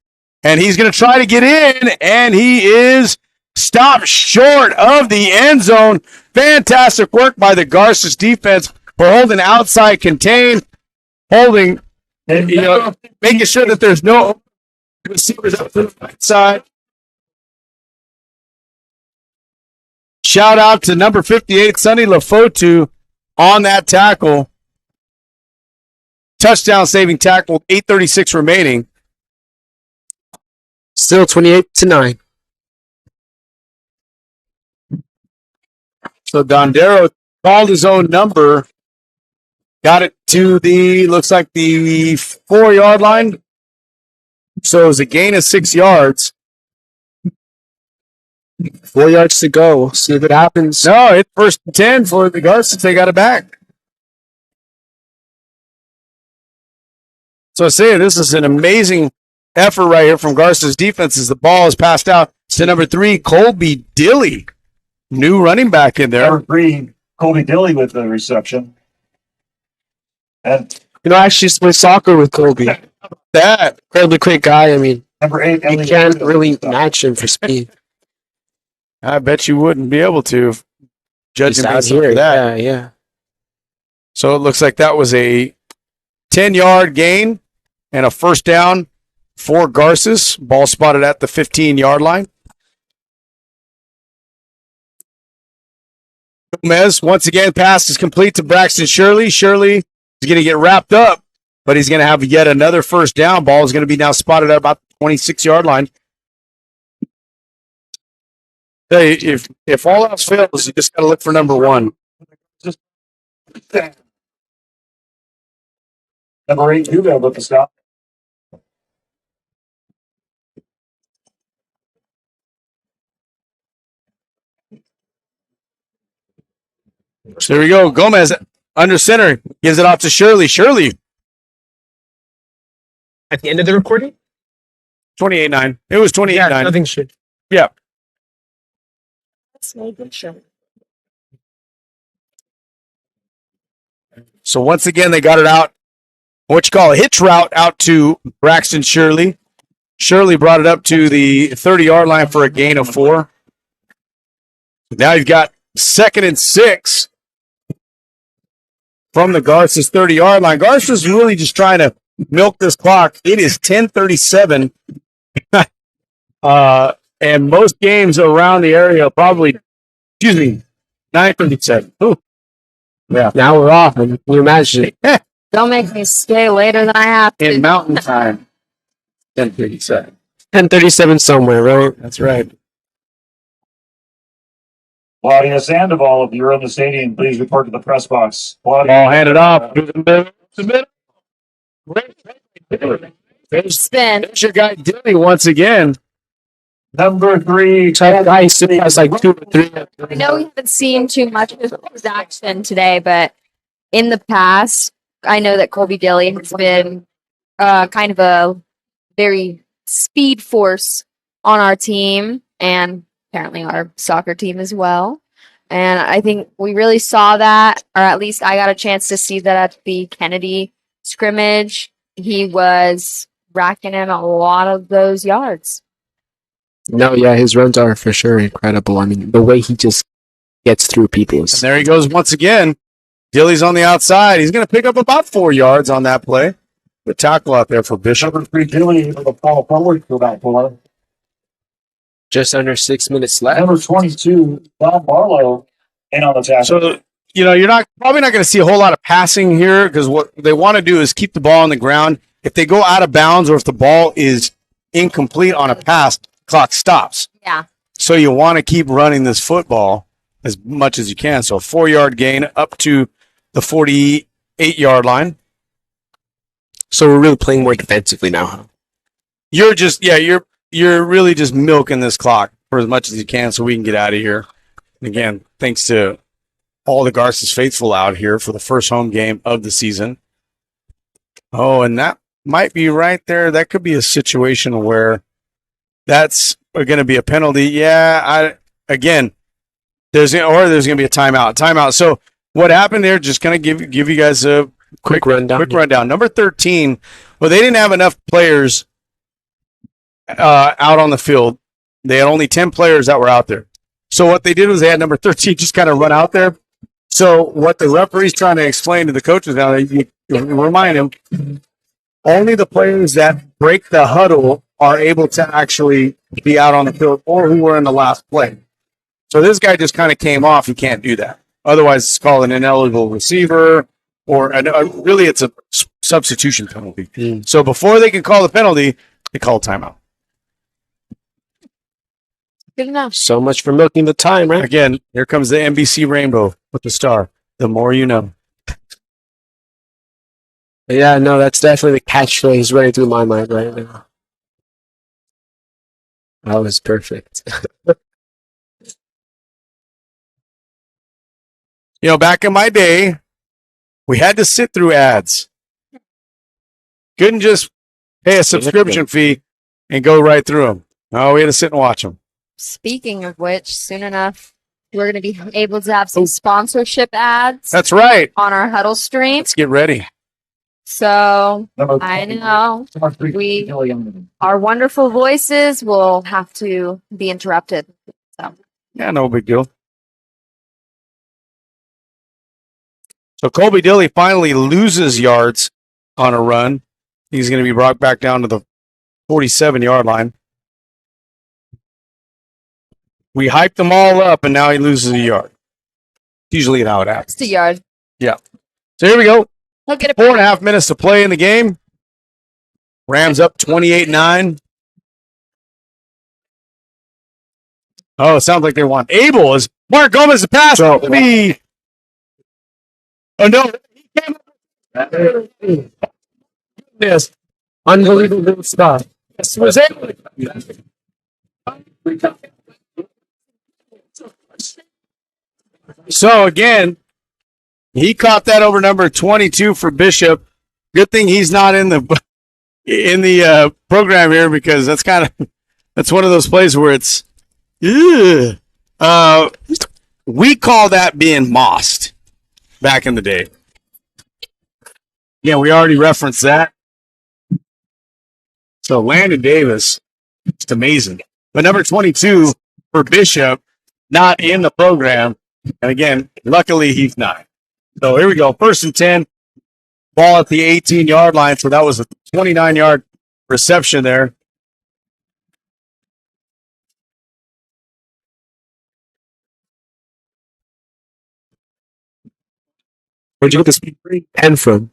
And he's going to try to get in, and he is stopped short of the end zone. Fantastic work by the Garces defense for holding outside contain, holding, making sure that there's no receivers up to the right side. Shout out to number 58, Sonny Lafotu, on that tackle. Touchdown saving tackle, 8:36 remaining. Still 28-9. So Dondero called his own number, got it to looks like the 4-yard line. So it was a gain of 6 yards. 4 yards to go. We'll see if it happens. No, it's 1st and 10 for the Garces. They got it back. So I say this is an amazing effort right here from Garces defense as the ball is passed out to number 3, Colby Dilly. New running back in there. Number 3, Colby Dilly with the reception. And You know, I actually play soccer with Colby. That Incredibly quick guy. I mean, number 8, you can't really match him for speed. I bet you wouldn't be able to, judging Just out based off here. of that. Yeah. So it looks like that was a 10-yard gain and a 1st down for Garces. Ball spotted at the 15-yard line. Gomez, once again, pass is complete to Braxton Shirley. Shirley is going to get wrapped up, but he's going to have yet another 1st down. Ball is going to be now spotted at about the 26-yard line. Hey, if all else fails, you just got to look for number 1. number 8, Hugo with the stop. So here we go. Gomez under center gives it off to Shirley. Shirley, At the end of the recording? 28-9. It was 28-9. Yeah, nothing should. Yeah. So once again, they got it out. What you call a hitch route out to Braxton Shirley. Shirley brought it up to the 30-yard line for a gain of 4. Now you've got 2nd and 6 from the Garces 30-yard line. Garces is really just trying to milk this clock. It is 10:37. And most games around the area probably, 9:37. Ooh. Yeah. Now we're off. And you imagine it. Don't make me stay later than I have to. In mountain time, 10:37. 10:37 somewhere, right? That's right. Claudia Sandoval, if you're in the stadium, please report to the press box. Claudia, Ball handed off to the middle. Spin. There's your guy Dilly once again. number 3. That guy still has like 2 or 3. I know we haven't seen too much of his action today, but in the past, I know that Colby Dilly has been kind of a very speed force on our team and apparently our soccer team as well. And I think we really saw that, or at least I got a chance to see that at the Kennedy scrimmage. He was racking in a lot of those yards. No, yeah, his runs are for sure incredible. I mean, the way he just gets through people And is there he goes once again. Dilly's on the outside. He's going to pick up about 4 yards on that play. The tackle out there for Bishop. Number 3, Julie, with a fall forward for that 4. just under 6 minutes left. Number 22, Don Barlow, in on the tackle. So, you're probably not going to see a whole lot of passing here because what they want to do is keep the ball on the ground. If they go out of bounds or if the ball is incomplete on a pass, clock stops. Yeah. So you want to keep running this football as much as you can. So 4-yard gain up to the 48-yard line. So we're really playing more defensively now, huh? You're really just milking this clock for as much as you can so we can get out of here. And again, thanks to all the Garces faithful out here for the first home game of the season. Oh, and that might be right there. That could be a situation where that's going to be a penalty. Yeah, there's going to be a timeout. So what happened there? Just kind of give you guys a Quick rundown. Number 13. Well, they didn't have enough players out on the field. They had only 10 players that were out there. So what they did was they had number 13 just kind of run out there. So what the referee's trying to explain to the coaches now, you remind them, only the players that break the huddle are able to actually be out on the field or who were in the last play. So this guy just kind of came off. He can't do that. Otherwise, it's called an ineligible receiver, or really it's a substitution penalty. So before they can call the penalty, they call timeout. Good enough. So much for milking the time, right? Again, here comes the NBC rainbow with the star. The more you know. Yeah, no, that's definitely the catchphrase running through my mind right now. That was perfect. Back in my day, we had to sit through ads. Couldn't just pay a subscription fee and go right through them. No, we had to sit and watch them. Speaking of which, soon enough, we're going to be able to have some sponsorship ads That's right. on our huddle stream. Let's get ready. So Number I 22, know number 3, Julie, on our wonderful voices will have to be interrupted. So Yeah, no big deal. So Colby Dilly finally loses yards on a run. He's going to be brought back down to the 47-yard line. We hyped them all up, and now he loses a yard. Usually how it happens. it's a yard. Yeah. So here we go. He'll get it. 4.5 minutes to play in the game. Rams up 28-9. Oh, it sounds like they want Abel as Mark Gomez to pass. So- Me. Oh, no. He came up. Yes. Unbelievable stuff. Yes, was able to. So, again, He caught that over number 22 for Bishop. Good thing he's not in the program here, because that's one of those plays where it's we call that being mossed back in the day. Yeah, we already referenced that. So Landon Davis, it's amazing. But number 22 for Bishop, not in the program. And again, luckily he's not. So here we go. 1st and 10. Ball at the 18-yard line. So that was a 29-yard reception there. Where'd you get this pen from?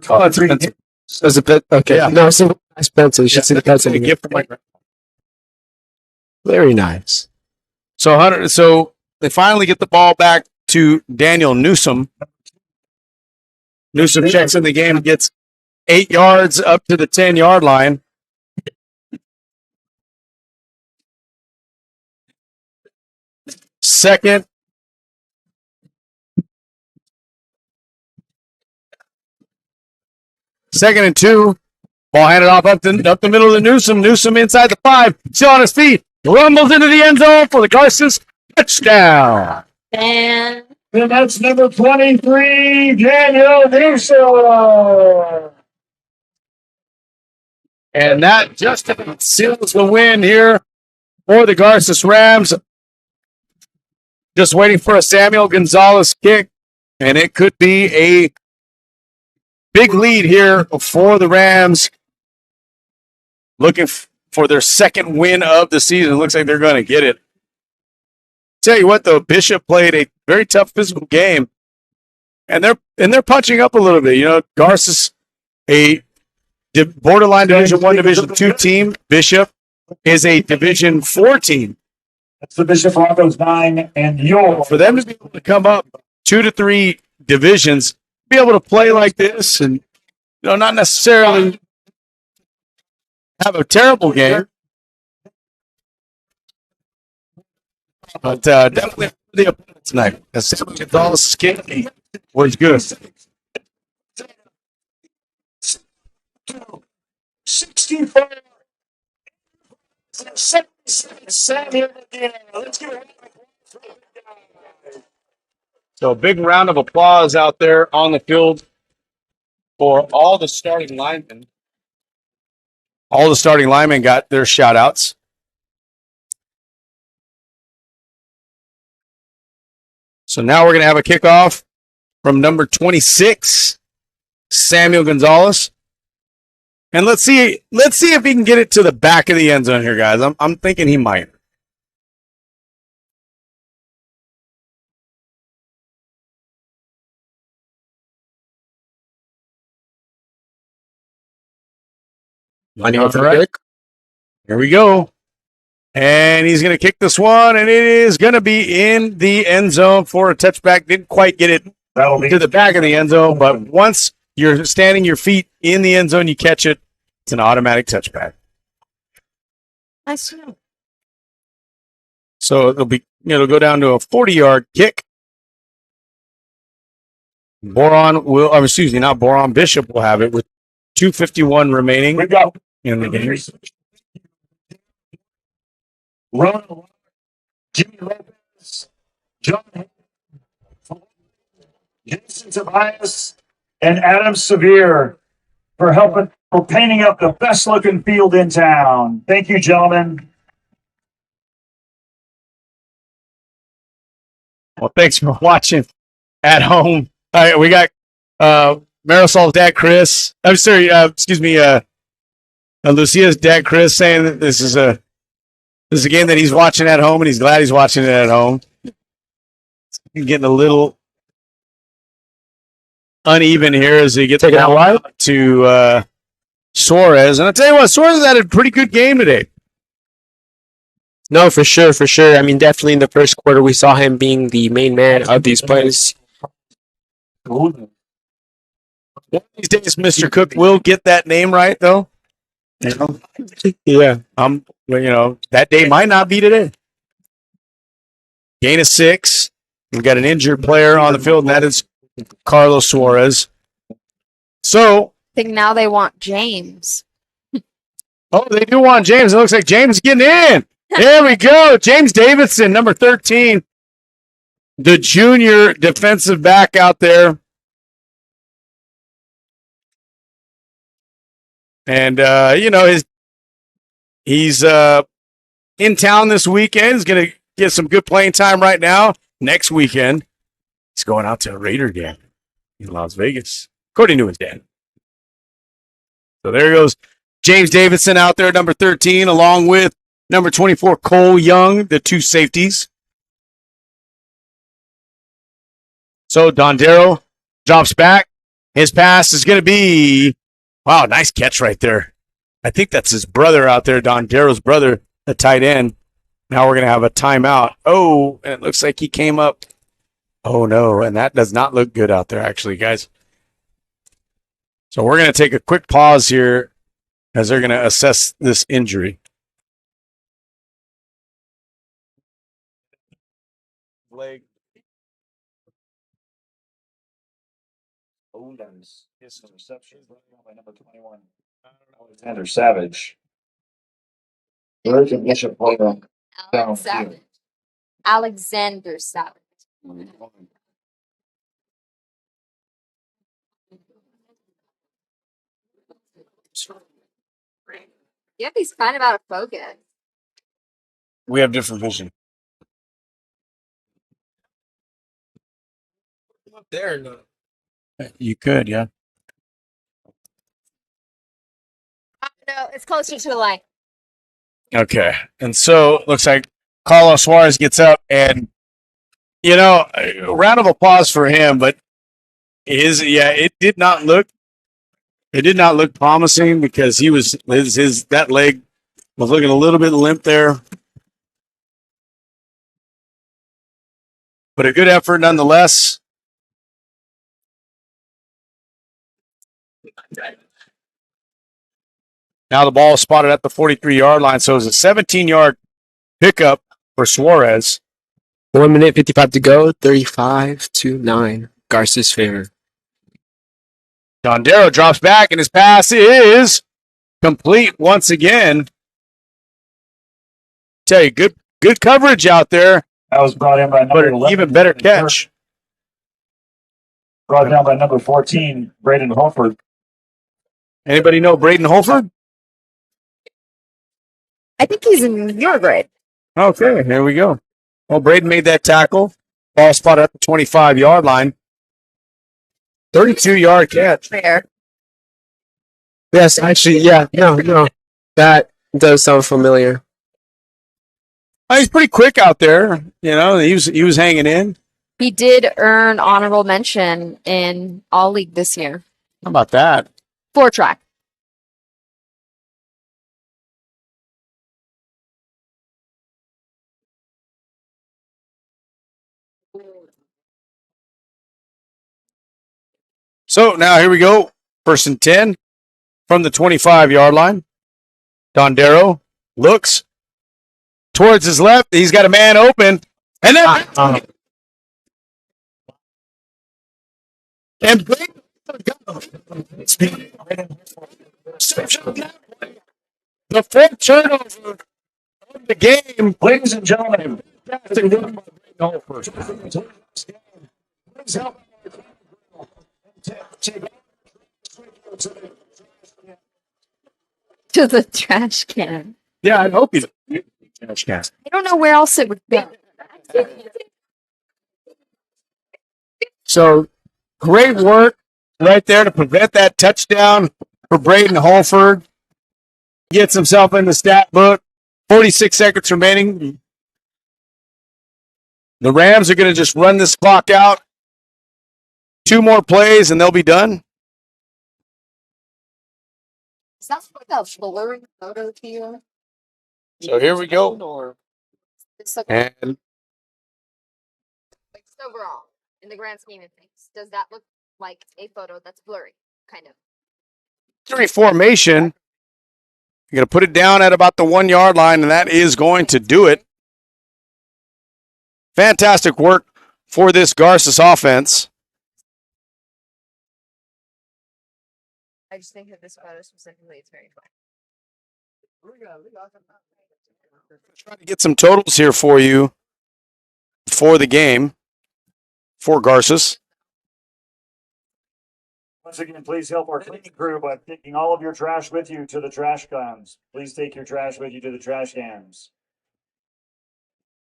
Oh, it's As a pet. Okay. Yeah. No, it's a nice pencil. You should see the pencil. a gift from my grandma. Very nice. So they finally get the ball back to Daniel Newsom. Newsom checks in the game, gets 8 yards up to the 10-yard line. Second and 2. Ball handed off up the middle of the Newsom. Newsom inside the 5. Still on his feet. Rumbles into the end zone for the Garces. Touchdown. And that's number 23, Daniel Newsom. And that just seals the win here for the Garces Rams. Just waiting for a Samuel Gonzalez kick, and it could be a big lead here for the Rams. Looking for their second win of the season. Looks like they're going to get it. Tell you what, though, Bishop played a very tough physical game, and they're punching up a little bit. You know, Garces, a borderline Division I, Division II team. Bishop is a Division IV team. That's the Bishop Broncos 9 and your. For them to be able to come up 2 to 3 divisions, be able to play like this, and not necessarily have a terrible game, but definitely the opponent tonight. As Samuel Gonzalez' kick was good. 64. 77 Samuel again. Let's give it a So a big round of applause out there on the field for all the starting linemen. All the starting linemen got their shout outs. So now we're going to have a kickoff from number 26, Samuel Gonzalez. And let's see if he can get it to the back of the end zone here, guys. I'm thinking he might. Here we go. And he's going to kick this one, and it is going to be in the end zone for a touchback. Didn't quite get it to the back of the end zone, but once you're standing your feet in the end zone, you catch it. It's an automatic touchback. nice. So it'll go down to a 40-yard kick. Bishop will have it with 2:51 remaining We got in the game. Ronald, Jimmy Lopez, John, Jason Tobias, and Adam Severe for painting up the best looking field in town. Thank you, gentlemen. Well, thanks for watching at home. All right, we got Marisol's dad, Chris. I'm sorry, Lucia's dad, Chris, saying that this is a game that he's watching at home, and he's glad he's watching it at home. He's getting a little uneven here as he gets out to Suarez. And I'll tell you what, Suarez had a pretty good game today. No, for sure. I mean, definitely in the first quarter, we saw him being the main man of these plays. One of these days, Mr. Cook will get that name right, though. Yeah. That day might not be today. Gain of 6. We've got an injured player on the field, and that is Carlos Suarez. So, I think now they want James. oh, they do want James. It looks like James is getting in. There we go. James Davidson, number 13. The junior defensive back out there. And, he's in town this weekend. He's going to get some good playing time right now. Next weekend, he's going out to a Raider game in Las Vegas, according to his dad. So there goes James Davidson out there, number 13, along with number 24, Cole Young, the two safeties. So Dondero drops back. His pass is going to be, wow, nice catch right there. I think that's his brother out there, Dondero's brother, the tight end. Now we're going to have a timeout. Oh, and it looks like he came up. Oh, no, and that does not look good out there, actually, guys. So we're going to take a quick pause here as they're going to assess this injury. Leg. His reception by number 21. Alexander Savage. Virgin Bishop Holder. Alexander Savage. Yeah, he's kind of out of focus. We have different vision. Up there, no. You could, yeah. No, it's closer to the line. Okay. And so it looks like Carlos Suarez gets up and, a round of applause for him, but it did not look promising because he was that leg was looking a little bit limp there. But a good effort nonetheless. Now the ball is spotted at the 43-yard line, so it's a 17-yard pickup for Suarez. 1 minute, 55 to go, 35-9. Garces favor. Dondero drops back, and his pass is complete once again. Tell you, good coverage out there. That was brought in by number 11. Even better catch. Brought down by number 14, Braden Holford. Anybody know Braden Holford? I think he's in your grade. Okay, here we go. Well, Braden made that tackle. Ball spotted at the 25-yard line. 32-yard catch. Fair. Yes, actually, yeah, no. That does sound familiar. He's pretty quick out there. He was hanging in. He did earn honorable mention in All League this year. How about that? 4-track. So now here we go. 1st and 10 from the 25-yard line. Dondero looks towards his left. He's got a man open. And then and the 4th turnover of the game. Ladies and gentlemen, To the trash can. Yeah, I hope he's a trash can. I don't know where else it would go. So great work right there to prevent that touchdown for Braden Holford. Gets himself in the stat book. 46 seconds remaining. The Rams are going to just run this clock out. 2 more plays and they'll be done. Is that like a blurry photo to you? So here we go. Or it's like, And like overall, in the grand scheme of things, does that look like a photo that's blurry? Kind of. 3 formation. You're going to put it down at about the 1-yard line, and that is going to do it. Fantastic work for this Garces offense. I just think that this photo specifically is very fun. Trying to get some totals here for you for the game for Garces. Once again, please help our cleaning crew by taking all of your trash with you to the trash cans. Please take your trash with you to the trash cans.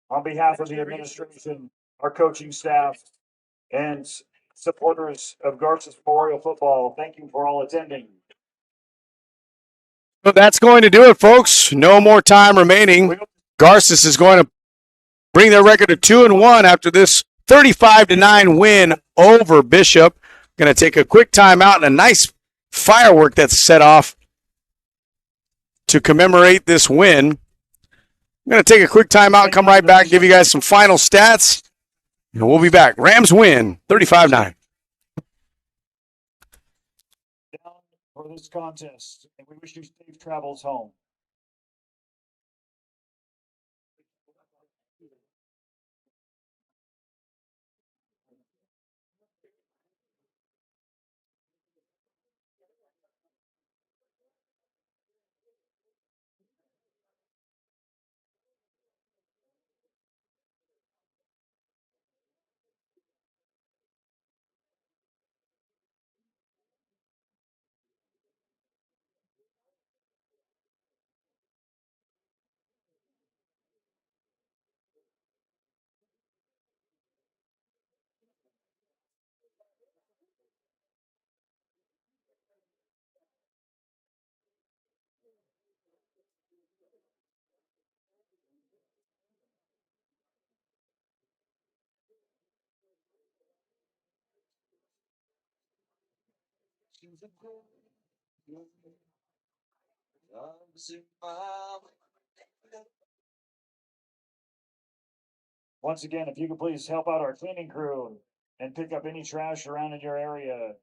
On behalf of the administration, our coaching staff, and supporters of Garces Memorial Football, thank you for all attending. So that's going to do it, folks. No more time remaining. Garces is going to bring their record to 2-1 after this 35-9 win over Bishop. Going to take a quick timeout and a nice firework that's set off to commemorate this win. I'm going to take a quick timeout, come right back, give you guys some final stats, and we'll be back. Rams win 35-9. Down for this contest, and we wish you safe travels home. Once again, if you could please help out our cleaning crew and pick up any trash around in your area,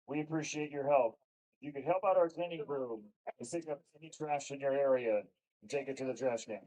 we appreciate your help. If you could help out our cleaning crew and pick up any trash in your area and take it to the trash can.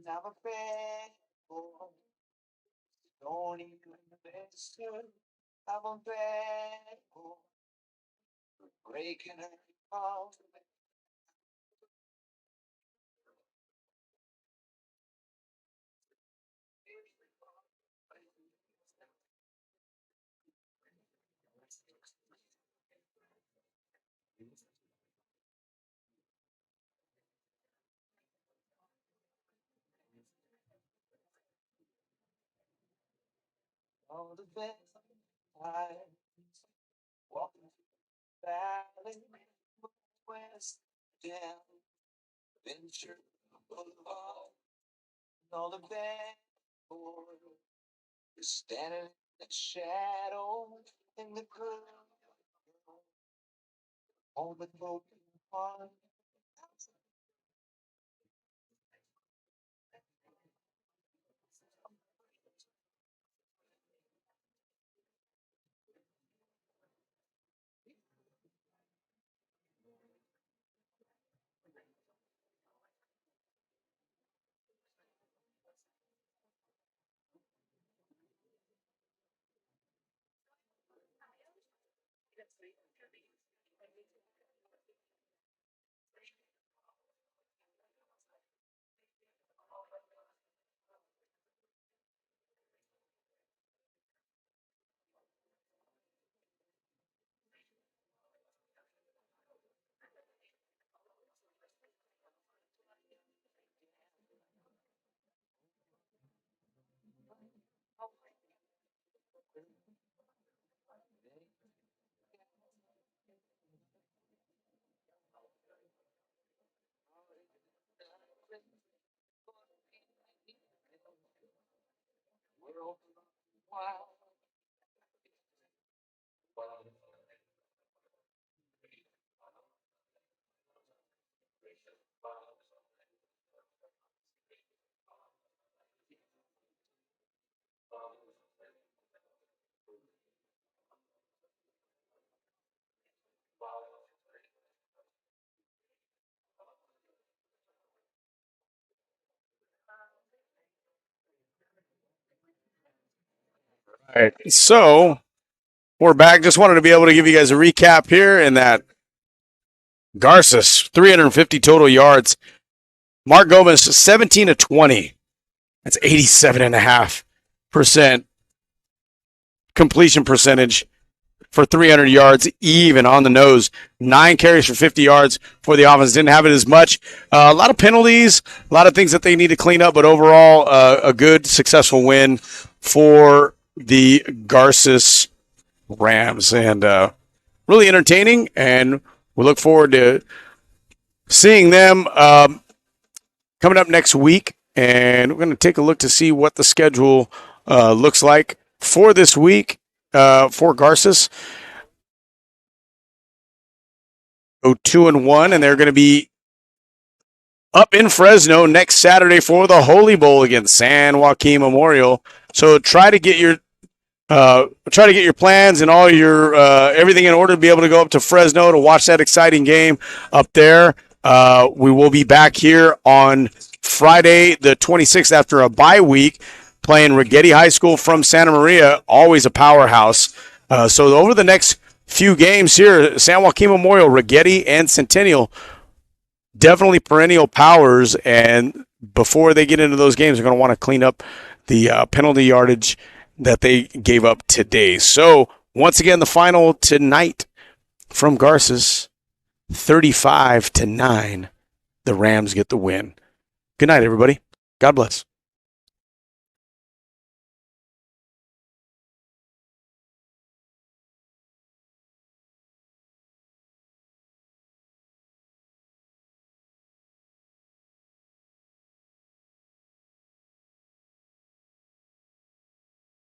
Now a bad boy, don't even listen. I'm a bad boy, breaking her heart. All the best times, walking through the valley, west, down, venture, boulevard, and all the bad boys standing in the shadow in the good, all the broken heart. World wild. All right. So we're back. Just wanted to be able to give you guys a recap here in that Garces, 350 total yards. Mark Gomez, 17 to 20. That's 87.5% completion percentage for 300 yards, even on the nose. 9 carries for 50 yards for the offense. Didn't have it as much. A lot of penalties, a lot of things that they need to clean up, but overall, a good, successful win for the Garces Rams. And really entertaining, and we look forward to seeing them coming up next week. And we're going to take a look to see what the schedule looks like for this week for Garces. Go 2-1, and they're going to be up in Fresno next Saturday for the Holy Bowl against San Joaquin Memorial. So try to get your plans and all your everything in order to be able to go up to Fresno to watch that exciting game up there. We will be back here on Friday the 26th after a bye week, playing Rigetti High School from Santa Maria, always a powerhouse. So over the next few games here, San Joaquin Memorial, Rigetti, and Centennial, definitely perennial powers. And before they get into those games, they're going to want to clean up the penalty yardage that they gave up today. So once again, the final tonight from Garces, 35-9. The Rams get the win. Good night, everybody. God bless.